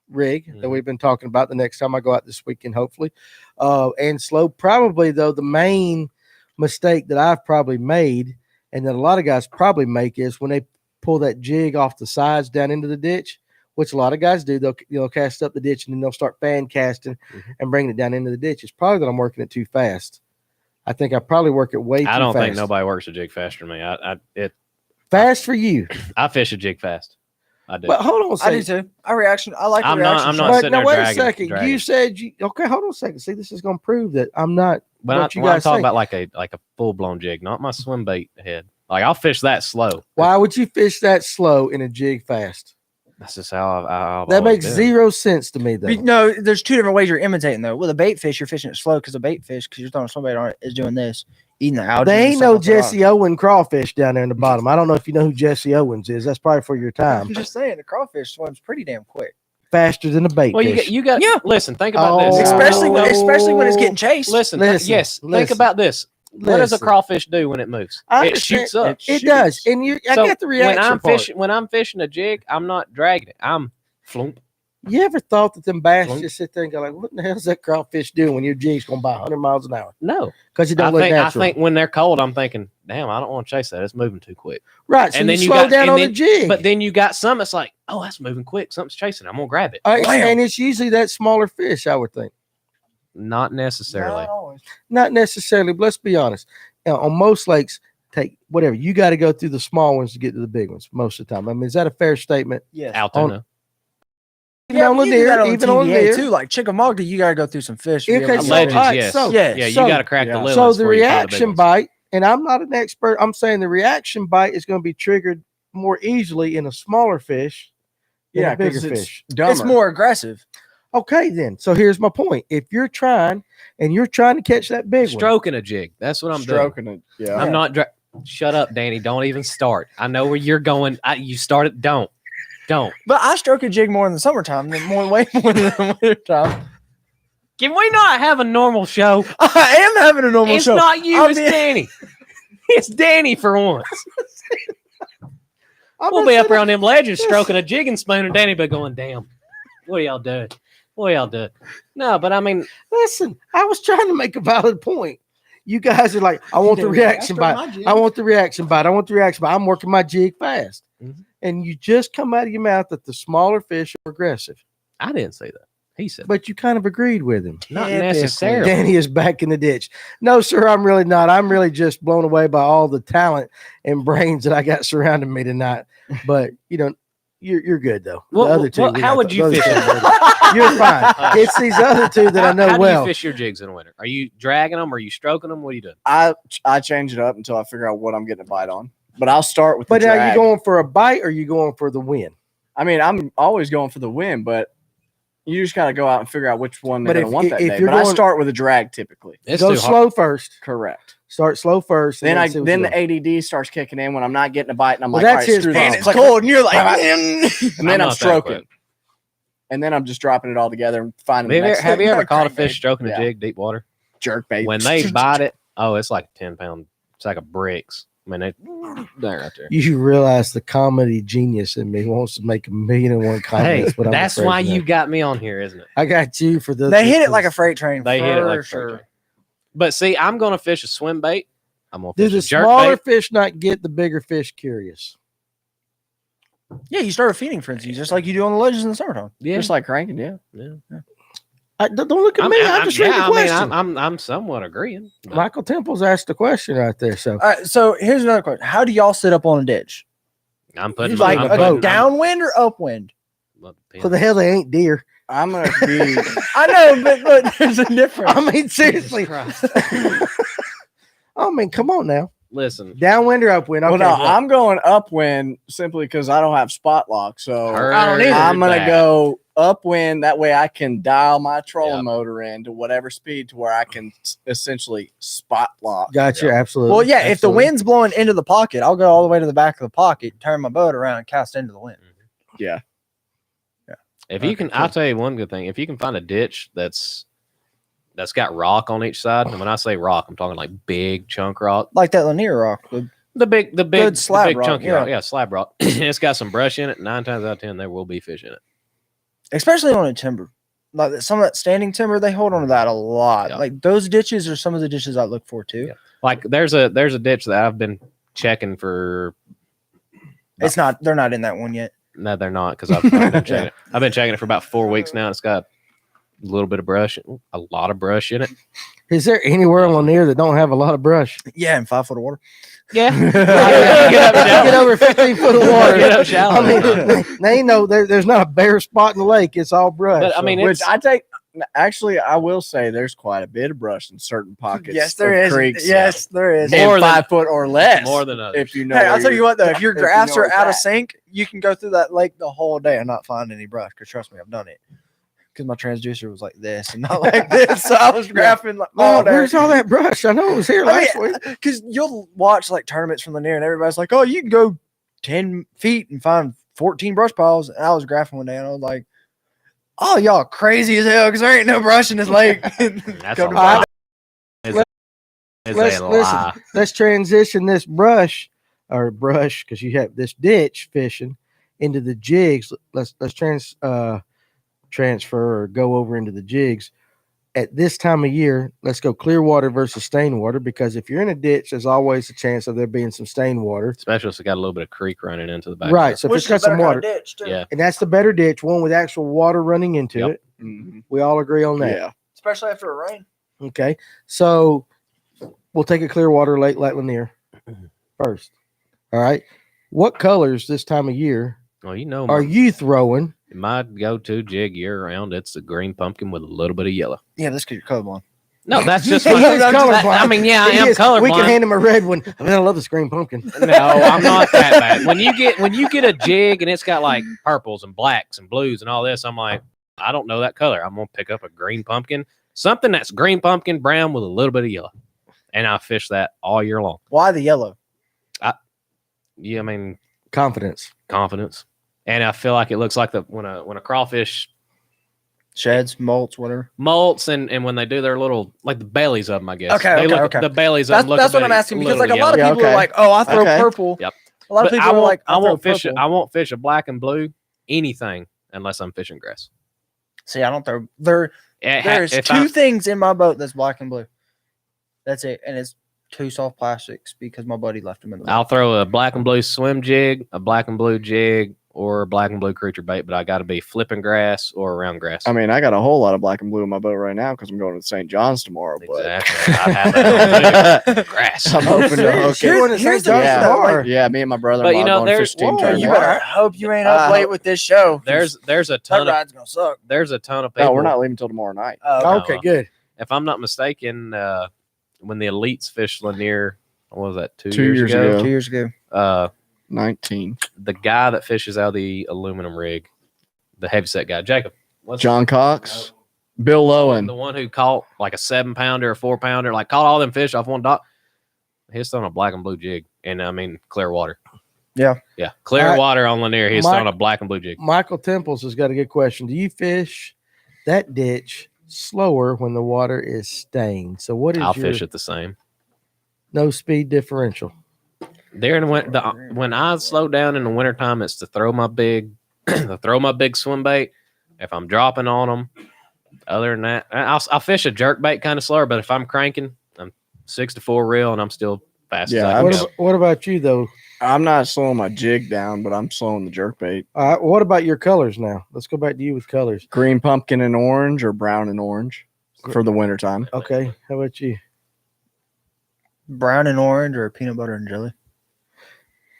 rig that Mhm. we've been talking about the next time I go out this weekend, hopefully. And slow. Probably, though, the main mistake that I've probably made and that a lot of guys probably make is when they pull that jig off the sides down into the ditch, which a lot of guys do. They'll cast up the ditch and then they'll start fan casting Mhm. and bringing it down into the ditch. It's probably that I'm working it too fast. I think I probably work it way too fast. I don't think nobody works a jig faster than me. Fast for you. I fish a jig fast. I do. But hold on a I second. do too. I reaction. I like the I'm not- reaction. I'm not shot. But sitting now there wait a dragging- second. dragging. You said you okay. Hold on a second. See, this is going to prove that I'm not. But what you I'm guys talking think. about like a full blown jig, not my swim bait head. Like I'll fish that slow. Why would you fish that slow in a jig fast? That's just how I've That always makes been. zero sense to me, though. No, there's two different ways you're imitating though. With a bait fish, you're fishing it slow because a bait fish, because you're throwing swim bait on it, is doing this, eating the algae. They and ain't stuff no off the rock. Jesse Owen crawfish down there in the bottom. I don't know if you know who Jesse Owens is. That's probably for your time. I'm just saying, the crawfish swims pretty damn quick, Faster than a bait Well, fish. you got Yeah. Listen, think about Oh. this. especially when it's Oh. getting chased. Listen, Listen, yes. Think listen. about this. What does a Listen. crawfish do when it moves? I It understand. shoots up. It does, and I So get the reaction when I'm part. fishing. When I'm fishing a jig, I'm not dragging it. I'm flump. You ever thought that them bass Flunk. just sit there and go like, "What in the hell is that crawfish doing when your jig's going by 100 miles an hour?" No, Because it don't I look think natural. when they're cold, I'm thinking, damn, I don't want to chase that. It's moving too quick. Right. So and you then you slow got- down and on then- the jig. But then you got some that's like, oh, that's moving quick. Something's chasing. I'm gonna grab it. Wham. and it's usually that smaller fish, I would think. Not necessarily. Not always. Not necessarily, but let's be honest. On most lakes, take whatever. You got to go through the small ones to get to the big ones most of the time. I mean, is that a fair statement? Yes. Altoona. Even on but you do that Lanier, even on TVA Lanier. too. Like Chickamauga, you gotta go through some fish. to be Okay, able to so- get Legends, it. alright, yes. so- Yeah, Yeah, you so- got to crack the yeah. limits. So the before you find big reaction ones. bite, and I'm not an expert. I'm saying the reaction bite is going to be triggered more easily in a smaller fish than Yeah, a bigger 'cause it's fish. dumber. It's more aggressive. Okay, then. So here's my point. If you're trying to catch that big one, Stroking a jig. That's what I'm doing. stroking it. Yeah. I'm not. Shut up, Danny. Don't even start. I know where you're going. You started. Don't. But I stroke a jig more in the summertime than way more than the wintertime. Can we not have a normal show? I am having a normal It's show. not you. I'm It's the- Danny. It's Danny for once. I'm We'll not be up saying- around them ledges stroking a jig and spoon, and Danny be going, damn. What are y'all doing? What are y'all doing? No, but I mean, Listen, I was trying to make a valid point. You guys are like, I want the reaction bite. I want the reaction bite. I want the reaction bite. I'm working my jig fast. Mhm. And you just come out of your mouth that the smaller fish are aggressive. I didn't say that. He said, But you kind of agreed with him. not Typically. necessarily. Danny is back in the ditch. No, sir, I'm really not. I'm really just blown away by all the talent and brains that I got surrounding me tonight. But you're good though. Well, the other two. well, how would you fish in winter? You're fine. It's these other two that I know how well. do you fish your jigs in the winter? Are you dragging them? Are you stroking them? What are you doing? I change it up until I figure out what I'm getting a bite on. But I'll start with. But the are drag. you going for a bite or are you going for the win? I mean, I'm always going for the win, but you just got to go out and figure out which one they're But going to want that if day. you're But I going- start with a drag typically. It's Go too slow first. Correct. Start slow first. Then see what then you the do. ADD starts kicking in when I'm not getting a bite, and I'm Well, like, that's all right, his screw problem. this. It's cold, and you're like, And then I'm not that stroking. quick. And then I'm just dropping it all together and finding the next Have you ever caught a crankbait. fish stroking Yeah. a jig deep water? Jerk bait. When they bite it, oh, it's like a 10-pound sack of bricks. I mean, they're right there. You realize the comedy genius in me wants to make 1,000,001 Hey, comments. but I'm that's afraid why of that. you got me on here, isn't it? I got you for the. they hit it like a freight train. They hit it like a for freight sure. train. But see, I'm going to fish a swim bait. I'm going to Do fish the a jerk smaller bait. fish not get the bigger fish curious? Yeah, you start a feeding frenzy, just like you do on the ledges in the summertime. Yeah. Just like cranking, yeah. Don't look at me. I'm just reading the question. I'm somewhat agreeing. but- Michael Temple's asked the question right there. So All right, so here's another question: how do y'all sit up on a ditch? I'm putting Like I'm a putting- downwind or upwind? for the hell they ain't deer. I'm going to be. I know, but there's a difference. I mean, seriously. Christ. I mean, come on now. Listen, Downwind or upwind? Okay, Well, no, well, I'm going upwind simply because I don't have spot lock. So I don't either. I'm going to Heard go upwind. That way I can dial my trolling Yep. motor in to whatever speed to where I can essentially spot lock. gotcha. Absolutely. Well, yeah, if the Absolutely. wind's blowing into the pocket, I'll go all the way to the back of the pocket, turn my boat around, and cast into the wind. Yeah. if you can, I'll tell you one good thing. If you can find a ditch that's got rock on each side, and when I say rock, I'm talking like big chunk rock. Like that Lanier rock. The big Good slab the big rock, chunky yeah. rock. Yeah, slab rock. It's got some brush in it. 9 times out of 10, there will be fish in it. Especially on a timber. Like some of that standing timber, they hold on to that a lot. Yeah. Like those ditches are some of the ditches I look for too. Yeah. Like there's a ditch that I've been checking for. It's not, they're not in that one yet. No, they're not because I've been checking it. I've been checking it for about 4 weeks now. It's got a little bit of brush, a lot of brush in it. Is there anywhere on Lanier that don't have a lot of brush? Yeah, in 5 foot of water. Yeah, Get over 15 foot of water. Get up shallow. I mean, they know there's not a bare spot in the lake. It's all brush. But, I mean, So- Which I take. Actually, I will say there's quite a bit of brush in certain pockets. Yes, there of is. Creeks. Yes, there is. And More than- 5 foot or less. more than others. If you know. Hey, where I'll tell you you're- what though, if your if you drafts know are it's out of at. sync, you can go through that lake the whole day and not find any brush. Because trust me, I've done it. Because my transducer was like this and not like this, so I was graphing like Oh, all day. where's all that brush? I know it was here last week. Because you'll watch like tournaments from Lanier and everybody's like, "Oh, you can go 10 feet and find 14 brush piles." And I was graphing one day and I was like, "Oh, y'all crazy as hell because there ain't no brush in this lake." That's Come a to lie. find It's a lie. Let's transition this brush because you have this ditch fishing into the jigs. Let's transfer or go over into the jigs. At this time of year, let's go clear water versus stained water, because if you're in a ditch, there's always a chance of there being some stained water. Especially if it's got a little bit of creek running into the back. Right. So if it's got some water, Yeah. and that's the better ditch, one with actual water running into Yep. it. Mhm. We all agree on that. Yeah. especially after a rain. Okay. So we'll take a clear water lake like Lanier first. All right. What colors this time of year Well, you know, are you throwing? my go-to jig year-round, it's a green pumpkin with a little bit of yellow. Yeah, that's because you're colorblind. No, that's just He my. is colorblind. I mean, yeah, I He am is. We colorblind. can hand him a red one. I mean, I love this green pumpkin. No, I'm not that bad. When you get a jig and it's got like purples and blacks and blues and all this, I'm like, I don't know that color. I'm gonna pick up a green pumpkin, something that's green pumpkin brown with a little bit of yellow, and I fish that all year long. Why the yellow? Yeah, I mean Confidence. confidence, and I feel like it looks like when a crawfish Sheds, molts, whatever. molts and when they do their little like the bellies of them, I guess. Okay, They okay, look, okay. The bellies of That's, them look that's what I'm bit- asking because like a little lot of yellow. people okay. are like, "Oh, I throw Okay. purple." Yep. A lot of But people are like, I won't throw fish it. purple." I won't fish a black and blue anything unless I'm fishing grass. See, I don't throw. There's If two I'm- things in my boat that's black and blue. That's it, and it's 2 soft plastics because my buddy left them in the. I'll throw a black and blue swim jig, a black and blue jig, or a black and blue creature bait, but I got to be flipping grass or around grass. I mean, I got a whole lot of black and blue in my boat right now because I'm going to St. John's tomorrow. But Exactly. I have that on too. Grass. I'm hoping to hook You're it. going to St. Here's the- John's yeah, tomorrow. yeah, me and my brother. But, you know, going there's- fish team whoa, tournament. You better hope you ain't up late with this show. There's a that ton of ride's gonna suck. there's a ton of people. No, we're not leaving till tomorrow night. Oh, Okay, good. If I'm not mistaken, when the elites fished Lanier, what was that? 2 2 years, years ago? ago. 2 years ago. 19. The guy that fishes out of the aluminum rig, the heavyset guy, Jacob. John Cox, Bill Lowen. The one who caught like a 7-pounder, a 4-pounder, like caught all them fish off one dock. He's throwing a black and blue jig, and I mean clear water. Yeah. Clear All right. water on Lanier. He's Mike- throwing a black and blue jig. Michael Temples has got a good question. Do you fish that ditch slower when the water is stained? So what is I'll your fish it the same. no speed differential? There in when I slow down in the wintertime, it's to throw my big swim bait. If I'm dropping on them, other than that, I'll fish a jerk bait kind of slower. But if I'm cranking, I'm 6 to 4 reel, and I'm still fast Yeah, as I can go. What about you though? I'm not slowing my jig down, but I'm slowing the jerk bait. What about your colors now? Let's go back to you with colors. Green pumpkin and orange or brown and orange for the wintertime. Okay, how about you? Brown and orange or peanut butter and jelly.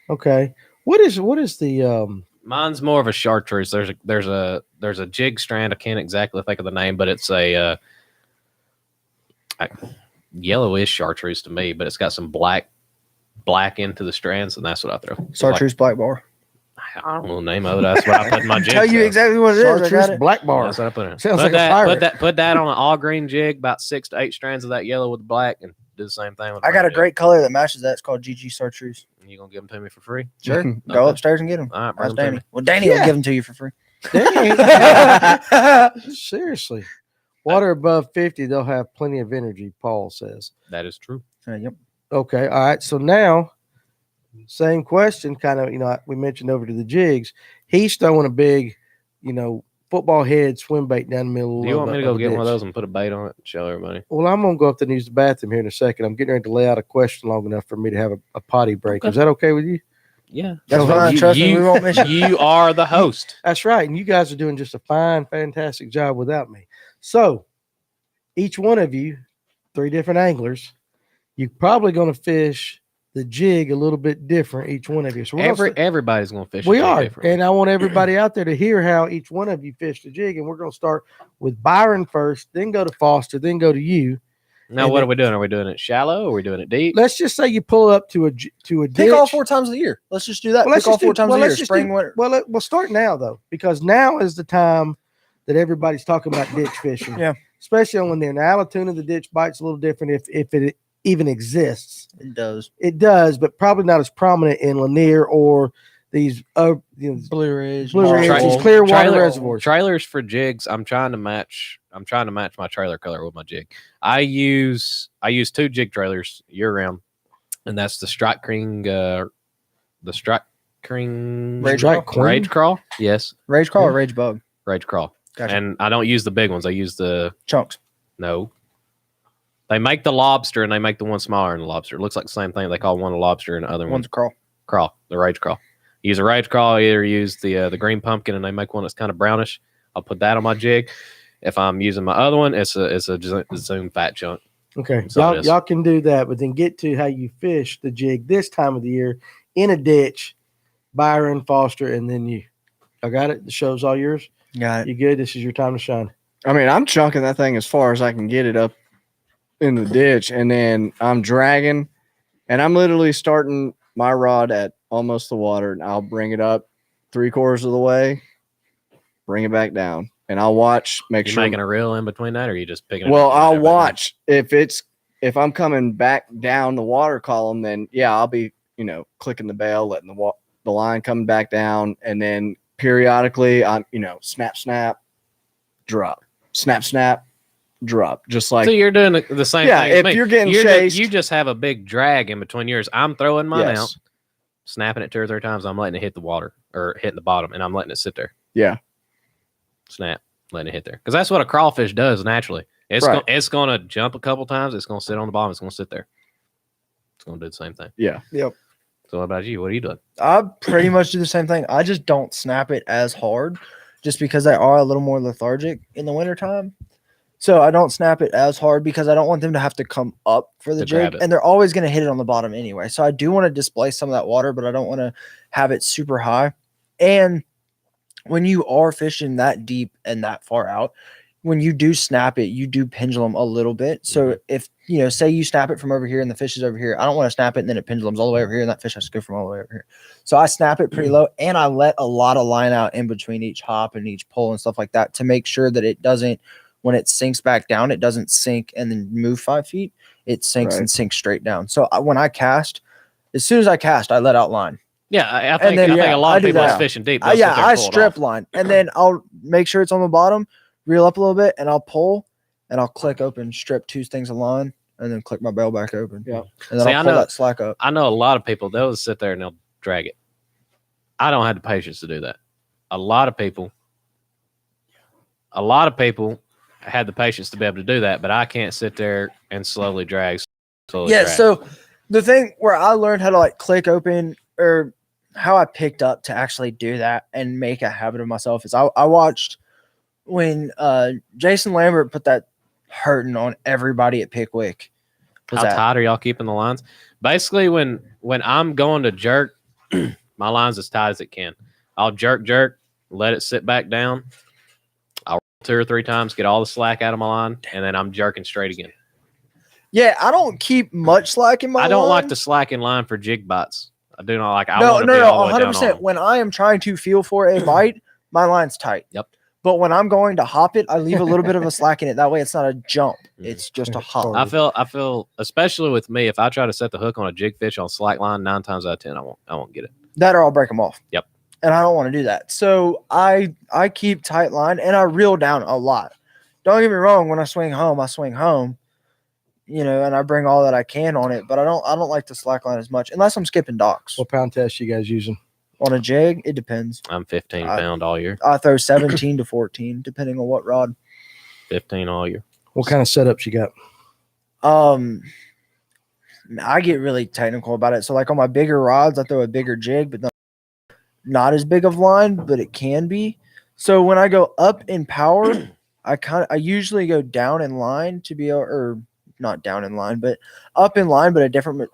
Okay, what is the Mine's more of a chartreuse. There's a jig strand. I can't exactly think of the name, but it's a yellowish chartreuse to me. But it's got some black into the strands, and that's what I throw. It's Chartreuse black bar. like, I don't know the name of it. That's what I put in my jig. Tell you so. exactly what it is. I got chartreuse it. black bar? That's what I put in. Sounds put like a that, pirate. Put that on an all green jig, about 6 to 8 strands of that yellow with the black, and do the same thing. With I got a brown great color that matches that. It's called GG Chartreuse. jig. And you gonna give them to me for free? Sure. Okay. Go upstairs and get them. All right, That's bring them to Danny. me. Well, Danny Yeah. will give them to you for free. Seriously, water above 50, they'll have plenty of energy. Paul says. That is true. Yep. Okay, all right. So now, same question. Kind of, we mentioned over to the jigs. He's throwing a big, football head swim bait down the middle. Do you want me to go a get one of ditch. those and put a bait on it and show everybody? Well, I'm gonna go up there and use the bathroom here in a second. I'm getting ready to lay out a question long enough for me to have a potty break. Okay. Is that okay with you? Yeah. That's So fine. you- Trust me, you- we won't miss you. You are the host. That's right. And you guys are doing just a fine, fantastic job without me. So, each one of you, 3 different anglers, you're probably going to fish the jig a little bit different, each one of you. So, Everybody's gonna fish. we a jig are. differently. And I want everybody out there to hear how each one of you fish the jig. And we're going to start with Byron first, then go to Foster, then go to you. Now, and what then- are we doing? Are we doing it shallow? Or are we doing it deep? Let's just say you pull up to a ditch. Pick all 4 times of the year. Let's just do that. Well, let's Pick all just 4 do- times well, of the year. let's just Spring, do- winter. We'll start now, though, because now is the time that everybody's talking about ditch fishing. Yeah. Especially when they're in Allatoona, the ditch bite's a little different if it even exists. It does. It does, but probably not as prominent in Lanier or these Blue Ridge. Blue Ridge, Tri- these clear water trailer- reservoirs. Trailers for jigs. I'm trying to match my trailer color with my jig. I use 2 jig trailers year round, and that's the Strike King, Rage Strike Crawl. Rage Crawl. Yes, Rage Crawl or Rage Bug? Rage Crawl. Gotcha. And I don't use the big ones. I use the Chunks. no. They make the lobster and they make the one smaller than the lobster. It looks like the same thing. They call one a lobster and the other one One's a crawl. crawl. The Rage Crawl. Use a Rage Crawl. Either use the green pumpkin and they make one that's kind of brownish. I'll put that on my jig. If I'm using my other one, it's a Zoom fat chunk. Okay, So it is. y'all can do that, but then get to how you fish the jig this time of the year in a ditch. Byron, Foster, and then you. I got it. The show's all yours. Got it. You good? This is your time to shine. I mean, I'm chunking that thing as far as I can get it up in the ditch, and then I'm dragging, and I'm literally starting my rod at almost the water, and I'll bring it up 3/4 of the way, bring it back down, and I'll watch, make You sure. making a reel in between that, or are you just picking? it Well, up I'll whenever? watch if I'm coming back down the water column, then yeah, I'll be clicking the bail, letting the line come back down, and then periodically I'm snap, drop, snap, drop, just like So you're doing the same Yeah, thing. as if me. you're getting ju- chased- you just have a big drag in between yours. I'm throwing mine Yes. out, snapping it 2 or 3 times. I'm letting it hit the water or hitting the bottom, and I'm letting it sit there. Yeah. Snap, letting it hit there because that's what a crawfish does naturally. Right. It's gonna jump a couple times. It's gonna sit on the bottom. It's gonna sit there. It's gonna do the same thing. Yeah. Yep. So what about you? What are you doing? I pretty much do the same thing. I just don't snap it as hard just because they are a little more lethargic in the wintertime. So I don't snap it as hard because I don't want them to have to come up for the To grab jig. it. And they're always going to hit it on the bottom anyway. So I do want to displace some of that water, but I don't want to have it super high. And when you are fishing that deep and that far out, when you do snap it, you do pendulum a little bit. So if, say you snap it from over here and the fish is over here, I don't want to snap it and then it pendulums all the way over here and that fish has to go from all the way over here. So I snap it pretty low and I let a lot of line out in between each hop and each pull and stuff like that to make sure that it doesn't, when it sinks back down, it doesn't sink and then move 5 feet. It sinks and sinks straight down. So when I cast, as soon as I cast, I let out line. Yeah, I think then, I think a lot of I do people that's that. fishing deep. I strip line and then I'll make sure it's on the bottom, reel up a little bit, and I'll pull and I'll click open, strip 2 things of line, and then click my bail back open. Yeah. And then I'll pull that slack up. I know a lot of people, they'll sit there and they'll drag it. I don't have the patience to do that. A lot of people had the patience to be able to do that, but I can't sit there and slowly drag. So the thing where I learned how to like click open or how I picked up to actually do that and make a habit of myself is I watched when Jason Lambert put that hurting on everybody at Pickwick. How tight are y'all keeping the lines? Basically, when I'm going to jerk, my line's as tight as it can. I'll jerk, let it sit back down. I'll roll 2 or 3 times, get all the slack out of my line, and then I'm jerking straight again. Yeah, I don't keep much slack in my line. I don't like to slack in line for jig bites. I do not like. No, 100%. When I am trying to feel for a bite, my line's tight. Yep. But when I'm going to hop it, I leave a little bit of a slack in it. That way, it's not a jump; it's just a hop. I feel, especially with me, if I try to set the hook on a jig fish on slack line, 9 times out of 10, I won't get it. That or I'll break them off. Yep. And I don't want to do that. So I keep tight line and I reel down a lot. Don't get me wrong. When I swing home, and I bring all that I can on it. But I don't like to slack line as much unless I'm skipping docks. What pound test you guys using? On a jig, it depends. I'm 15 pound all year. I throw 17 to 14, depending on what rod. 15 all year. What kind of setups you got? I get really technical about it. So like on my bigger rods, I throw a bigger jig, but not as big of line, but it can be. So when I go up in power, I usually go down in line to be, or not down in line, but up in line, but a different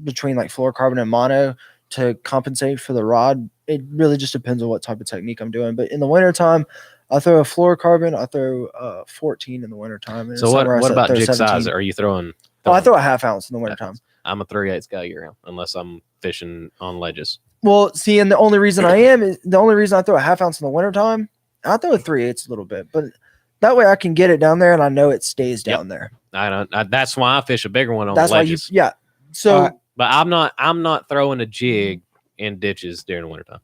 between like fluorocarbon and mono to compensate for the rod. It really just depends on what type of technique I'm doing. But in the wintertime, I throw a fluorocarbon. I throw 14 in the wintertime. And So what about jig 17. Size? Are you throwing? I throw a 1/2 ounce in the wintertime. I'm a 3/8 guy year round, unless I'm fishing on ledges. Well, see, and the only reason I throw a 1/2 ounce in the wintertime, I throw a 3/8 a little bit, but that way I can get it down there and I know it stays down there. That's why I fish a bigger one on that's ledges. So, but I'm not throwing a jig in ditches during the wintertime.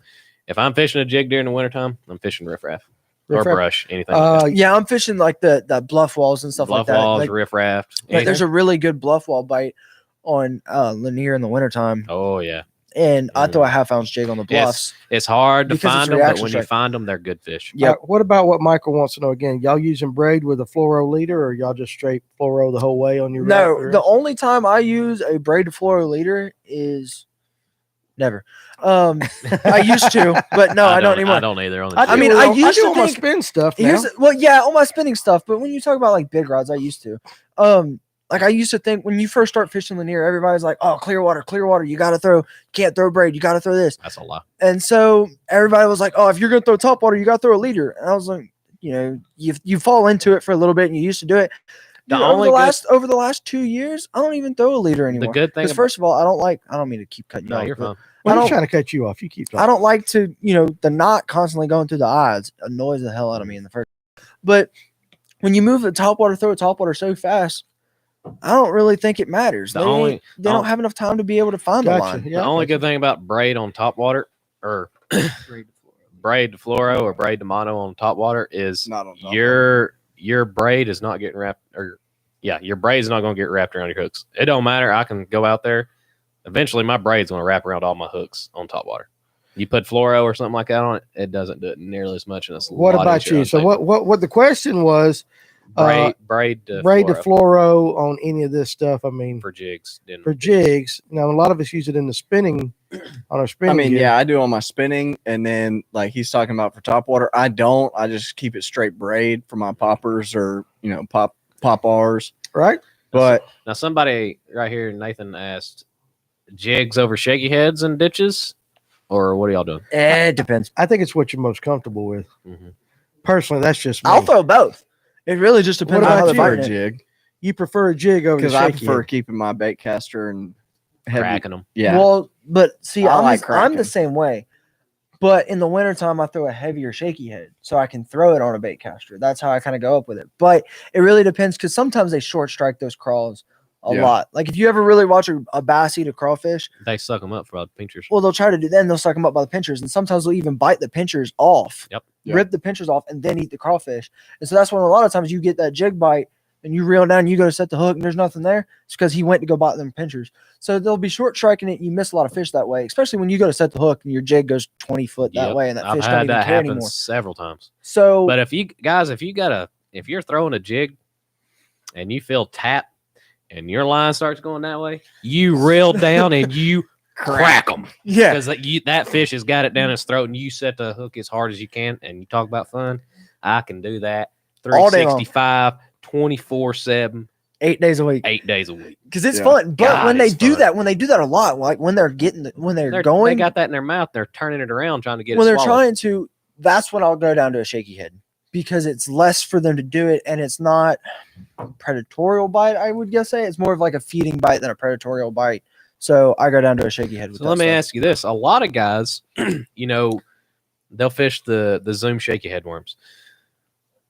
If I'm fishing a jig during the wintertime, I'm fishing riffraff or brush, anything like that. Yeah, I'm fishing like the bluff walls and stuff like that. Bluff walls, like, riffraff. Like there's a really good bluff wall bite on Lanier in the wintertime. Oh, yeah. And I throw a 1/2 ounce jig on the bluffs. It's hard to because find them, but when you find them, they're good fish. Yeah. What about what Michael wants to know again? Y'all using braid with a fluoro leader, or y'all just straight fluoro the whole way on your No, the only time I use a braided fluoro leader is never. I used to, but no, I don't anymore. I don't either. I used to on my spin stuff now. On my spinning stuff, but when you talk about like big rods, I used to. Like I used to think when you first start fishing Lanier, everybody's like, "Oh, clear water, can't throw braid, you gotta throw this." That's a lot. And so everybody was like, "Oh, if you're gonna throw top water, you gotta throw a leader." And I was like, you fall into it for a little bit and you used to do it. Dude, over the last 2 years, I don't even throw a leader anymore. The good thing, first of all, I don't mean to keep cutting you off. You're fine. I'm trying to cut you off. You keep talking. I don't like to, the knot constantly going through the eyes annoys the hell out of me in the first. But when you move the topwater, throw a topwater so fast, I don't really think it matters. They don't have enough time to be able to find the line. Yeah, the only good thing about braid on top water or braid to fluoro or braid to mono on top water is not on top your braid is not getting wrapped your braid is not going to get wrapped around your hooks. It don't matter. I can go out there. Eventually my braid's going to wrap around all my hooks on top water. You put fluoro or something like that on it, it doesn't do it nearly as much. And it's what about you? So what the question was, braid to braid to fluoro fluoro on any of this stuff. I mean, for jigs. for jigs. Now, a lot of us use it in the spinning on our I spinning. mean, gear. yeah, I do on my spinning, and then like he's talking about for top water, I don't. I just keep it straight braid for my poppers or pop R's. Right. But now somebody right here, Nathan asked, jigs over shaky heads and ditches, or what are y'all doing? It depends. I think it's what you're most comfortable with. Mhm. Personally, that's just me. I'll throw both. It really just depends What on how about they're you? for a biting it. jig You prefer a jig over the because I shaky prefer head. keeping my bait caster and heavy. Cracking them. Yeah, Well, but see, I I'm, like I'm cracking. the same way. But in the wintertime, I throw a heavier shaky head so I can throw it on a bait caster. That's how I kind of go up with it. But it really depends because sometimes they short strike those crawls a Yeah. lot. Like if you ever really watch a bass eat a crawfish, They suck them up for the pinchers. well, they'll try to do that and they'll suck them up by the pinchers. And sometimes they'll even bite the pinchers off, Yep. rip the pinchers off, and then eat the crawfish. And so that's when a lot of times you get that jig bite and you reel down, you go to set the hook and there's nothing there. It's because he went to go bite them pinchers. So they'll be short striking it. You miss a lot of fish that way, especially when you go to set the hook and your jig goes 20 foot that Yep. way and that I've fish don't had even that care happen anymore. several times. So But if you're throwing a jig and you feel tap and your line starts going that way, you reel down and you crack them. yeah, Because that fish has got it down its throat and you set the hook as hard as you can. And you talk about fun. I can do that All day long. 365, 24/7, 8 days a week. 8 days a week. Because it's Yeah. fun. But God, when they it's do fun. that, a lot, like when they're They going, got that in their mouth. They're turning it around trying to get when it they're swallowed. trying to, that's when I'll go down to a shaky head because it's less for them to do it and it's not a predatorial bite. I would guess it's more of like a feeding bite than a predatorial bite. So I go down to a shaky head. With So let me ask you this: a lot of guys, they'll fish the Zoom shaky head worms.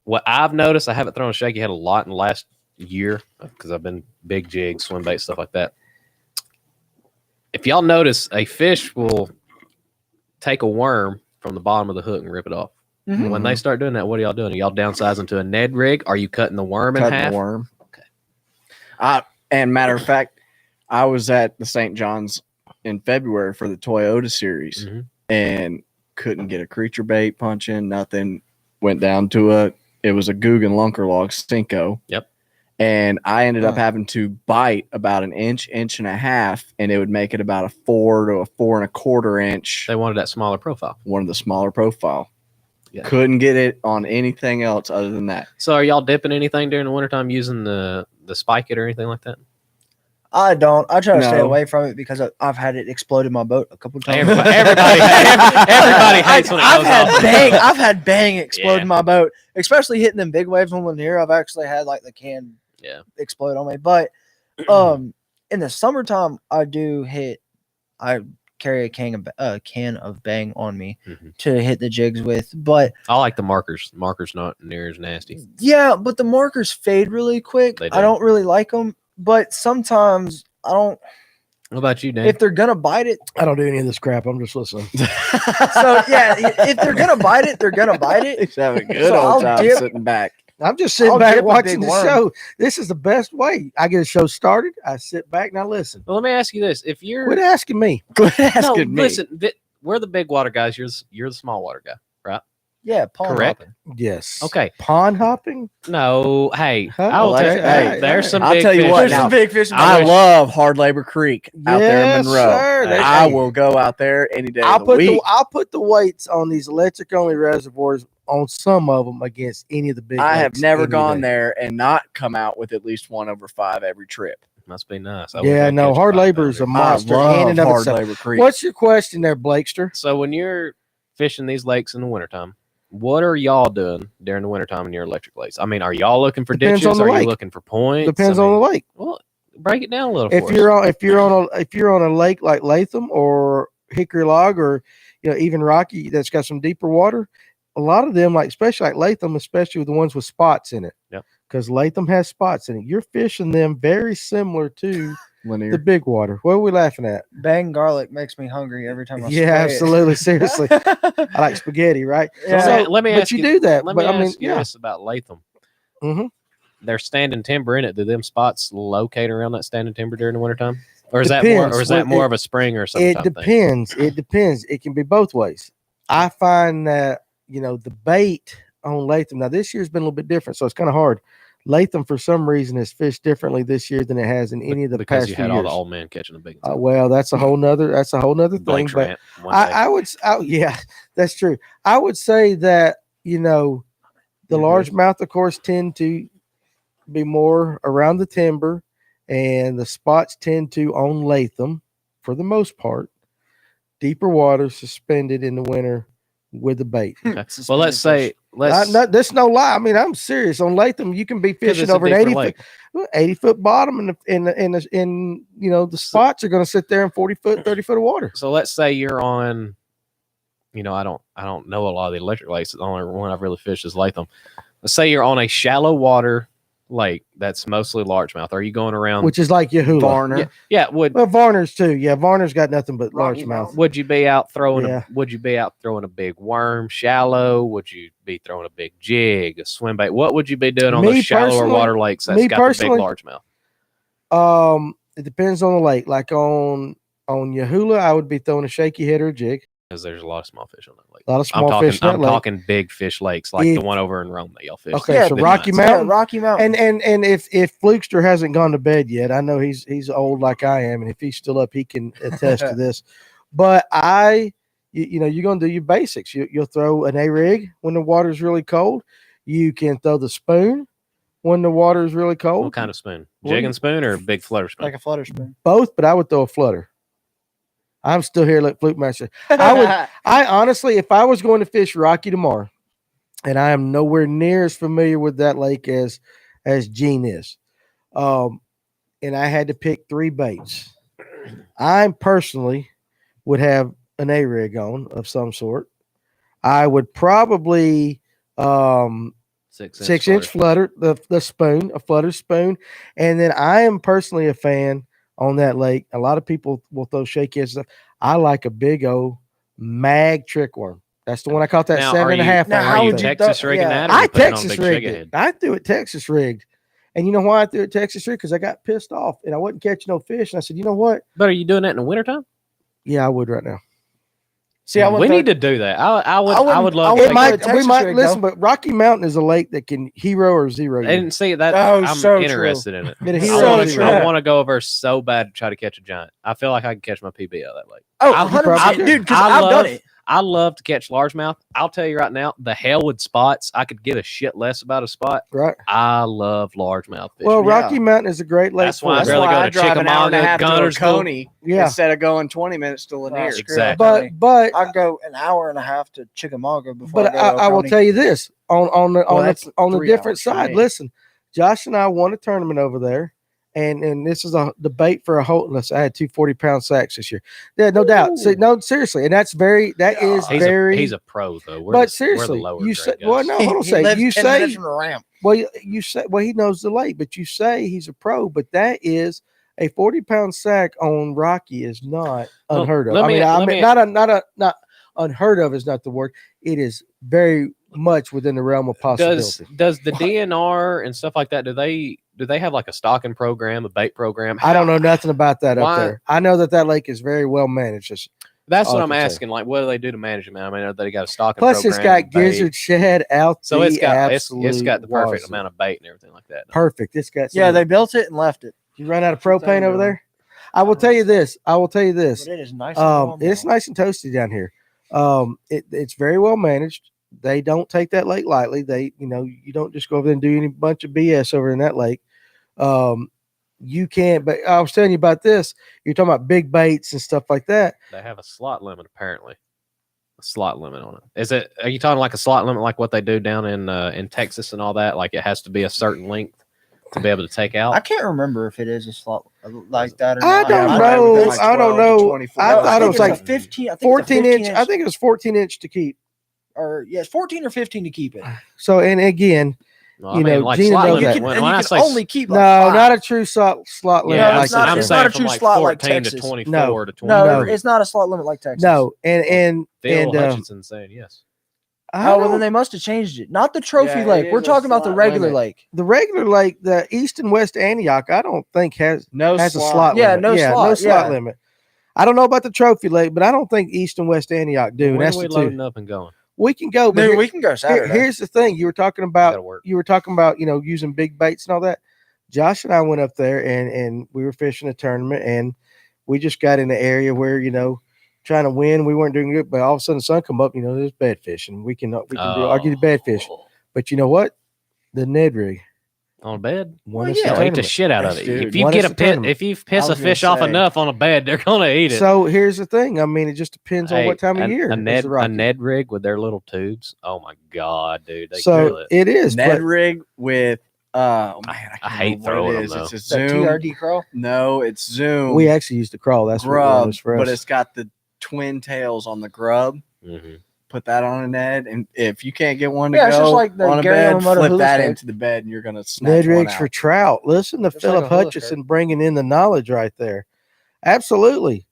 What I've noticed, I haven't thrown a shaky head a lot in the last year because I've been big jigs, swim bait, stuff like that. If y'all notice, a fish will take a worm from the bottom of the hook and rip it off. Mhm. When they start doing that, what are y'all doing? Are y'all downsizing to a Ned rig? Are you cutting the worm in cutting half? the worm. Okay. And matter of fact, I was at the St. John's in February for the Toyota series Mhm. and couldn't get a creature bait punching, nothing. Went down to it was a Guggen Lunkerlog Stinko. Yep. And I ended up having to bite about an inch and a half, and it would make it about a 4 to a 4.25 inch. They wanted that smaller profile. One of the smaller profile. Yeah. Couldn't get it on anything else other than that. So are y'all dipping anything during the wintertime using the spike it or anything like that? I don't. I try to stay No. away from it because I've had it explode in my boat a couple times. Everybody hates when it I've goes had off. bang. I've had bang explode Yeah. in my boat, especially hitting them big waves on one here. I've actually had like the can explode on me. But in the summertime, I carry a can of bang on me to hit the jigs with. But I like the markers. Markers not near as nasty. yeah, but the markers fade really quick. They do. I don't really like them. But sometimes I don't. What about you, Dan? If they're gonna bite it, I don't do any of this crap. I'm just listening. so yeah, if they're gonna bite it, they're gonna bite it. He's having a good So I'll old time dip- sitting back. I'm just sitting I'll back dip a watching big the worm. show. This is the best way. I get a show started. I sit back and I listen. Well, let me ask you this: if you're Quit asking me. Quit asking no, me. listen, we're the big water guys. You're the small water guy, right? Yeah, pond Correct. hopping. Yes. Okay. Pond hopping? No, hey, Huh? I will Okay. tell you, hey, Hey, there's some. I'll big tell you fish. what, There's now, some big fish. In I my love Hard Labor Creek out there in Yes, Monroe. sir. They- I hey, will go out there any day I'll of the week. put the weights on these electric only reservoirs on some of them against any of the big. I have lakes never any gone day. there and not come out with at least 1/5 every trip. Must be nice. I wish Yeah, I'd no, catch hard five labor down is a there. monster. I in love and of Hard itself. Labor Creek. What's your question there, Blakester? So when you're fishing these lakes in the wintertime, what are y'all doing during the wintertime in your electric lakes? I mean, are y'all looking for Depends ditches? on the Are you lake. looking for points? Depends I mean, on the lake. Well, break it down a little. If for you're us. if you're on a lake like Latham or Hickory Log or even Rocky that's got some deeper water, a lot of them especially like Latham, especially with the ones with spots in it. Yep. Because Latham has spots in it. You're fishing them very similar to Linear. the big water. What are we laughing at? bang garlic makes me hungry every time I Yeah, spray absolutely. Seriously. I like spaghetti, right? Yeah. So, let me but ask you you- do that. Let But me I mean, ask you yeah. this about Latham. Mhm. They're standing timber in it. Do them spots locate around that standing timber during the wintertime? Or is Depends. that more It- of a spring or It summertime thing? depends. It depends. It can be both ways. I find that the bait on Latham. Now this year's been a little bit different, so it's kind of hard. Latham, for some reason, has fished differently this year than it has in any of the because past you few had years. all the old men catching the big ones. Well, that's a whole nother thing. Blake But Trent, one day. I would, yeah, that's true. I would say that the largemouth, of course, tend to be more around the timber, and the spots tend to on Latham for the most part. Deeper water, suspended in the winter with the bait. Okay. Well, let's say That's no lie. I mean, I'm serious. On Latham, you can be fishing it's a over an deeper 80-foot bottom, and the spots are going to sit there in 40-foot, 30-foot of water. So let's say you're on. I don't know a lot of the electric lakes. The only one I've really fished is Latham. Let's say you're on a shallow water lake that's mostly largemouth. Are you going around? Which is like Yahoo. Varner. Yeah. Well, Varner's too. Yeah, Varner's got nothing but largemouth. Would you be out throwing? Yeah. Would you be out throwing a big worm, shallow? Would you be throwing a big jig, a swim bait? What would you be doing on Me those shallower personally- water lakes that's me got the big personally- largemouth? It depends on the lake. Like on Yahoo, I would be throwing a shaky head or a jig. Because there's a lot of small fish on that lake. A lot of I'm small talking, fish in that I'm lake. talking big fish lakes like If- the one over in Rome that y'all fish. Okay, Yeah, so big Rocky nuts. Mountain. Yeah, Rocky Mountain. And if Flukester hasn't gone to bed yet, I know he's old like I am, and if he's still up, he can attest to this. But you're gonna do your basics. You'll throw an A-rig when the water's really cold. You can throw the spoon when the water is really cold. What kind of spoon? What do Jig you- and spoon or big flutter spoon? like a flutter spoon. Both, but I would throw a flutter. I'm still here like Fluke Master. I honestly, if I was going to fish Rocky tomorrow, and I am nowhere near as familiar with that lake as Gene is, and I had to pick 3 baits, I personally would have an A-rig on of some sort. I would probably 6-inch flutter, the spoon, a flutter spoon, and then I am personally a fan on that lake. A lot of people will throw shaky heads stuff. I like a big old mag trick worm. That's the one I caught that Now, 7.5. now, ounce how Are you would you Texas throw- rigging yeah. that? Or are I you putting on a Texas big rigged shaky it. head? I threw it Texas rigged. And you know why I threw it Texas rigged? Because I got pissed off and I wasn't catching no fish. And I said, you know what? But are you doing that in the wintertime? Yeah, I would right now. See, I we need to do that. I would love to It take might, Texas we might rig, listen, though. but Rocky Mountain is a lake that can hero or zero you. and see that. Oh, I'm so true. interested in it. Get a I hero wanna- or zero. I want to go over so bad to try to catch a giant. I feel like I can catch my PB out of that lake. Oh, I- 100%. Dude, because I I've love- done it. I love to catch largemouth. I'll tell you right now, the Hellwood spots, I could give a shit less about a spot. Right. I love largemouth fishing. Well, Yeah. Rocky Mountain is a great lake. That's for why it. I'd That's rather why go I to drive an hour and a Chickamauga, half to Guntersville. Coney Yeah. instead of going 20 minutes to Lanier. Exactly. But I go an hour and a half to Chickamauga before but I go to I will Oconee. tell you this on that's the 3 different hours for side. me. Listen, Josh and I won a tournament over there, and this is a debate for a whole. Listen, I had 2 40-pound sacks this year. Yeah, no doubt. So, no, seriously, and that's very He's a pro though. But seriously, you say, well, no, hold on, He say lives you 10 say, minutes from the ramp. well, you say, well, he knows the lake, but you say he's a pro, but that is a 40-pound sack on Rocky is not Well, unheard of. let me- Not unheard of is not the word. It is very much within the realm of possibility. Does the DNR and stuff like that? Do they have like a stocking program, a bait program? I don't know nothing about that Why- up there. I know that lake is very well managed. That's all what I I'm can say. asking. Like, what do they do to manage it, man? I mean, they got a stocking Plus, program. it's got and bait. gizzard shad out. So it's got it's absolute got the perfect wazoo. amount of bait and everything like that. Perfect. It's got Yeah, some- they built it and left it. you run out of That's what propane they're over doing. there. I will tell you this. But it is nice. And warm It's now. nice and toasty down here. It's very well managed. They don't take that lake lightly. You don't just go over there and do any bunch of BS over in that lake. You can't. But I was telling you about this. You're talking about big baits and stuff like that. They have a slot limit apparently. A slot limit on it. Are you talking like a slot limit like what they do down in Texas and all that? Like it has to be a certain length to be able to take out. I can't remember if it is a slot like that or I not. don't I know. think it's I don't 12 to know. 24. I No, thought it think was it's like a 15. I think it's a 14 inch. 15 I think it was 14 inch to keep. or it's 14 or 15 to keep it. So, and again, Well, you know, like Gina slot knows limit. that. When And I you can say only keep like no, 5. not a true slot limit. yeah, No, like it's not- I'm that. it's saying not a from true like slot like 14 to Texas. 24 No. to No, 23. it's not a slot limit like Texas. No, and Phil and Hutchinson saying yes. I Oh, well, then don't- they must have changed it. Not the trophy Yeah, it lake. We're is a talking about the slot regular limit. lake. the regular lake, the East and West Antioch, I don't think has No a slot. slot Yeah, limit. no no slot, slot yeah. limit. I don't know about the trophy lake, but I don't think East and West Antioch do. And When that's are we the loading two. up and going? We can go, but Dude, we can go Saturday. here's the thing. You were talking Gotta about work. using big baits and all that. Josh and I went up there and we were fishing a tournament, and we just got in the area where trying to win. We weren't doing good, but all of a sudden the sun come up. There's bed fishing. We can argue the bed fish. But you know what? The Ned rig on a bed. won us yeah. the Ate the tournament. shit out of it. Dude, If you won get us a the tournament. if you piss I a was gonna fish off say. enough on a bed, they're gonna eat it. So here's the thing. I mean, it just depends on Hey, what time of year. a is Ned the Rocky. rig with their little tubes. Oh my god, dude, they kill So it. it is. Ned But rig with man, I I can't hate remember what throwing it them, is. though. It's a That Zoom. TRD crawl. No, it's Zoom. we actually used to crawl. That's what grub, it was for us. but it's got the twin tails on the grub. Mhm. Put that on a Ned, and if you can't get one to Yeah, it's go just like the on a Gary bed, Yamamoto flip hula that stick. into the bed, and you're gonna snatch Ned one rigs out. for trout. Listen to Just like Philip a hula Hutchison bringing in the knowledge right there. Absolutely.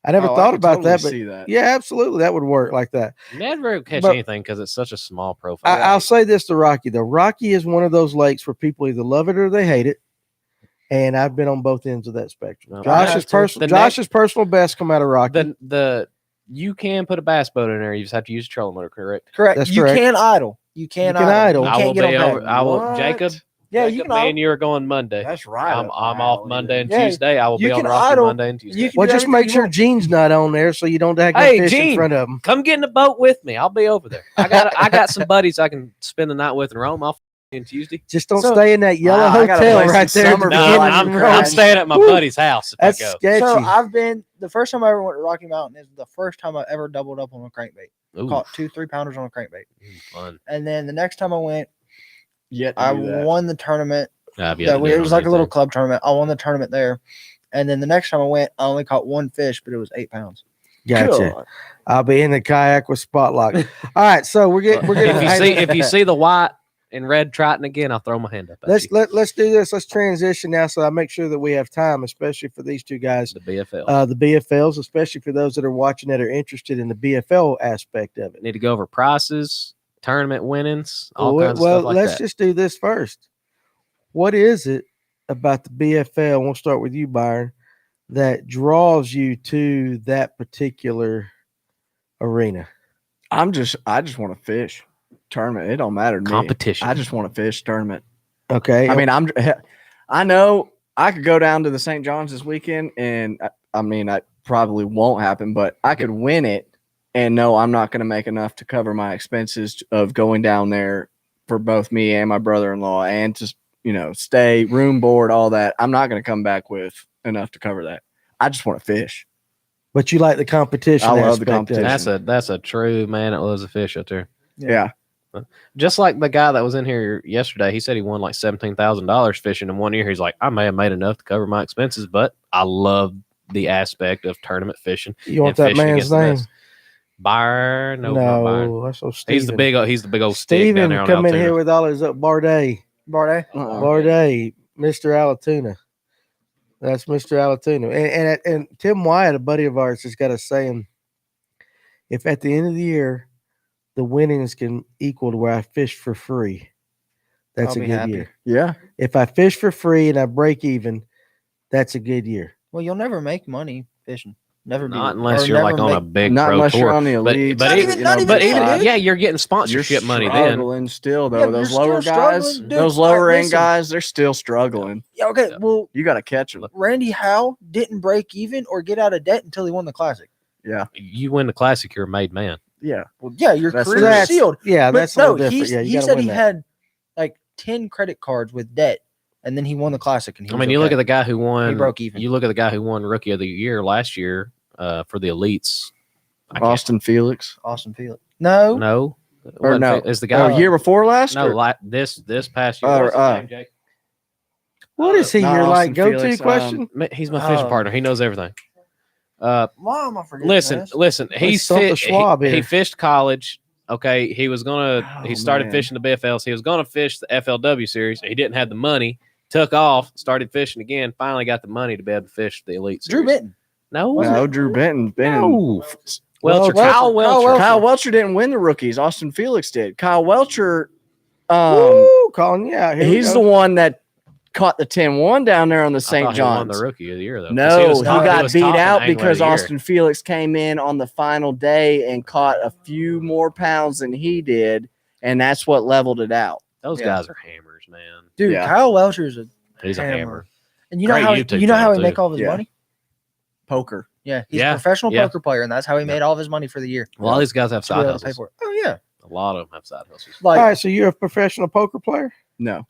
I never Oh, I thought could about totally that, but see that. yeah, absolutely. That would work like that. Ned rig catch But- anything because it's such a small profile. I'll say this to Rocky, though. Rocky is one of those lakes where people either love it or they hate it. And I've been on both ends of that spectrum. Well, Josh's have to. personal The next- Josh's personal best come out of Rocky. the you can put a bass boat in there. You just have to use a trolling motor, correct? Correct. That's you correct. can idle. You can can idle. You I will can't get be on over. pad. I will. What? Jacob. Yeah, Jacob, you can me idle. and you are going Monday. That's right. I'm up my off alley, Monday and dude. Yeah, Tuesday. I will you be on can Rocky idle. Monday and Tuesday. You can Well, do just everything make you sure want. Gene's not on there so you don't have no Hey, fish in Gene. front of him. Come get in the boat with me. I'll be over there. I got some buddies I can spend the night with in Rome. I'll in Tuesday. Just don't So- stay in that yellow I got a hotel place right in there. at the Somerville No, beginning I of can the I'm road. staying at my Woo. buddy's house if That's I go. sketchy. So I've been the first time I ever went to Rocky Mountain is the first time I ever doubled up on a crankbait. Ooh, Caught 2-3 pounders on a crankbait. fun. And then the next time I went, Yet to I do that. won the tournament. I've yet to do It on was like a little anything. club tournament. I won the tournament there. And then the next time I went, I only caught one fish, but it was 8 pounds. Gotcha. God. I'll be in the kayak with Spotlock. All right, so we're getting If you see the white and red Triton again, I'll throw my hand up. At let's you. let's do this. Let's transition now, so I make sure that we have time, especially for these two guys, The BFL. the BFLs, especially for those that are watching that are interested in the BFL aspect of it. Need to go over prices, tournament winnings, all Well, kinds of stuff like let's that. just do this first. What is it about the BFL? We'll start with you, Byron, that draws you to that particular arena. I just want to fish tournament. It don't matter to me. Competition. I just want to fish tournament. Okay. I mean, I know I could go down to the St. John's this weekend, and I mean, I probably won't happen, but I could win it and know I'm not going to make enough to cover my expenses of going down there for both me and my brother-in-law, and to stay, room, board, all that. I'm not going to come back with enough to cover that. I just want to fish. But you like the competition. I love the aspect of it. competition. That's a true man that loves a fish out there. Yeah. Just like the guy that was in here yesterday, he said he won like $17,000 fishing in 1 year. He's like, I may have made enough to cover my expenses, but I love the aspect of tournament fishing. You want and that fishing man's against the name? best. Byron? No, not Byron. No, that's so He's the big old stick down Steven there on come in Altoona. here with all his Bardet. Bardet. Bardet, Mr. Alatoona. That's Mr. Alatoona. And Tim Wyatt, a buddy of ours, has got a saying, if at the end of the year the winnings can equal to where I fish for free, that's I'll a be good happy. year. Yeah. If I fish for free and I break even, that's a good year. Well, you'll never make money fishing. Never be. Not unless or you're like never on a make- big Not pro unless tour. you're on the But- elite. but Not even- even- not even But then, even dude. yeah, you're getting You're sponsorship money then. struggling still, though. Yeah, those you're lower still guys, struggling, dude. those lower end Listen. guys, they're still struggling. Yeah, okay. Yeah. Well, You got to catch them. Randy Howe didn't break even or get out of debt until he won the Classic. Yeah. You win the classic, you're a made man. Yeah. Well, yeah, your That's career That's- sealed. Yeah, But that's a no, little different. Yeah, you he gotta said win he that. had like 10 credit cards with debt, and then he won the Classic. And he I was mean, you look okay. at the guy who won. He broke even. You look at the guy who won Rookie of the Year last year for the elites. I can't- Austin Felix. Austin Felix. No, No, Or Wasn't no. Is the guy? Oh, year before last? no, or- this past year. Oh, What's his name, Jake? What is he Not your like Austin go-to Felix, question? He's my fishing Oh. partner. He knows everything. why am I forgetting Listen, this? listen. He's something Schwab he here. fished college. Okay, he was gonna. Oh, he started man. fishing the BFLs. He was gonna fish the FLW series. He didn't have the money. Took off. Started fishing again. Finally got the money to be able to fish the elite series. Drew Benton. No, No, Drew Benton. no. Welcher, Welcher. Kyle Welcher. Kyle Welcher didn't win the rookies. Austin Felix did. Kyle Welcher, Woo, calling you out. Here we he's go. the one that caught the 10-1 down there on the I St. thought he won John's. the rookie of the year though. 'cause No, he top- got was beat top in out angler of because the year. Austin Felix came in on the final day and caught a few more pounds than he did, and that's what leveled it out. Those Yeah. guys are hammers, man. Dude, Yeah. Kyle Welcher's a He's a hammer. hammer. And you know Great how YouTube you know how channel, he make too. all of his Yeah. money? Poker. Yeah, he's Yeah, a professional yeah. poker player, and that's how he made all of his money for the year. Well, all these guys have To be side able to pay hustles. for it. Oh yeah, A lot of them have side hustles. like All right, so you're a professional poker player. No,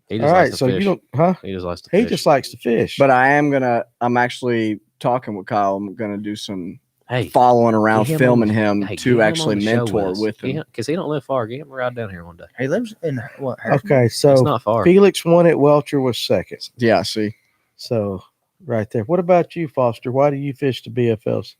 He All just right, likes to so fish. you don't, huh? He just likes to He fish. just likes to fish. but I'm actually talking with Kyle. I'm gonna do some hey, following around, get him filming on- him hey, get to him actually on the show mentor us. with him. because he don't live far. Get him right down here one day. he lives in what? Harrison? okay, It's so not far. Felix won it. Welcher was second. Yeah, see, So right there. What about you, Foster? Why do you fish the BFLs?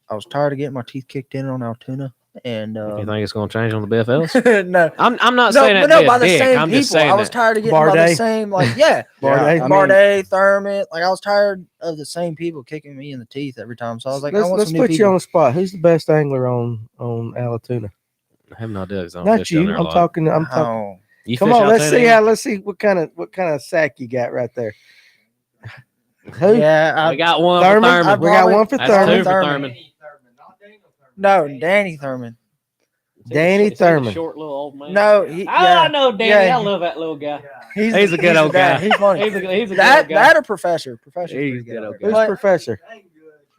I was tired of getting my teeth kicked in on Altoona, and You think it's going to change on the BFLs? no, I'm not no, saying but that. no, be a by the dick. same I'm just people. saying I was that. tired of getting by the Bardet? same, like yeah, Bardet? I mean, Bardet, Thurman. Like I was tired of the same people kicking me in the teeth every time. So I was like, I want let's some new put you people. on the spot. Who's the best angler on Alatoona? I have no idea. 'Cause I don't Not fish down you. there a I'm lot. talking. I'm talking. Oh, You Come fish on, out let's there, see Danny? how. Let's see what kind of sack you got right there. Who? yeah, We got one Thurman. for Thurman. We got one for That's Thurman. two for Thurman. Thurman. no, Danny Thurman. Danny Is he the Thurman. short little old man. No, he, I yeah, know Danny. yeah. I love that little guy. he's a good old guy. He's funny. He's a good that old guy. that or professor. Professor's He's pretty a good. good old Who's guy. But- Professor?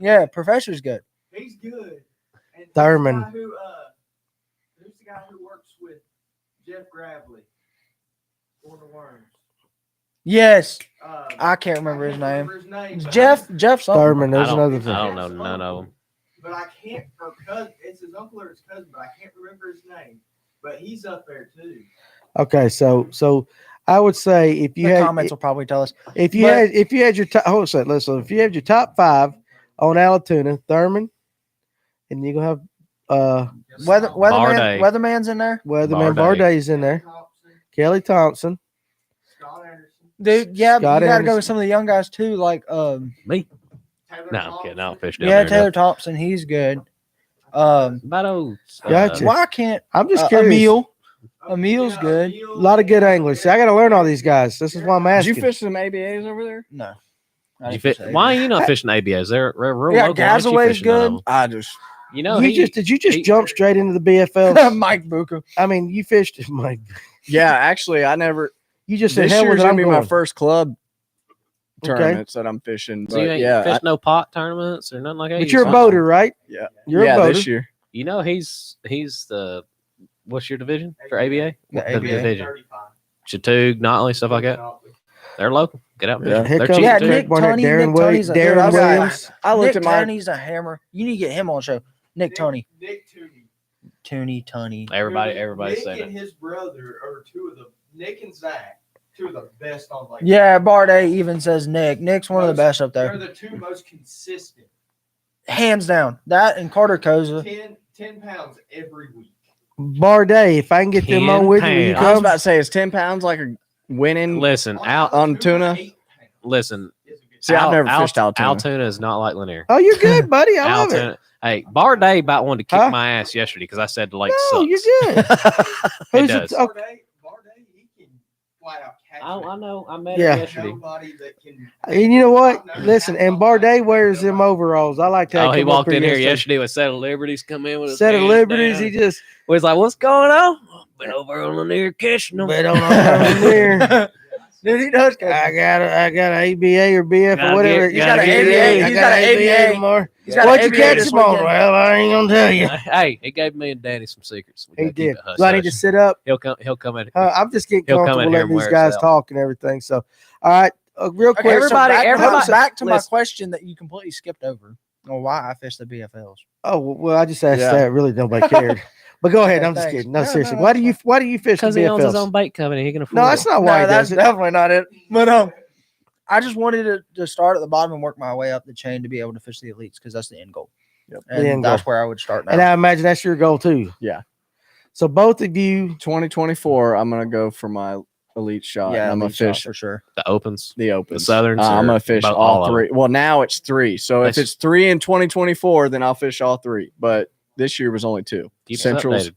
Yeah, professor's good. He's good. And Thurman. Who's the guy who works with Jeff Gravely? For the Worms. Yes, Uh, I can't remember his name. but Jeff something. Thurman. I There's don't, another I thing. don't know none of them. But I can't. Or cousin, it's his uncle or his cousin, but I can't remember his name. But he's up there too. Okay, so I would say if you The had comments will probably tell us. if you but- had your top, hold on a second, listen, if you had your top 5 on Alatoona, Thurman, and you're gonna have Bardet. Weatherman's in there. Weatherman Bardet. Bardet's in there, Kelly Thompson. Scott Anderson. Dude, yeah, but Scott you got to go Anderson. with some of the young guys too, like Me? Taylor No, I'm kidding. I don't fish down yeah, there. Taylor Thompson, he's good. About old. Gotcha. Why can't I'm just curious. Emil's good. A lot of good anglers. See, I got to learn all these guys. This is why I'm did asking. you fish some ABAs over there? No. You fit, why are you not fishing ABAs? They're real Yeah, local. Why aren't you Gazaway's fishing none of good. them? I just You know, Did you just he- jump straight into the BFL? Mike Buka. I mean, you fished. Mike, yeah, actually, I never. you just said This hell with year's it. gonna I'm be going. my first club Okay. tournaments that I'm fishing. So you But ain't yeah, fished no pot tournaments or nothing like that. But You you're a just- boater, right? yeah, You're yeah, a boater. this year. You know, he's the what's your division for ABA? The The ABA. division. Chattoog, Notley, stuff like that. They're local. Get out and Yeah. fish. Here They're comes cheap Yeah, too. Nick Tunney. Darren Nick Tunney's a dude, Darren I was like, Williams. I looked Nick at my. Tunney's a hammer. You need to get him on the show. Nick Tunney. Nick Tooney. Tunney. Everybody's Nick saying and it. his brother are two of the Nick and Zach, two of the best on like. Yeah, Bardet even says Nick. Nick's one of the best up They're there. the two most consistent. Hands down. That and Carter Koza. 10 pounds every week. Bardet, if I can get them 10 on with you, will you pounds. I was come? about to say, is 10 pounds like a winning? Listen, out. on tuna? 8 pounds Listen, is a good See, I've never fished Altoona. Altoona is not like Lanier. Oh, you're good, buddy. I love it. Altoona. Hey, Bardet about wanted to kick Huh? my ass yesterday because I said the lake No, sucks. you're good. Who's does. the, oh, Bardet, he can flat out catch I it. know. I met Yeah. him yesterday. Nobody that can. and you know what? Listen, and Bardet wears them overalls. I like how Oh, he come up walked here in here yesterday with Set of Liberties. Come in with his Set of hands Liberties. down. He just was like, "What's going on?" Been over on Lanier catching them. bet on there. Dude, he does. I got an ABA or BF or Gotta whatever. get- gotta get ABA. I He's got got an an ABA. tomorrow. He's got What'd an you ABA catch this him on? weekend. Well, I ain't gonna tell you. Hey, he gave me and Danny some secrets. We He gotta keep did. it hush Do I need to hush. sit up? He'll come at it. I'm just getting He'll come in comfortable here letting and these wear guys us out. talk and everything. So, all right, real Okay, quick. everybody- so back, everybody- back to my listen. question that you completely skipped over. On why I fish the BFLs. Oh well, I just asked Yeah. that. Really, nobody cared. But go ahead. Okay, I'm just thanks. kidding. No, No, seriously. no, Why do that's you fish the Because he owns his BFLs? own bait company, he can afford No, that's it. not why he that's does it. definitely not it. But I just wanted to start at the bottom and work my way up the chain to be able to fish the elites because that's the end goal. Yep. And The end that's goal. where I would start now. And I imagine that's your goal too. Yeah. So both of you, 2024, I'm gonna go for my elite shot. yeah, and I'm gonna elite shot fish for sure. The opens. the open. The Southerns I'm or gonna fish about all all of three. Well, now it's 3. So if That's- it's 3 in 2024, then I'll fish all 3. But this year was only 2. Keep us Centrals. updated.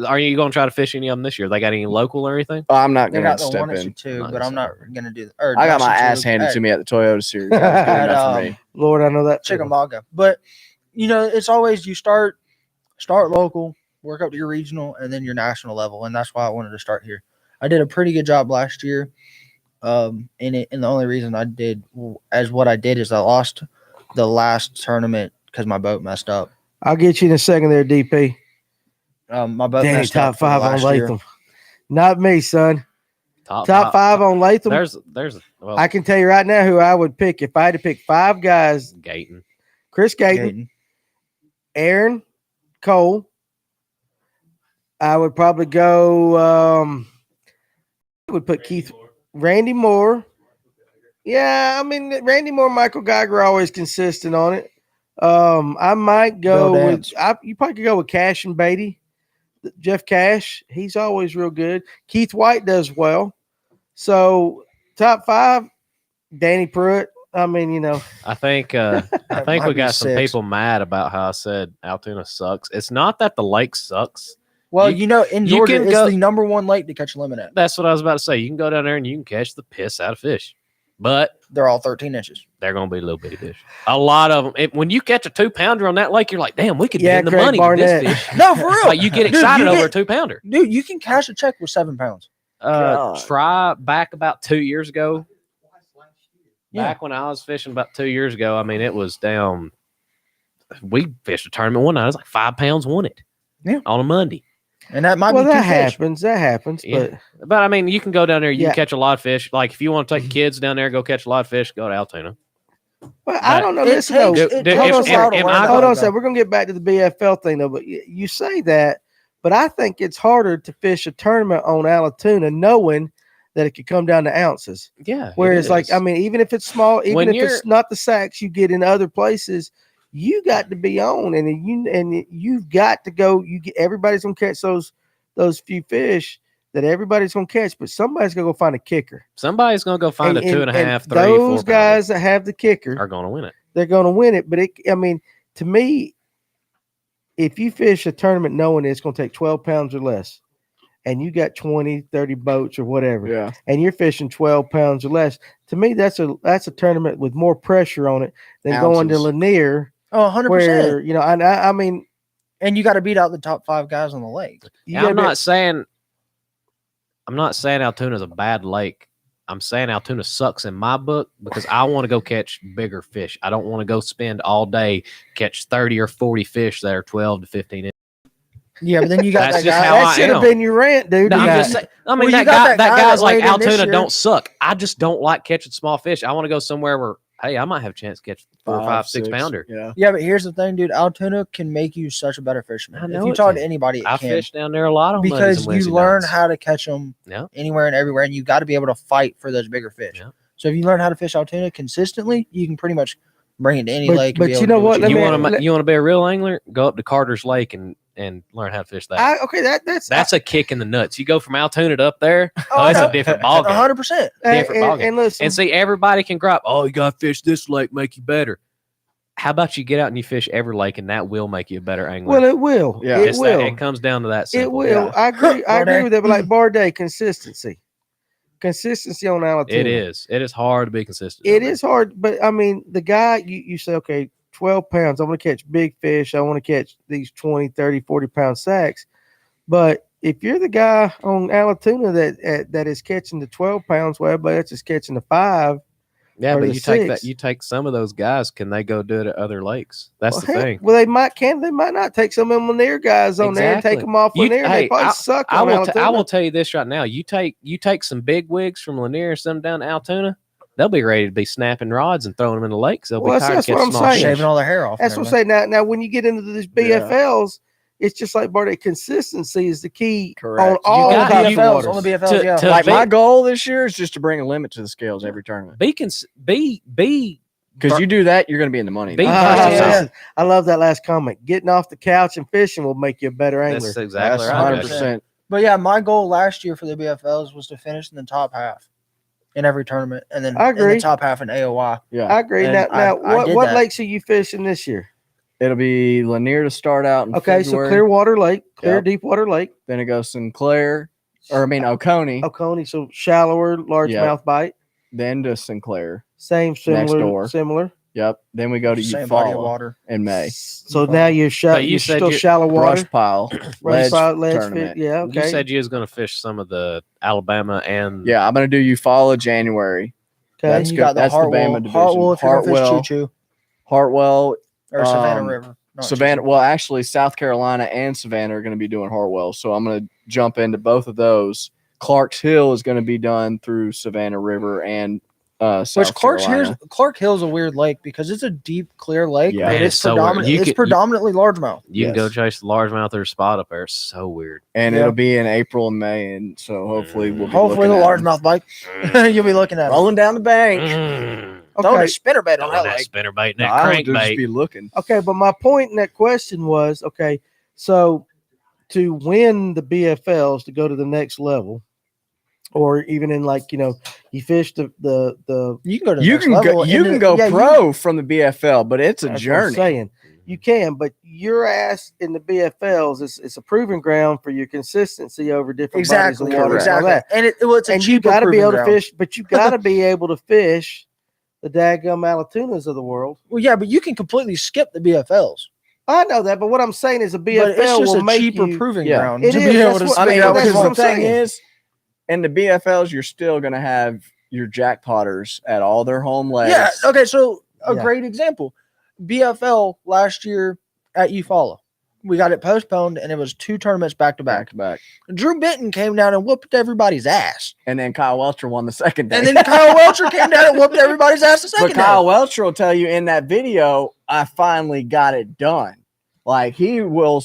Are you going to try to fish any of them this year? They got any local or anything? I'm not They gonna got the step one at in. two, Not but gonna I'm not step gonna do. I got my ass handed to me at the Toyota Series. That was good At, enough for me. Lord, I know that. feeling. Chickamauga. But it's always you start local, work up to your regional, and then your national level, and that's why I wanted to start here. I did a pretty good job last year, and the only reason I did as what I did is I lost the last tournament because my boat messed up. I'll get you in a second there, DP. My boat Danny, messed up top for the 5 on last year. Latham. Not me, son. Top Top 5 on Latham. There's well, I can tell you right now who I would pick if I had to pick 5 guys. Gayton. Chris Gayton, Gaten. Aaron Cole. I would probably go. I would put Randy Moore. Yeah, I mean Randy Moore, Michael Geiger are always consistent on it. I might go Bill with. Dance. You probably could go with Cash and Beatty. Jeff Cash, he's always real good. Keith White does well. So top 5, Danny Pruitt. I mean, I think we might be got some 6. people mad about how I said Altoona sucks. It's not that the lake sucks. Well, You- in you Georgia, can it's go- the number 1 lake to catch limit at. That's what I was about to say. You can go down there and you can catch the piss out of fish, but They're all 13 inches. they're going to be little bitty fish. A lot of them. When you catch a 2-pounder on that lake, you're like, damn, we could Yeah, be in the Craig money Barnett. with this fish. No, for real. Like you get Dude, excited you over get- a 2-pounder. Dude, you can cash a check with 7 pounds. God. Try back about 2 years ago. Yeah. Back when I was fishing about 2 years ago, I mean, it was down. We fished a tournament one night. It was like 5 pounds won it. Yeah. On a Monday. And that might well, be 2 that fish. happens. That happens. Yeah. But I mean, you can go down there. You Yeah. can catch a lot of fish. Like if you want to take kids down there, go catch a lot of fish. Go to Altoona. But I don't know. It Listen, takes- though. it Dude, takes if- a while to if learn I- how Hold to on a go. second. We're gonna get back to the BFL thing though. But you say that, but I think it's harder to fish a tournament on Alatoona knowing that it could come down to ounces. Yeah. Whereas, like, I mean, even if it's small, even When if it's not the sacks you get in other places, you got to be on, and you've got to go. Everybody's gonna catch those few fish that everybody's gonna catch, but somebody's gonna go find a kicker. somebody's gonna go find a 2.5, 3, 4 Those guys that have the kicker are gonna win it. they're going to win it. But I mean, to me, if you fish a tournament knowing it's going to take 12 pounds or less, and you got 20, 30 boats or whatever, Yeah. and you're fishing 12 pounds or less, to me, that's a tournament with more pressure on it than going to Ounces. Lanier, Oh, 100%. where, I mean, And you got to beat out the top 5 guys on the lake. you I'm gotta be- not saying Altoona's a bad lake. I'm saying Altoona sucks in my book because I want to go catch bigger fish. I don't want to go spend all day catch 30 or 40 fish that are 12 to 15 inches. Yeah, but then you got That's that just guy. how that I should have am. been your rant, dude. No, I'm Yeah. just saying, I mean, Well, you that got guy, that guy guy's that like weighed in this Altoona year. don't suck. I just don't like catching small fish. I want to go somewhere where, hey, I might have a chance to catch 4, 5, 6 pounder. Yeah. Yeah, but here's the thing, dude. Altoona can make you such a better fisherman. I know If you it talk can. to anybody, it I can. fish down there a lot on Mondays Because and you Wednesday learn nights. how to catch them Yeah. anywhere and everywhere, and you got to be able to fight for those bigger fish. Yeah. So if you learn how to fish Altoona consistently, you can pretty much bring it to any But- lake. and but be able you to know do what? Let You me- want to be a real angler? Go up to Carter's Lake and learn how to fish that. Okay, That's a kick in the nuts. You go from Altoona to up there. Oh, Oh, it's no. a different ball game. 100%. different ballgame. and listen, And see, everybody can gripe. Oh, you got to fish this lake, make you better. How about you get out and you fish every lake, and that will make you a better angler. well, it will. Yeah. It It's will. It comes down to that. It Simple. will. Yeah. I agree. I agree Barday. with that. But like Barday, consistency on Alatoona. It is. It is hard to be consistent. It on that. is hard, but I mean, the guy, you say, okay, 12 pounds, I want to catch big fish. I want to catch these 20, 30, 40-pound sacks. But if you're the guy on Alatoona that is catching the 12 pounds, well, everybody else is catching the 5. Yeah, or but the you take 6. that. You take some of those guys. Can they go do it at other lakes? That's Well, the heck, thing. well, they might not take some of them Lanier guys on there and take Exactly. them off You- Lanier. And hey, they probably suck I on will. Alatoona. I will tell you this right now. You take some big wigs from Lanier and some down to Altoona. They'll be ready to be snapping rods and throwing them in the lakes. They'll Well, be tired that's of what catching I'm small saying. fish. Shaving all their hair off. That's and what I'm saying. Now, when you get into these Yeah. BFLs, it's just like Barday. Consistency is the key Correct. on You all got- types you- of BFLs, waters. on the BFLs, To- yeah. to- Like my big- goal this year is just to bring a limit to the scales every tournament. Be Because you do that, you're going to be in the money. Be- Ah, First of all- listen, I love that last comment. Getting off the couch and fishing will make you a better angler. That's exactly That's right. 100%. But yeah, my goal last year for the BFLs was to finish in the top half in every tournament, and then I in agree. the top half in AOY. Yeah. I agree. And now, I what did what that. lakes are you fishing this year? It'll be Lanier to start out in Okay, February. so Clearwater Lake, Yep. Deepwater Lake, Then it goes Sinclair, Oconee. Oconee, so shallower largemouth bite. Then to Sinclair. Same, door. similar. Yep. Then we go to Same body of Eufaula water. in May. So now you're, But you you're said still you- shallow water. Brush pile. Brush ledge pile, ledge tournament. fit. Yeah, okay. You said you was going to fish some of the Alabama and Yeah, I'm gonna do Eufaula January. okay. That's You good. got the That's the Hartwell. Bama division. Hartwell if you're gonna fish Hartwell. Choo-Choo. Hartwell, Or Savannah Um, River. Not Savannah. Choo-Choo. Well, actually, South Carolina and Savannah are going to be doing Hartwell, so I'm going to jump into both of those. Clark's Hill is going to be done through Savannah River and South Which Carolina. Clark Hill's a weird lake because it's a deep, clear lake, Yeah. but Man, it's it's so weird. predominant. You It's could- predominantly largemouth. you can go Yes. chase the largemouth or spot up there. It's so weird. And Yeah. it'll be in April and May, and so hopefully we'll be Hopefully, the looking at 'em. largemouth bite. You'll be looking at it. rolling down the bank. Throwing Okay. a spinnerbait on Throwing that that lake. spinnerbait and No, that I would just crankbait. be looking. Okay, but my point in that question was okay, so to win the BFLs to go to the next level, or even in like, you fish the You can go to the You next can level. go. You and can go yeah, pro from the BFL, but it's a that's what I'm journey. saying. You can, but your ass in the BFLs it's a proving ground for your consistency over different Exactly. bodies of water. and all Exactly. that. And it's a And you cheaper got to be proving able to ground. fish, but you got to be able to fish the daggum Alatunas of the world. Well, yeah, but you can completely skip the BFLs. I know that, but what I'm saying is a But BFL it's just will a make cheaper you. proving Yeah. ground It to is, be able that's to what- I mean, figure out that's because what the I'm thing saying. is, in the BFLs, you're still going to have your jackpotters at all their home legs. Yeah. Okay. So a Yeah. great example, BFL last year at Eufaula, we got it postponed, and it was 2 tournaments back to back back. to back. Drew Benton came down and whooped everybody's ass, And then Kyle Welcher won the second day. and then Kyle Welcher came down and whooped everybody's ass the second But Kyle day. Welcher will tell you in that video, I finally got it done. Like he will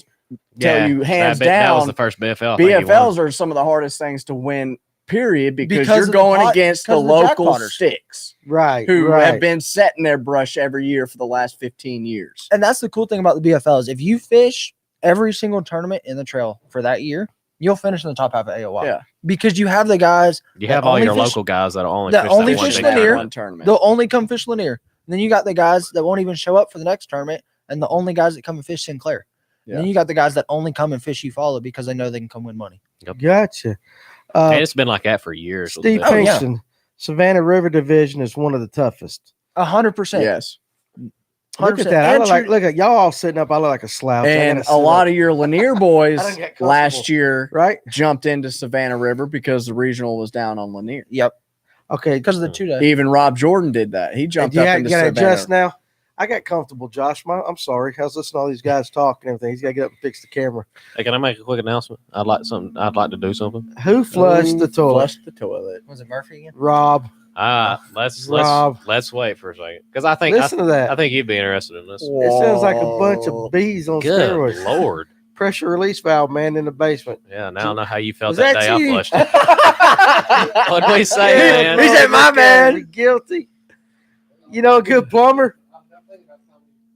tell you hands that was down, the first BFL. I think he won. BFLs are some of the hardest things to win, period, because Because you're of the going pot- against the because of the local jackpotters. sticks Right. who right. have been setting their brush every year for the last 15 years. And that's the cool thing about the BFL is if you fish every single tournament in the trail for that year, you'll finish in the top half of AOY. Yeah. Because you have the guys You that have all only your fish- local guys that only that fish only that one fish big Lanier. tournament. One tournament. they'll only come fish Lanier. And then you got the guys that won't even show up for the next tournament, and the only guys that come and fish Sinclair. And then Yeah. you got the guys that only come and fish Eufaula because they know they can come win money. Gotcha. And it's been like that for years. with Steve the BFL. yeah. Pinkston, Savannah River Division is one of the toughest. 100%. Yes. Look at 100%. that. I And look like, true- look at y'all all sitting up. I look like a slouch. And a lot of your Lanier boys I done got comfortable. last year right. jumped into Savannah River because the regional was down on Lanier. Yep. Okay. Because of the 2 day. Even Rob Jordan did that. He jumped up into you gotta Savannah. adjust now. I got comfortable, Josh. I'm sorry. I was listening to all these guys talk and everything. He's got to get up and fix the camera. Hey, can I make a quick announcement? I'd like to do something. Who flushed the toilet? Flushed the toilet. Was it Murphy again? Rob. Let's Rob. wait for a second because I think Listen to that. I think you'd be interested in this. It sounds like a bunch of bees on Good steroids. Lord. Pressure release valve man in the basement. Yeah, now I know how you felt Was that that day I you? flushed it. What'd we say, man? He said, "My bad." Be guilty. You know a good plumber.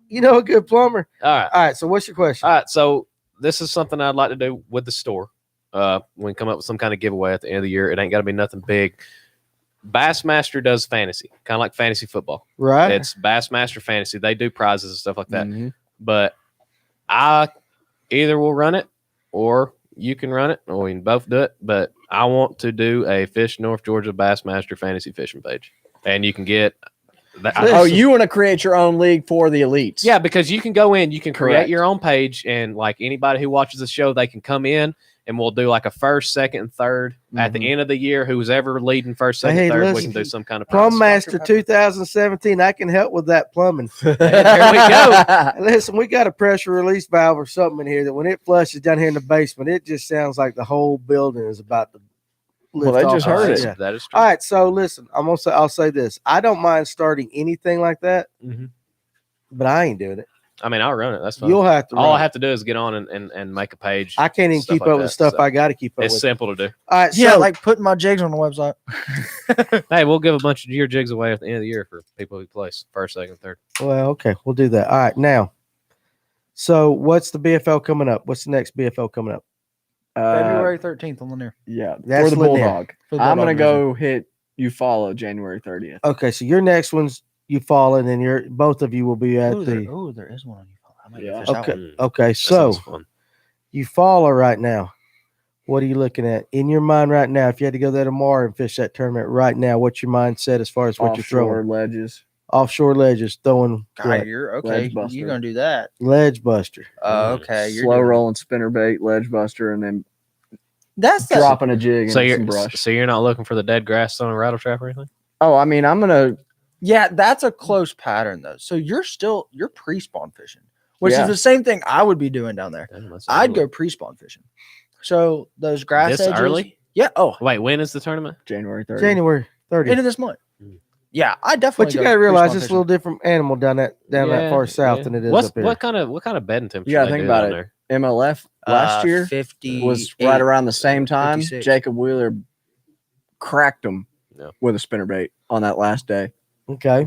You know a good plumber. All right. All right. So what's your question? All right, so this is something I'd like to do with the store. We can come up with some kind of giveaway at the end of the year. It ain't got to be nothing big. Bassmaster does fantasy, kind of like fantasy football. Right. It's Bassmaster Fantasy. They do prizes and stuff like that. Mhm. But I either will run it or you can run it, or we can both do it. But I want to do a Fish North Georgia Bassmaster Fantasy Fishing page, and you can get that. Oh, you want to create your own league for the elites? Yeah, because you can go in, you can create Correct. your own page, and like anybody who watches the show, they can come in and we'll do like a first, second, and third at the end of the year. Who's ever leading first, second, Hey, third, we listen, can do some kind of Plum prize. Master 2017. I can help with that plumbing. There we go. Listen, we got a pressure release valve or something in here that when it flushes down here in the basement, it just sounds like the whole building is about to lift Well, they off. just heard it. Yeah. That is true. All right, so listen, I'll say this. I don't mind starting anything like that, Mhm. but I ain't doing it. I mean, I'll run it. That's fine. You'll have to. All I run it. have to do is get on and make a page. I can't even stuff keep like up with that, the stuff so I got to keep up It's with. simple to do. All right, Yeah, so like putting my jigs on the website. Hey, we'll give a bunch of your jigs away at the end of the year for people who place first, second, third. well, okay, we'll do that. All right, now, so what's the BFL coming up? What's the next BFL coming up? February 13th on Lanier. Yeah, That's for the Lanier. Bulldog. For the I'm Bulldog gonna go hit Eufaula January 30th. Okay, so your next one's you fall, and then both of you will be at Ooh, the. there is one on you. I might go Yeah. fish that Okay. one. Okay. That So sounds fun. you faller right now. What are you looking at in your mind right now? If you had to go there tomorrow and fish that tournament right now, what's your mindset as far as what you're Offshore throwing? ledges. Offshore ledges, throwing God, what? you're okay. Ledge buster. You're gonna do that. Ledge buster. Okay. You're Slow doing- rolling spinner bait, ledge buster, and then That's the dropping a jig So and you're some brush. so you're not looking for the dead grass on a rattle trap or anything? Oh, I mean, I'm gonna. Yeah, that's a close pattern though. So you're pre-spawn fishing, which Yeah. is the same thing I would be doing down there. Damn, that's I'd early. go pre-spawn fishing. So those grass This edges. early? Yeah. Oh, Wait, when is the tournament? January 30th. January 30th. end of this month. Mm. Yeah, I definitely. But you go got to realize pre-spawn it's a little different animal down that Yeah, far south yeah. than it is What's, up here. what kind of bedding temperature? gotta they think do about down it. there? MLF fishing. last year 50 was right around the same time. 56. Jacob Wheeler cracked him Yeah. with a spinner bait on that last day. Okay.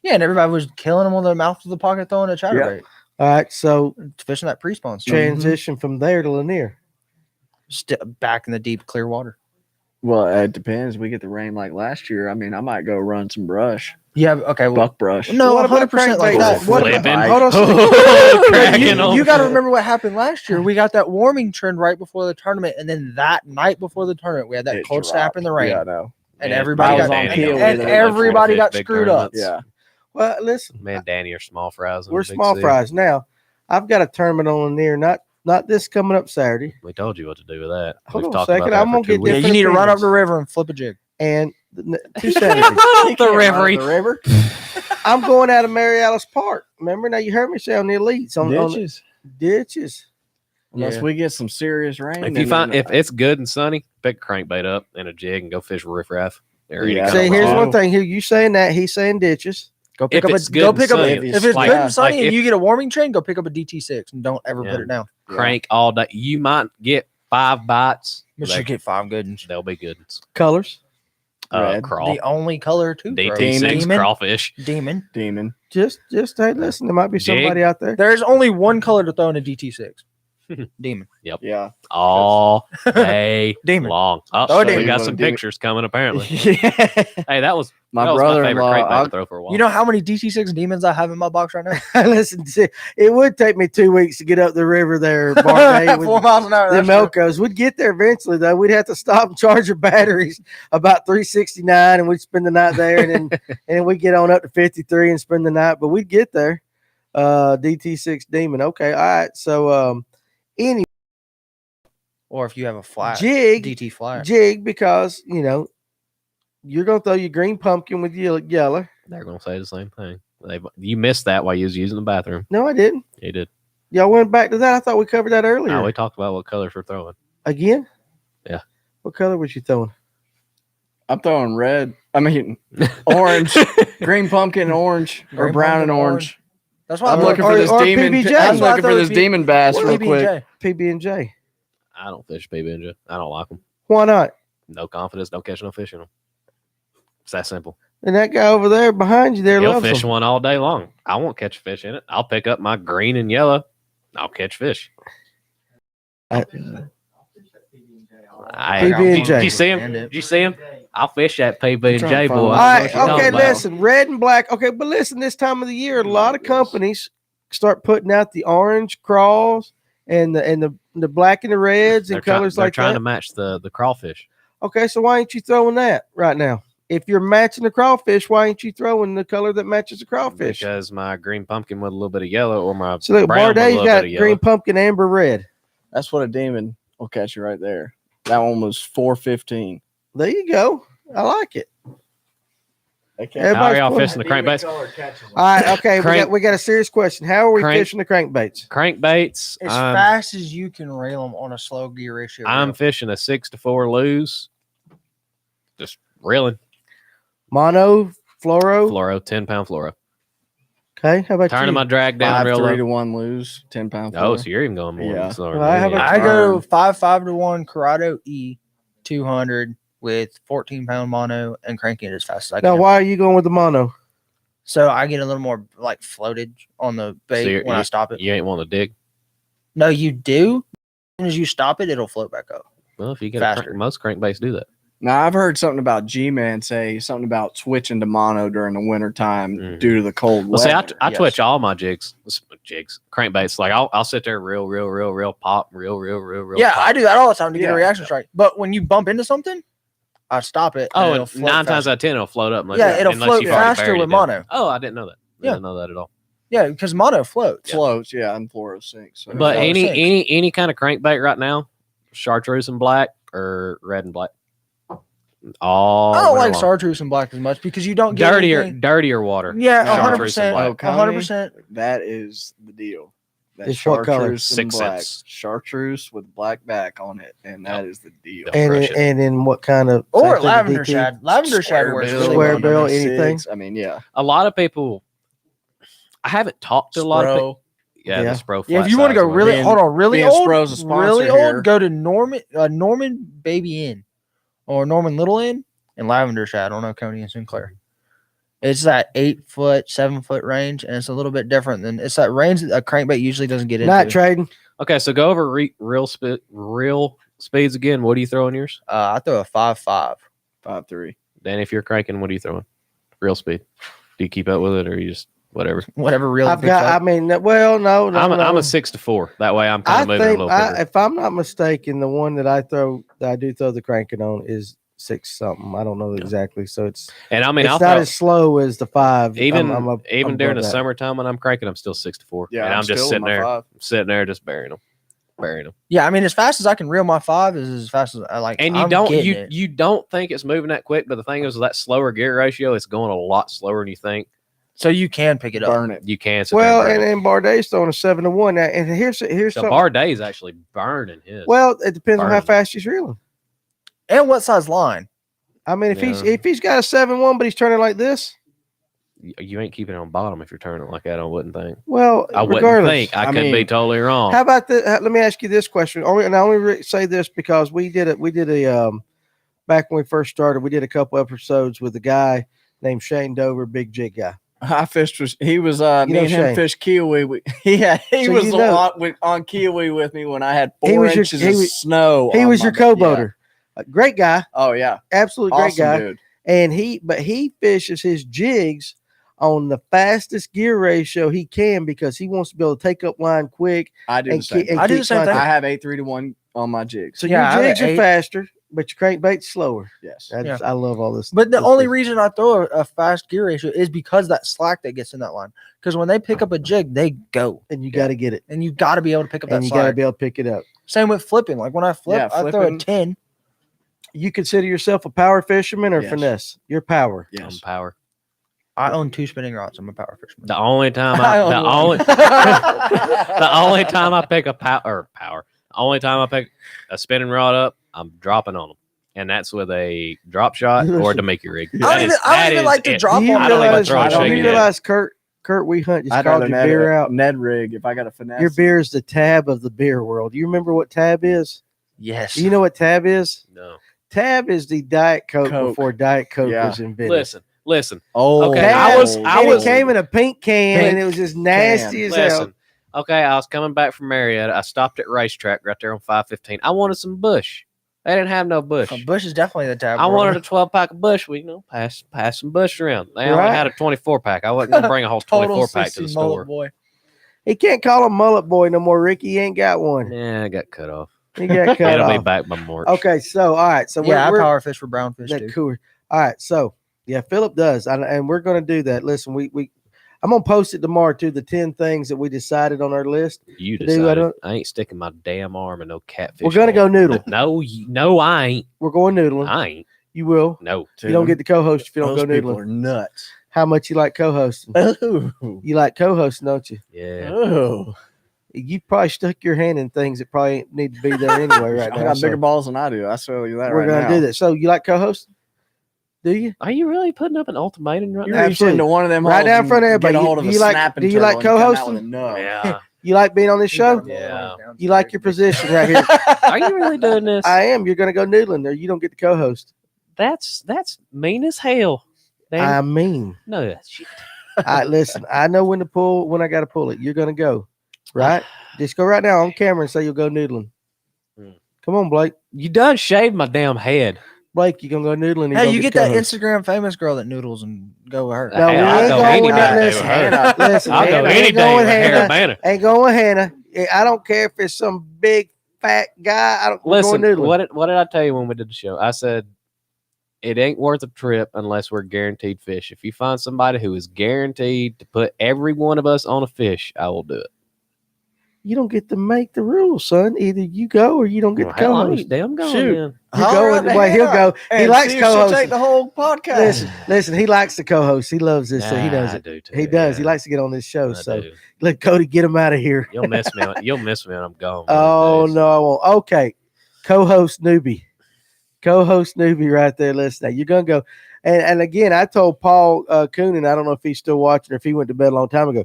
Yeah, and everybody was killing them on the mouth of the pocket throwing a chatterbait. All right. So Fishing that pre-spawn stuff. transition from there to Lanier. Back in the deep clear water. Well, it depends. We get the rain like last year. I mean, I might go run some brush, Yeah. Okay. Well, buck brush. no, What about 100% like crankbaits? that. What What about- Flipping. hold on a second. Oh, But cracking on. you got to remember what happened last year. We got that warming trend right before the tournament, and then that night before the tournament, we had that It cold snap in the rain, Yeah, I know. and Man, everybody I was got on and, keel and with it. everybody got Big screwed up. tournaments. Yeah. Well, listen, Man, Danny or small fries. in we're the Big small C. fries now. I've got a tournament on Lanier, not this coming up Saturday. We told you what to do with that. Hold We've on a talked second, about that I'm for gonna 2 get Yeah, weeks. you need to run up opinions. the river and flip a jig. And 2 Saturdays. The referee. The river. I'm going out of Mary Alice Park. Remember, now you heard me say on the elites on Ditches. ditches. Unless Yeah. we get some serious rain. If then you find we're if it's good and sunny, pick a crankbait up and a jig and go fish riffraff. Or any Yeah. kind See, of here's raw. one thing. Here, you saying that, he's saying ditches. Go pick If up a it's good go and pick up sunny, a, if it's like- good and sunny like and if- you get a warming train, go pick up a DT6 and don't ever Yeah. put it down. crank all day. You might get 5 bites. But They- you get 5 good ones. They'll be good. Colors. Red. Crawl. The only color to throw. DT6 Demon. crawfish. Demon. demon. Just hey, listen, there might be Jig. somebody out there. There's only one color to throw in a DT6. Demon. Yeah. All day Demon. long. Oh, Oh, we demon. got some pictures coming apparently. yeah. Hey, that was My that was my favorite brother-in-law. crankbait to I'll- throw for a while. You know how many DT6 demons I have in my box right now? Listen, see, it would take me 2 weeks to get up the river there, Barney, with 4 miles an hour. the that's true. Melcos. We'd get there eventually, though. We'd have to stop and charge our batteries about 369, and we'd spend the night there, and then we'd get on up to 53 and spend the night. But we'd get there. DT6 Demon. Okay, all right. So, any Or if you have a flat jig, DT flat. jig, because you're gonna throw your green pumpkin with your yellow. They're gonna say the same thing. You missed that while you was using the bathroom. No, I didn't. You did. Y'all went back to that. I thought we covered that earlier. No, we talked about what colors we're throwing. Again? Yeah. What color was you throwing? I'm throwing red. I mean, orange, green pumpkin, orange, or Green brown pumpkin, and orange. That's why I'm I'm looking for or- this or demon. PBJ. I'm That's why I looking for thought this it'd be- demon bass What real PB&J? quick. PB&J. I don't fish PB&J. I don't like them. Why not? No confidence. Don't catch no fish in them. It's that simple. And that guy over there behind you there He'll loves fish them. one all day long. I won't catch a fish in it. I'll pick up my green and yellow. I'll catch fish. PB&J. Did you see him? Did you see him? I'll fish that PB&J, I'm trying to boy. find All my- right, What you talking okay, about? listen, red and black. Okay, but listen, this time of the year, a lot of companies start putting out the orange crawls and the black and the reds and They're, colors they're like trying that. to match the crawfish. Okay, so why ain't you throwing that right now? If you're matching the crawfish, why ain't you throwing the color that matches the crawfish? Because my green pumpkin with a little bit of yellow, or my So look, brown with a Bardet's little got bit of green yellow. pumpkin, amber, red. That's what a demon will catch you right there. That one was 415. There you go. I like it. Okay. How are Everybody's y'all pulling- fishing the crankbaits? All right, okay, Crank- we got a serious question. How are we Crank- fishing the crankbaits? Crankbaits. As I'm, fast as you can rail them on a slow gear ratio. I'm reel. fishing a 6-4 lose. Just reeling. Mono, fluoro. Fluoro, 10-pound fluoro. Okay, how about Turning you? my drag down real 5-3 low. to 1 lose, 10 pound. Oh, so you're even going more. Yeah. Than slower Well, I than have me. a- I go Burn. 5 to 1 Corrado E 200 with 14-pound mono and cranking it as fast as I Now, can. why are you going with the mono? So I get a little more like floatage on the bait you're- when I stop it. You ain't wanting to dig. No, you do. As soon as you stop it, it'll float back up. Well, if you get Faster. most crankbaits do that. Now, I've heard something about G-Man say something about switching to mono during the winter time Mhm. due to the cold Well, see, weather. I yes. twitch all my jigs. jigs, crankbaits. Like I'll sit there, real pop, real Yeah, pop. I do that all the time to get a Yeah. reaction strike. But when you bump into something, I stop it. Oh, it'll and float 9 times faster. out of 10 it'll float up. Unless Yeah, it'll float you've already faster buried with it down. mono. Oh, I didn't know that. Yeah. Didn't know that at all. Yeah, because mono floats. Floats, yeah, and fluoro sinks. So. But Yeah, any kind of crankbait right now, chartreuse and black or red and black. All I don't winter like long. chartreuse and black as much because you don't get anything. dirtier water. Yeah, Chartreuse and 100%. black. Okay. 100%. That is the deal. That's It's what color? chartreuse and 6 black. cents. Chartreuse with black back on it, and that is the deal. Yep. And Crush it. and in what kind of Or same thing, lavender DT? shad. Lavender shad Square works bill, really Square well. bill, number anything? 6. I mean, yeah. A lot of people. I haven't talked to a lot of people. Spro. Yeah, Yeah. the Spro. Yeah, if flat you want to size go one. really, Being- hold on, really being old, Spro's a sponsor really here. old, go to Norman Baby Inn or Norman Little Inn and Lavender Shad. I don't know Coney and Sinclair. It's that 8 foot, 7 foot range, and it's a little bit different than it's that range that a crankbait usually doesn't get Not into. trading. Okay, so go over real speeds again. What do you throw in yours? I throw a 5.5. 5.3. Danny, if you're cranking, what are you throwing? Real speed. Do you keep up with it, or you just whatever? Whatever real. I've got. I mean, well, no. I'm a 6 to 4. That way, I'm kind I of moving a think, little quicker. if I'm not mistaken, the one that I do throw the cranking on is 6 something. I don't know exactly. So it's And I mean, it's I'll not throw, as slow as the 5. even I'm even during the above that. summertime when I'm cranking, I'm still 6 to 4. Yeah, and I'm just still sitting with my there, 5. just burying them. Yeah, I mean, as fast as I can reel my 5 is as fast as I like. And you I'm don't getting it. you don't think it's moving that quick, but the thing is, with that slower gear ratio, it's going a lot slower than you think. So you can pick it up. Burn it. You can. Sit Well, there and Bardet's throwing a 7-1 now. And here's so something. Bardet's actually burning his. Well, it depends on how Burning. fast he's reeling. And what size line? I mean, if Yeah. he's got a 7-1, but he's turning like this, you ain't keeping it on bottom if you're turning it like that. I wouldn't think. well, I wouldn't regardless. think. I I could be mean, totally wrong. How about the? Let me ask you this question. I say this because we did a back when we first started. We did a couple episodes with a guy named Shane Dover, big jig guy. I fished with he was me know and him Shane. fished Kiwi. He So was you know- on Kiwi with me when I had He 4 was your- inches he of was- snow. He on was my your boat. co-boater, a great guy, Yeah. Oh yeah, absolute great awesome guy. dude. And he fishes his jigs on the fastest gear ratio he can because he wants to be able to take up line quick. I do the And same. keep- and I do keep the same thing. contact. I have 8.3-to-1 on my jigs. So Yeah, I your have jigs are 8. faster, but your crankbait's slower. Yes. That's, I love all this. But the this only stuff. reason I throw a fast gear ratio is because that slack that gets in that line. Because when they pick up a jig, they go, And you got to get it, and you got to be able to pick up that and you got to slack. be able to pick it up. Same with flipping. Like when I flip, Yeah, I throw a flipping. 10. You consider yourself a power fisherman or Yes. finesse? You're power. On Yes. power. I own 2 spinning rods. I'm a power fisherman. The only time I I own the one. only the only time I pick a power. The only time I pick a spinning rod up, I'm dropping on them, and that's with a drop shot or to make your rig. I don't even like to drop Do you on I don't even realize, throw a do shake you in. realize Kurt Wehunt just I'd called rather your beer out? Ned rig if I got a finesse. Your beer is the tab of the beer world. Do you remember what tab is? Yes. Do you know what tab is? No, Tab is the Diet Coke, Coke. before Diet Coke Yeah. was invented. listen. Oh, Okay, Tab, I was and it was- came in a pink can, Pink and it was just nasty as hell. Listen. Okay, I was coming back from Marietta. I stopped at Racetrack right there on 515. I wanted some Bush. They didn't have no Bush. Bush is definitely the tab. I world. wanted a 12 pack of Bush. We pass some Bush around. They only Right. had a 24 pack. I wasn't gonna bring a whole 24 pack to the 60 mullet store. boy. He can't call him Mullet Boy no more, Ricky. He ain't got one. Yeah, I got cut off. He got cut It'll be off. back by March. Okay, so all right, so Yeah, I we're power fish for brown fish that too. cooler. All right, so yeah, Philip does, and we're going to do that. Listen, I'm gonna post it tomorrow too. The 10 things that we decided on our list. You Dude, I decided. don't- I ain't sticking my damn arm in no catfish. We're gonna hole. go noodle. No, I ain't. We're going noodling. I ain't. You will. No. You don't get the co-host if you don't Those go people noodling. are nuts. How much you like co-hosting? Oh, You like co-hosting, don't you? Yeah. oh. You probably stuck your hand in things that probably ain't need to be there anyway right I now. got so bigger balls than I do. I tell you that we're right gonna now. do that. So you like co-hosting? Do you? Are you really putting up an ultimatum right You now? reach Absolutely. into one of them Right holes down in and front of everybody. Get a hold of Do a you like- snapping do you like turtle and come out co-hosting? with a nub. Yeah. You like being on this show? Yeah. You like your position right here? Are you really doing this? I am. You're gonna go noodling there. You don't get the co-host. That's mean as hell. Danny. I mean, No, that's shit. listen. I know when to pull. When I got to pull it, you're gonna go. Right? Just go right now on camera and say you'll go noodling. Hmm. Come on, Blake. You done shaved my damn head. Blake, you gonna go noodling? Hey, you get that co-host? Instagram famous girl that noodles and go with her. No, we Hell, I'll ain't go going with that. any day Listen, with her. listen, I'll go Hannah, any ain't day going with Hannah. Hannah Banner. Ain't going with Hannah. I don't care if it's some big fat guy. I don't. We're Listen, going noodling. what did I tell you when we did the show? I said it ain't worth a trip unless we're guaranteed fish. If you find somebody who is guaranteed to put every one of us on a fish, I will do it. You don't get to make the rules, son. Either you go or you don't get Well, to hell, I'm co-host. damn going Shoot. then. You go with the way he'll go. He likes Take co-hosting. the whole podcast. Listen. He likes to co-host. He loves this, so he knows I it. do too. He does. He yeah. likes to get on this show. I So do. let Cody get him out of here. You'll miss me. You'll miss me when I'm gone. Oh those days. no, I won't. Okay, co-host newbie right there. Listen, now you're gonna go, and again, I told Paul Coonan, I don't know if he's still watching or if he went to bed a long time ago.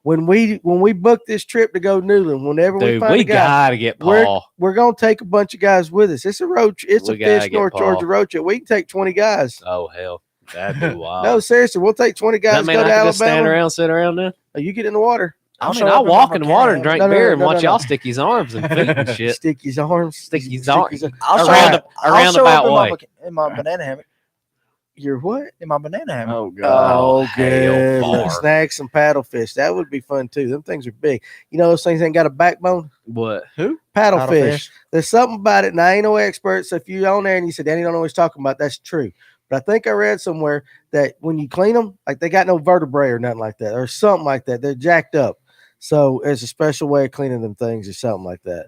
When we booked this trip to go noodling, whenever we Dude, find we a guy, gotta get Paul. we're gonna take a bunch of guys with us. It's a road. It's We a gotta Fish get North Paul. Georgia road trip. We can take 20 guys. Oh hell, that'd be wild. No, seriously, we'll take 20 Does guys. that mean Go I to can just stand Alabama. around, sit around then? Oh, you get in the water. I'll I mean, show I'll up in walk my in the water and can. drink No, beer and no, watch no. y'all stick his arms and feet and shit. Stick his arms. Stick his arms. I'll show Around up- a I'll show up roundabout way. in my banana hammock. Your what? In my banana hammock. Oh god. Oh, hell, good. bar. Snacks and paddlefish. That would be fun too. Them things are big. You know those things ain't got a backbone? What? Paddlefish. There's something about it, and I ain't no expert. So if you're on there and you said, Danny don't know what he's talking about, that's true. But I think I read somewhere that when you clean them, like they got no vertebrae or nothing like that, or something like that. They're jacked up. So there's a special way of cleaning them things or something like that.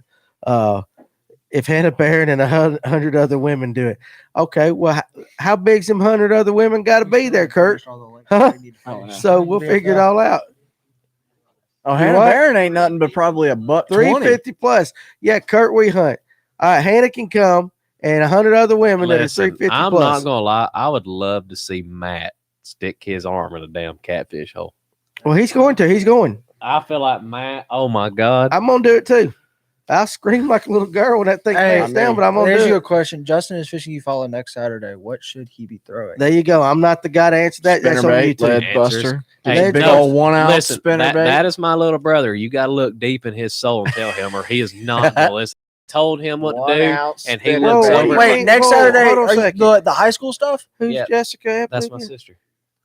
If Hannah Barron and 100 other women do it. Okay, well, how big's them 100 other women got to be there, Kurt? Huh? Oh, no. So we'll figure it all out. Oh, You Hannah what? Barron ain't nothing but probably a buck 20. 350 plus. Yeah, Kurt, we hunt. All right, Hannah can come and 100 other women that are Listen, 350 I'm plus. not gonna lie. I would love to see Matt stick his arm in a damn catfish hole. Well, he's going to. He's going. I feel like Matt. Oh my god. I'm going to do it too. I'll scream like a little girl when that thing Hey, clamps down, but I'm going to There's do your it. question. Justin is fishing you follow next Saturday. What should he be throwing? There you go. I'm not the guy to answer that. That's on Spinnerbait, YouTube. lead Answers. buster. Hey, Just big no, old 1 ounce Listen, spinnerbait. that is my little brother. You got to look deep in his soul and tell him, or he is not going to listen. Told him what 1 to do, ounce and he spinnerbait. looks Whoa, what do over. you Wait, mean? next Whoa, Saturday, hold on a are you second. the high school stuff? Who's Yeah. Jessica? That's my again? sister.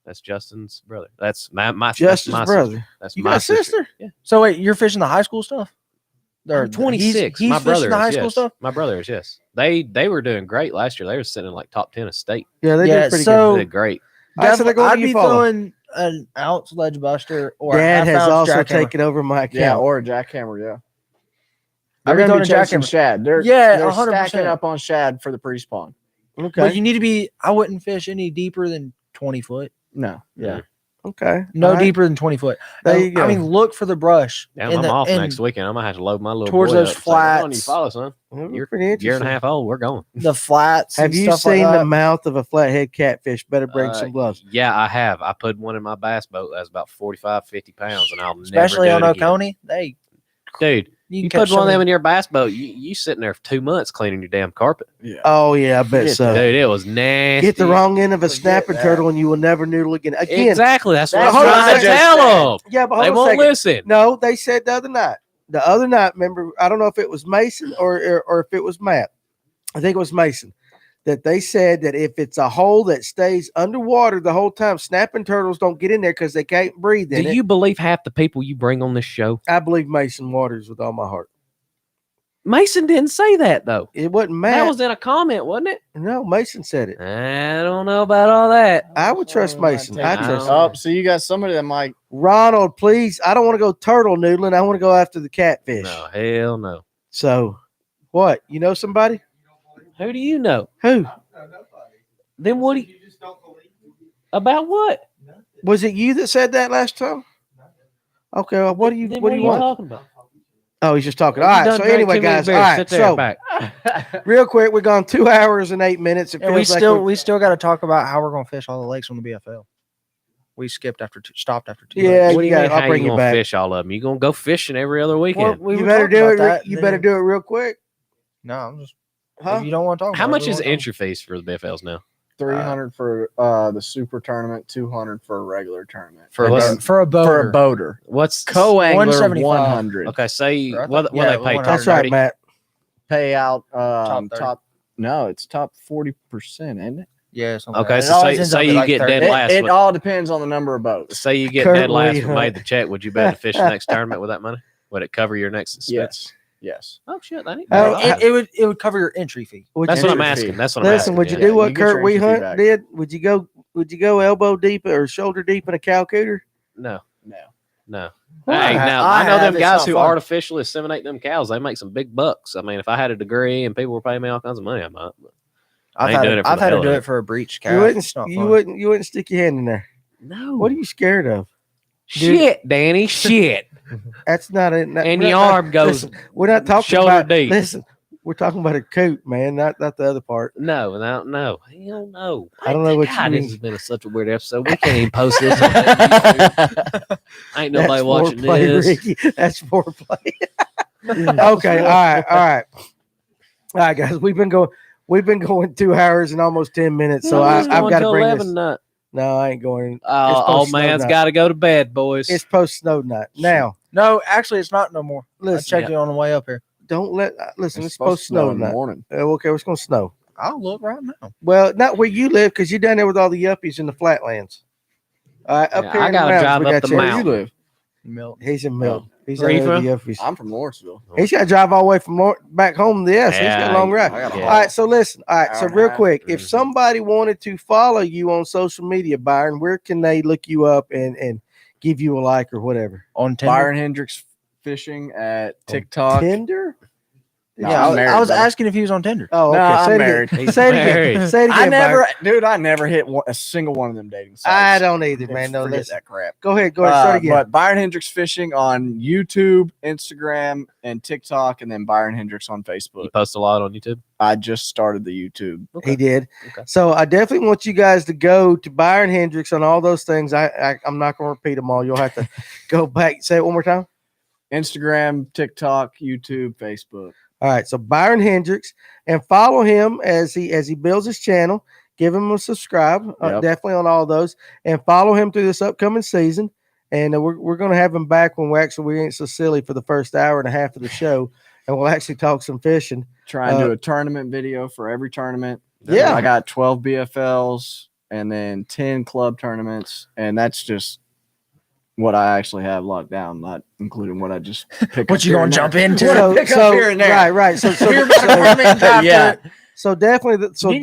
That's Justin's brother. That's my Justin's my brother. Sister. That's You my got a sister? Yeah. So wait, you're fishing the high school stuff? Or I'm 26. He's my fishing brother the high is, school yes. stuff. My brother is, yes. They were doing great last year. They were sitting in like top 10 of state. Yeah, they Yeah, did pretty so- They did great. All right, so they're going to I'd you be follow. throwing an ounce ledge buster or good. a Dad half has ounce also jackhammer. taken over my account. Yeah, or a jackhammer, yeah. I'd They're be going throwing to a be chasing jackhammer. shad. They're Yeah, 100% 100%. up on shad for the pre-spawn. Okay. But you need to be. I wouldn't fish any deeper than 20 foot. No, yeah. Okay. No All right. deeper than 20 foot. There you go. I mean, look for the brush. Damn, in I'm the- off in next weekend. I'm gonna have to load my little towards boy those up and say, "Come on, you flats. follow, son. Well, You're pretty year interesting. and a half old. We're going. The flats. Have and you stuff seen like the that. mouth of a flathead catfish? Better bring some gloves. Yeah, I have. I put one in my bass boat that's about 45, 50 pounds, and I'll Especially on never do it again. Oconee. They Dude, you, you can put catch one of them some- in your bass boat, you sitting there for 2 months cleaning your damn carpet. Yeah. Oh yeah, I bet Get so. Dude, it was nasty. Get the wrong end of a Forget snapping that. turtle, and you will never noodle again. Again, Exactly. That's what That's I'm what trying I to just tell them. yeah, but They hold on a won't second. listen. No, they said the other night. The other night, remember? I don't know if it was Mason or if it was Matt. I think it was Mason. That they said that if it's a hole that stays underwater the whole time, snapping turtles don't get in there because they can't breathe in Do it. you believe half the people you bring on this show? I believe Mason Waters with all my heart. Mason didn't say that though. It wasn't Matt. That was in a comment, wasn't it? No, Mason said it. I don't know about all that. I would trust Mason. I taking trust it. Oh, so you got somebody that might. Ronald. Please, I don't want to go turtle noodling. I want to go after the catfish. No, hell no. So, what? You know somebody? Who do you know? Who Then what do you just don't believe me. about what? was it? You that said that last time? Okay. Well, what do you? Then What do you want? talking about? Oh, he's just talking. You All right. done So drank anyway, too many guys. All beers. right. Sit there So back. real quick, we're gone 2 hours and 8 minutes. It And we feels like still we're- we still got to talk about how we're going to fish all the lakes on the BFL. We skipped after stopped after 2. Yeah, lakes. What do you got mean? it. I'll How bring you you gonna back. fish all of them? You gonna go fishing every other Well, weekend? we you were better talking do about it. that, You and better then- do it real quick. No, I'm just. Huh? If you don't want to talk, How about it, much we is won't entry fees for the BFLs now? 300 for the super tournament, 200 for a regular tournament. For And what's- then talk. For a boat. for a boater. What's Co-angler 175. 100. Okay, say I thought- what yeah, they pay 100. That's right, 30? Matt. Pay out Top 30. top No, it's top 40%, isn't it? Yeah. something Okay, like that. so It always say- ends say up at you like get 30. dead last. It with- all depends on the number of boats. Say you get Kurt dead last Lee but Hunt. made the check. Would you bet to fish the next tournament with that money? Would it cover your next expense? Yes. Oh shit, that ain't Oh, bad. It would cover your entry fee. Would That's you what I'm do- entry asking. fee. That's what I'm Listen, asking. would you yeah. do what you get your Kurt Wee entry fee Hunt back. did? Would you go elbow deep or shoulder deep in a cow cooter? No, No. no. Why? Hey, now I I know them have, it's guys not who fun. artificially inseminate them cows. They make some big bucks. I mean, if I had a degree and people were paying me all kinds of money, I might. But I ain't doing it for I've the had to hell do of it it. for a breech You calf. wouldn't. It's not You fun. wouldn't. You wouldn't stick your hand in there. No. What are you scared of? Shit, Danny. Shit. That's not it. And your arm goes We're not talking shoulder about. deep. Listen, we're talking about a coot, man, not the other part. No. Hell no. I don't know what God, you this mean. has been such a weird episode. We can't even post this on YouTube. Ain't nobody That's watching foreplay, this. Ricky. That's foreplay. Okay, all right, guys. We've been going 2 hours and almost 10 minutes, so I've got to bring this. Nut. No, I ain't going. Old snow man's night. got to go to bed, boys. It's post snow night now. No, actually, it's not no more. I Listen, checked it on the way up here. don't let listen. It's It's post snow in the night. morning. Okay, it's gonna snow. I'll look right now. Well, not where you live because you're down there with all the yuppies in the flatlands. Up Yeah, here I in the gotta mountains, drive we up got the you. Where you mountain. live? Milk. He's in Milton. He's Where down you there with the yuppies. I'm from Lawrenceville. He's got to drive all the way from back home. Yeah, so he's got a long ride. I got a Yeah. All right, so listen. All right, Hour so and a real half. quick, if Mhm. somebody wanted to follow you on social media, Byron, where can they look you up and give you a like or whatever? On Tinder. Byron Hendricks Fishing at TikTok. Tinder? No, Yeah, I'm married, I was brother. asking if he was on Tinder. Oh, okay. No, I'm Say it married. again. He's Say it again. married. Say it again. I never hit a single one of them dating sites. I don't either, man. No, Forget listen. that crap. Go ahead. Start again. But Byron Hendricks Fishing on YouTube, Instagram, and TikTok, and then Byron Hendricks on You Facebook. post a lot on YouTube. I just started the YouTube. He did. Okay. So I definitely want you guys to go to Byron Hendricks on all those things. I'm not going to repeat them all. You'll have to go back. Say it one more time. Instagram, TikTok, YouTube, Facebook. All right. So Byron Hendricks, and follow him as he builds his channel. Give him a subscribe, Yep. definitely on all those, and follow him through this upcoming season. And we're going to have him back when we ain't so silly for the first hour and a half of the show, and we'll actually talk some fishing. Try and do a tournament video for every tournament. Yeah. I got 12 BFLs and then 10 club tournaments, and that's just what I actually have locked down, not including what I just picked. What you gonna jump into? Pick up here and there. Right. So Yeah. So definitely, Fishing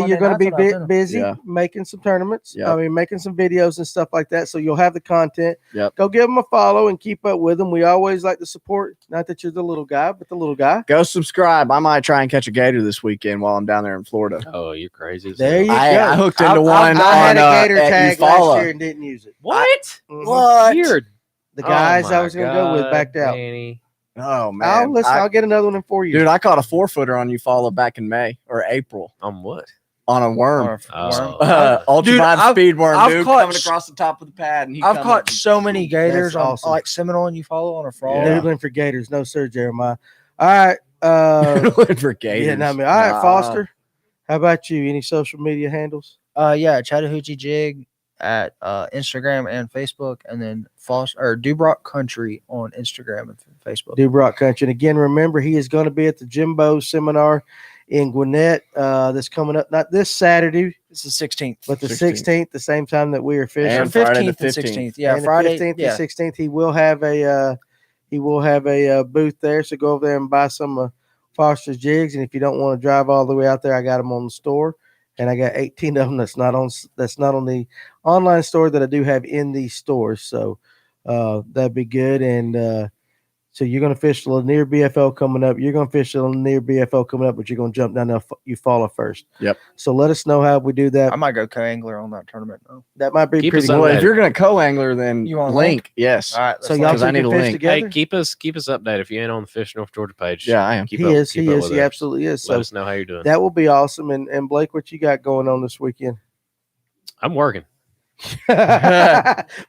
you're going to be Monday nights on busy Yeah. making some tournaments. Yeah. I mean, making some videos and stuff like that. So you'll have the content. Yep. Go give them a follow and keep up with them. We always like to support. Not that you're the little guy, but the little guy. Go subscribe. I might try and catch a gator this weekend while I'm down there in Florida. Oh, you're crazy. as There hell. you I go. hooked into one I had on a gator at tag Eufaula. last year and didn't use it. What? Mhm. What? Weird. The guys Oh I my was going to go with God, backed out. Danny. Oh man, I'll get another one in 4 years. dude, I caught a 4-footer on Eufaula back in May or April On what? on a worm. Or Oh. Ultraviolet Dude, I've- speed worm, I've dude, caught coming across the top of the pad. And he I've come caught up and- so many gators That's on awesome. like Seminole and you follow on a frog. Yeah. Noodling for gators. No, sir, Jeremiah. All right. Looking for gators. Yeah, no, I mean, all right, Nah. Foster. How about you? Any social media handles? Yeah, Chattahoochee Jig at Instagram and Facebook, and then Dubrock Country on Instagram and Facebook. Dubrock Country. And again, remember, he is going to be at the Jimbo seminar in Gwinnett that's coming up, not this Saturday, It's the 16th. but the 16th. 16th, the same time that we are fishing. And Friday the 15th and 16th. Yeah, And the Friday. 15th Yeah. and 16th, he will have a booth there. So go over there and buy some Foster's jigs. And if you don't want to drive all the way out there, I got them on the store, and I got 18 of them. That's not on the online store that I do have in these stores. So that'd be good. And so you're going to fish the Lanier BFL coming up. You're going to fish the Lanier BFL coming up, but you're going to jump down there. You follow first. Yep. So let us know how we do that. I might go co-angler on that tournament. Though. That might be Keep pretty us good. Well, if updated. you're gonna co-angler, then You want a link. Yes. All right. So let's y'all link. I two need can a fish link. together. Hey, keep us updated if you ain't on the Fish North Georgia page. Yeah, I am. Keep He up, is. keep He up is. with He us. absolutely is. Let So us know how you're doing. that will be awesome. And Blake, what you got going on this weekend? I'm working.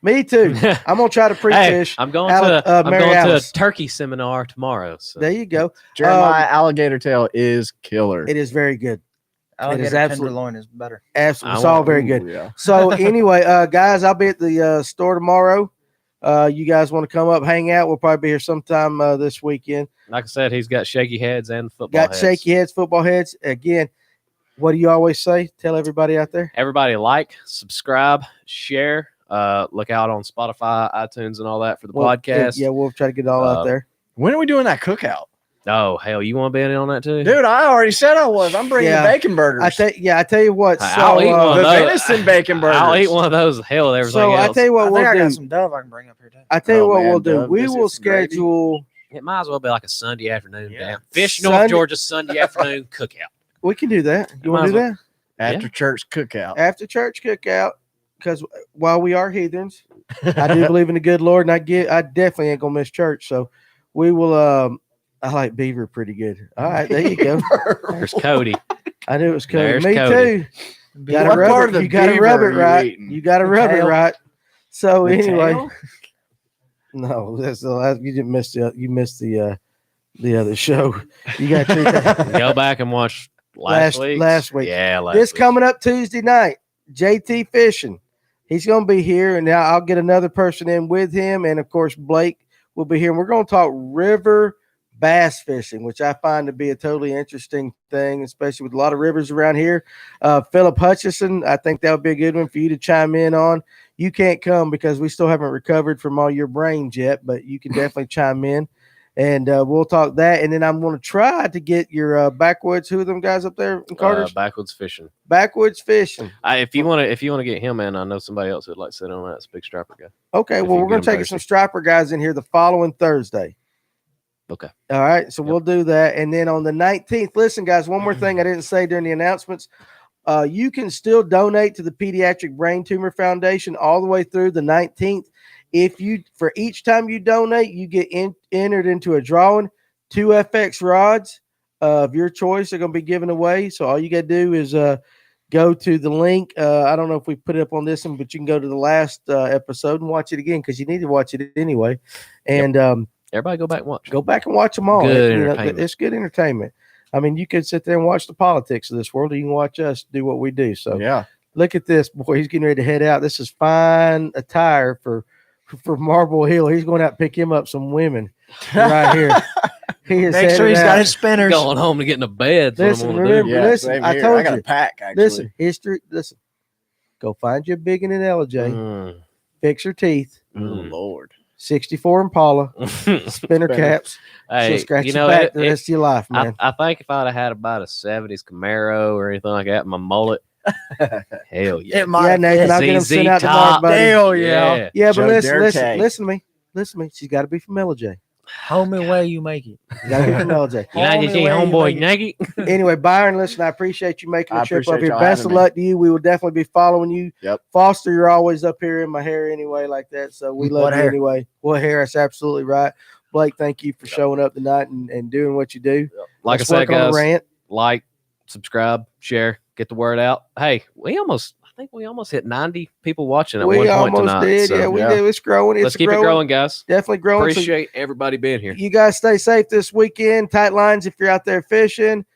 Me too. I'm gonna try to Hey, pre-fish. I'm going Alec- to I'm Mary going to a Alice. turkey seminar tomorrow. So. There you go. Jeremiah alligator tail is killer. It is very good. Alligator absolute- tenderloin is better. Absolutely, I it's all want- very Ooh, good. Yeah. So anyway, guys, I'll be at the store tomorrow. You guys want to come up, hang out? We'll probably be here sometime this weekend. Like I said, he's got shaky heads and football Got heads. shaky heads, football heads. Again, what do you always say? Tell everybody out there. Everybody like, subscribe, share. Look out on Spotify, iTunes, and all that for the podcast. Yeah, we'll try to get it all out there. When are we doing that cookout? Oh, hell, you want to be in on that too? Dude, I already said I was. I'm bringing Yeah. the bacon burgers. I tell you what. So, I'll eat one of the those. venison bacon burgers. I'll eat one of those. Hell, with everything So I else. tell you what I we'll think I do. got some Dove I can bring up here too. I tell you Oh, what man, we'll do. Dove We biscuits will and gravy. schedule. It might as well be like a Sunday afternoon. Yeah. Damn. Fish Sunday- North Georgia Sunday afternoon cookout. We can do that. You Might want to as do that After church cookout. after church cookout? Because while we are heathens, I do believe in the good Lord, and I definitely ain't gonna miss church. So we will. I like beaver pretty good. All right, there you go. There's Cody. I knew it was Cody. There's Me Cody. too. Gotta What rub part it. of the You gotta beaver rub are it you right. eating? You gotta The rub it tail? right. So The anyway, tail? no, that's the last. You didn't miss the. You missed the other show. You got to treat that. Go back and watch last week. last week. Yeah, last This week. coming up Tuesday night, JT Fishing. He's going to be here, and now I'll get another person in with him, and of course Blake will be here. And we're going to talk river bass fishing, which I find to be a totally interesting thing, especially with a lot of rivers around here. Philip Hutchison, I think that would be a good one for you to chime in on. You can't come because we still haven't recovered from all your brains yet, but you can definitely chime in. And we'll talk that, and then I'm going to try to get your backwoods. Who are them guys up there in Carter's? Backwoods fishing. Backwoods fishing. If you want to get him in, I know somebody else who'd like to sit on that. It's a big striper guy. Okay, If well, you we're going get to them take some Thursday. striper guys in here the following Thursday. Okay. All right, so Yep. we'll do that. And then on the 19th, listen, guys, one more thing I didn't say during the announcements. You can still donate to the Pediatric Brain Tumor Foundation all the way through the 19th. For each time you donate, you get entered into a drawing. 2 FX rods of your choice are going to be given away. So all you got to do is go to the link. I don't know if we put it up on this one, but you can go to the last episode and watch it again because you need to watch it anyway. And Everybody go back and watch. go back and watch them all. Good You know, entertainment. it's good entertainment. I mean, you could sit there and watch the politics of this world, or you can watch us do what we do. So Yeah. look at this, boy. He's getting ready to head out. This is fine attire for Marble Hill. He's going out and pick him up some women right here. He is Make sure headed he's got out. his spinners. Going home to get in the bed. Listen, That's what I'm gonna do. remember- Listen, same I here. told I got you. a pack, actually. Listen, history. Listen, go find your big and an LJ. Mm. Fix her teeth. Oh, Lord. 64 Impala. Spinner Spinner. caps. Hey, She'll scratch you your know, back the rest of your life, I, man. I think if I'd have had about a 70s Camaro or anything like that, my mullet, hell yeah. It might Yeah, Nathan, I'll get him ZZ sent out Top. tomorrow, buddy. Hell yeah. Yeah, but Joe listen Dirty. to me. She's got to be from LJ. Homie, way you make it. You got to be from LJ. You like to Homie, see where you homeboy make Nagy? Anyway, Byron, listen, I appreciate you making the I trip up appreciate here. y'all Best of having me. luck to you. We will definitely be following you. Yep. Foster, you're always up here in my hair anyway, like that. So we love What you hair? anyway. What hair? That's absolutely right. Blake, thank you for showing up tonight and doing what you do. Like Let's I said, work on a guys, rant. like, subscribe, share, get the word out. Hey, I think we almost hit 90 people watching at We one point almost tonight. did. so Yeah, we yeah. did. It's growing. It's let's keep it growing, guys. Definitely growing. So Appreciate everybody being here. you guys stay safe this weekend. Tight lines if you're out there fishing.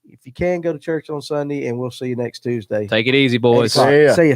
If you can, go to church on Sunday, and we'll see you next Tuesday. Take it easy, 8 boys. o'clock. See ya. See ya.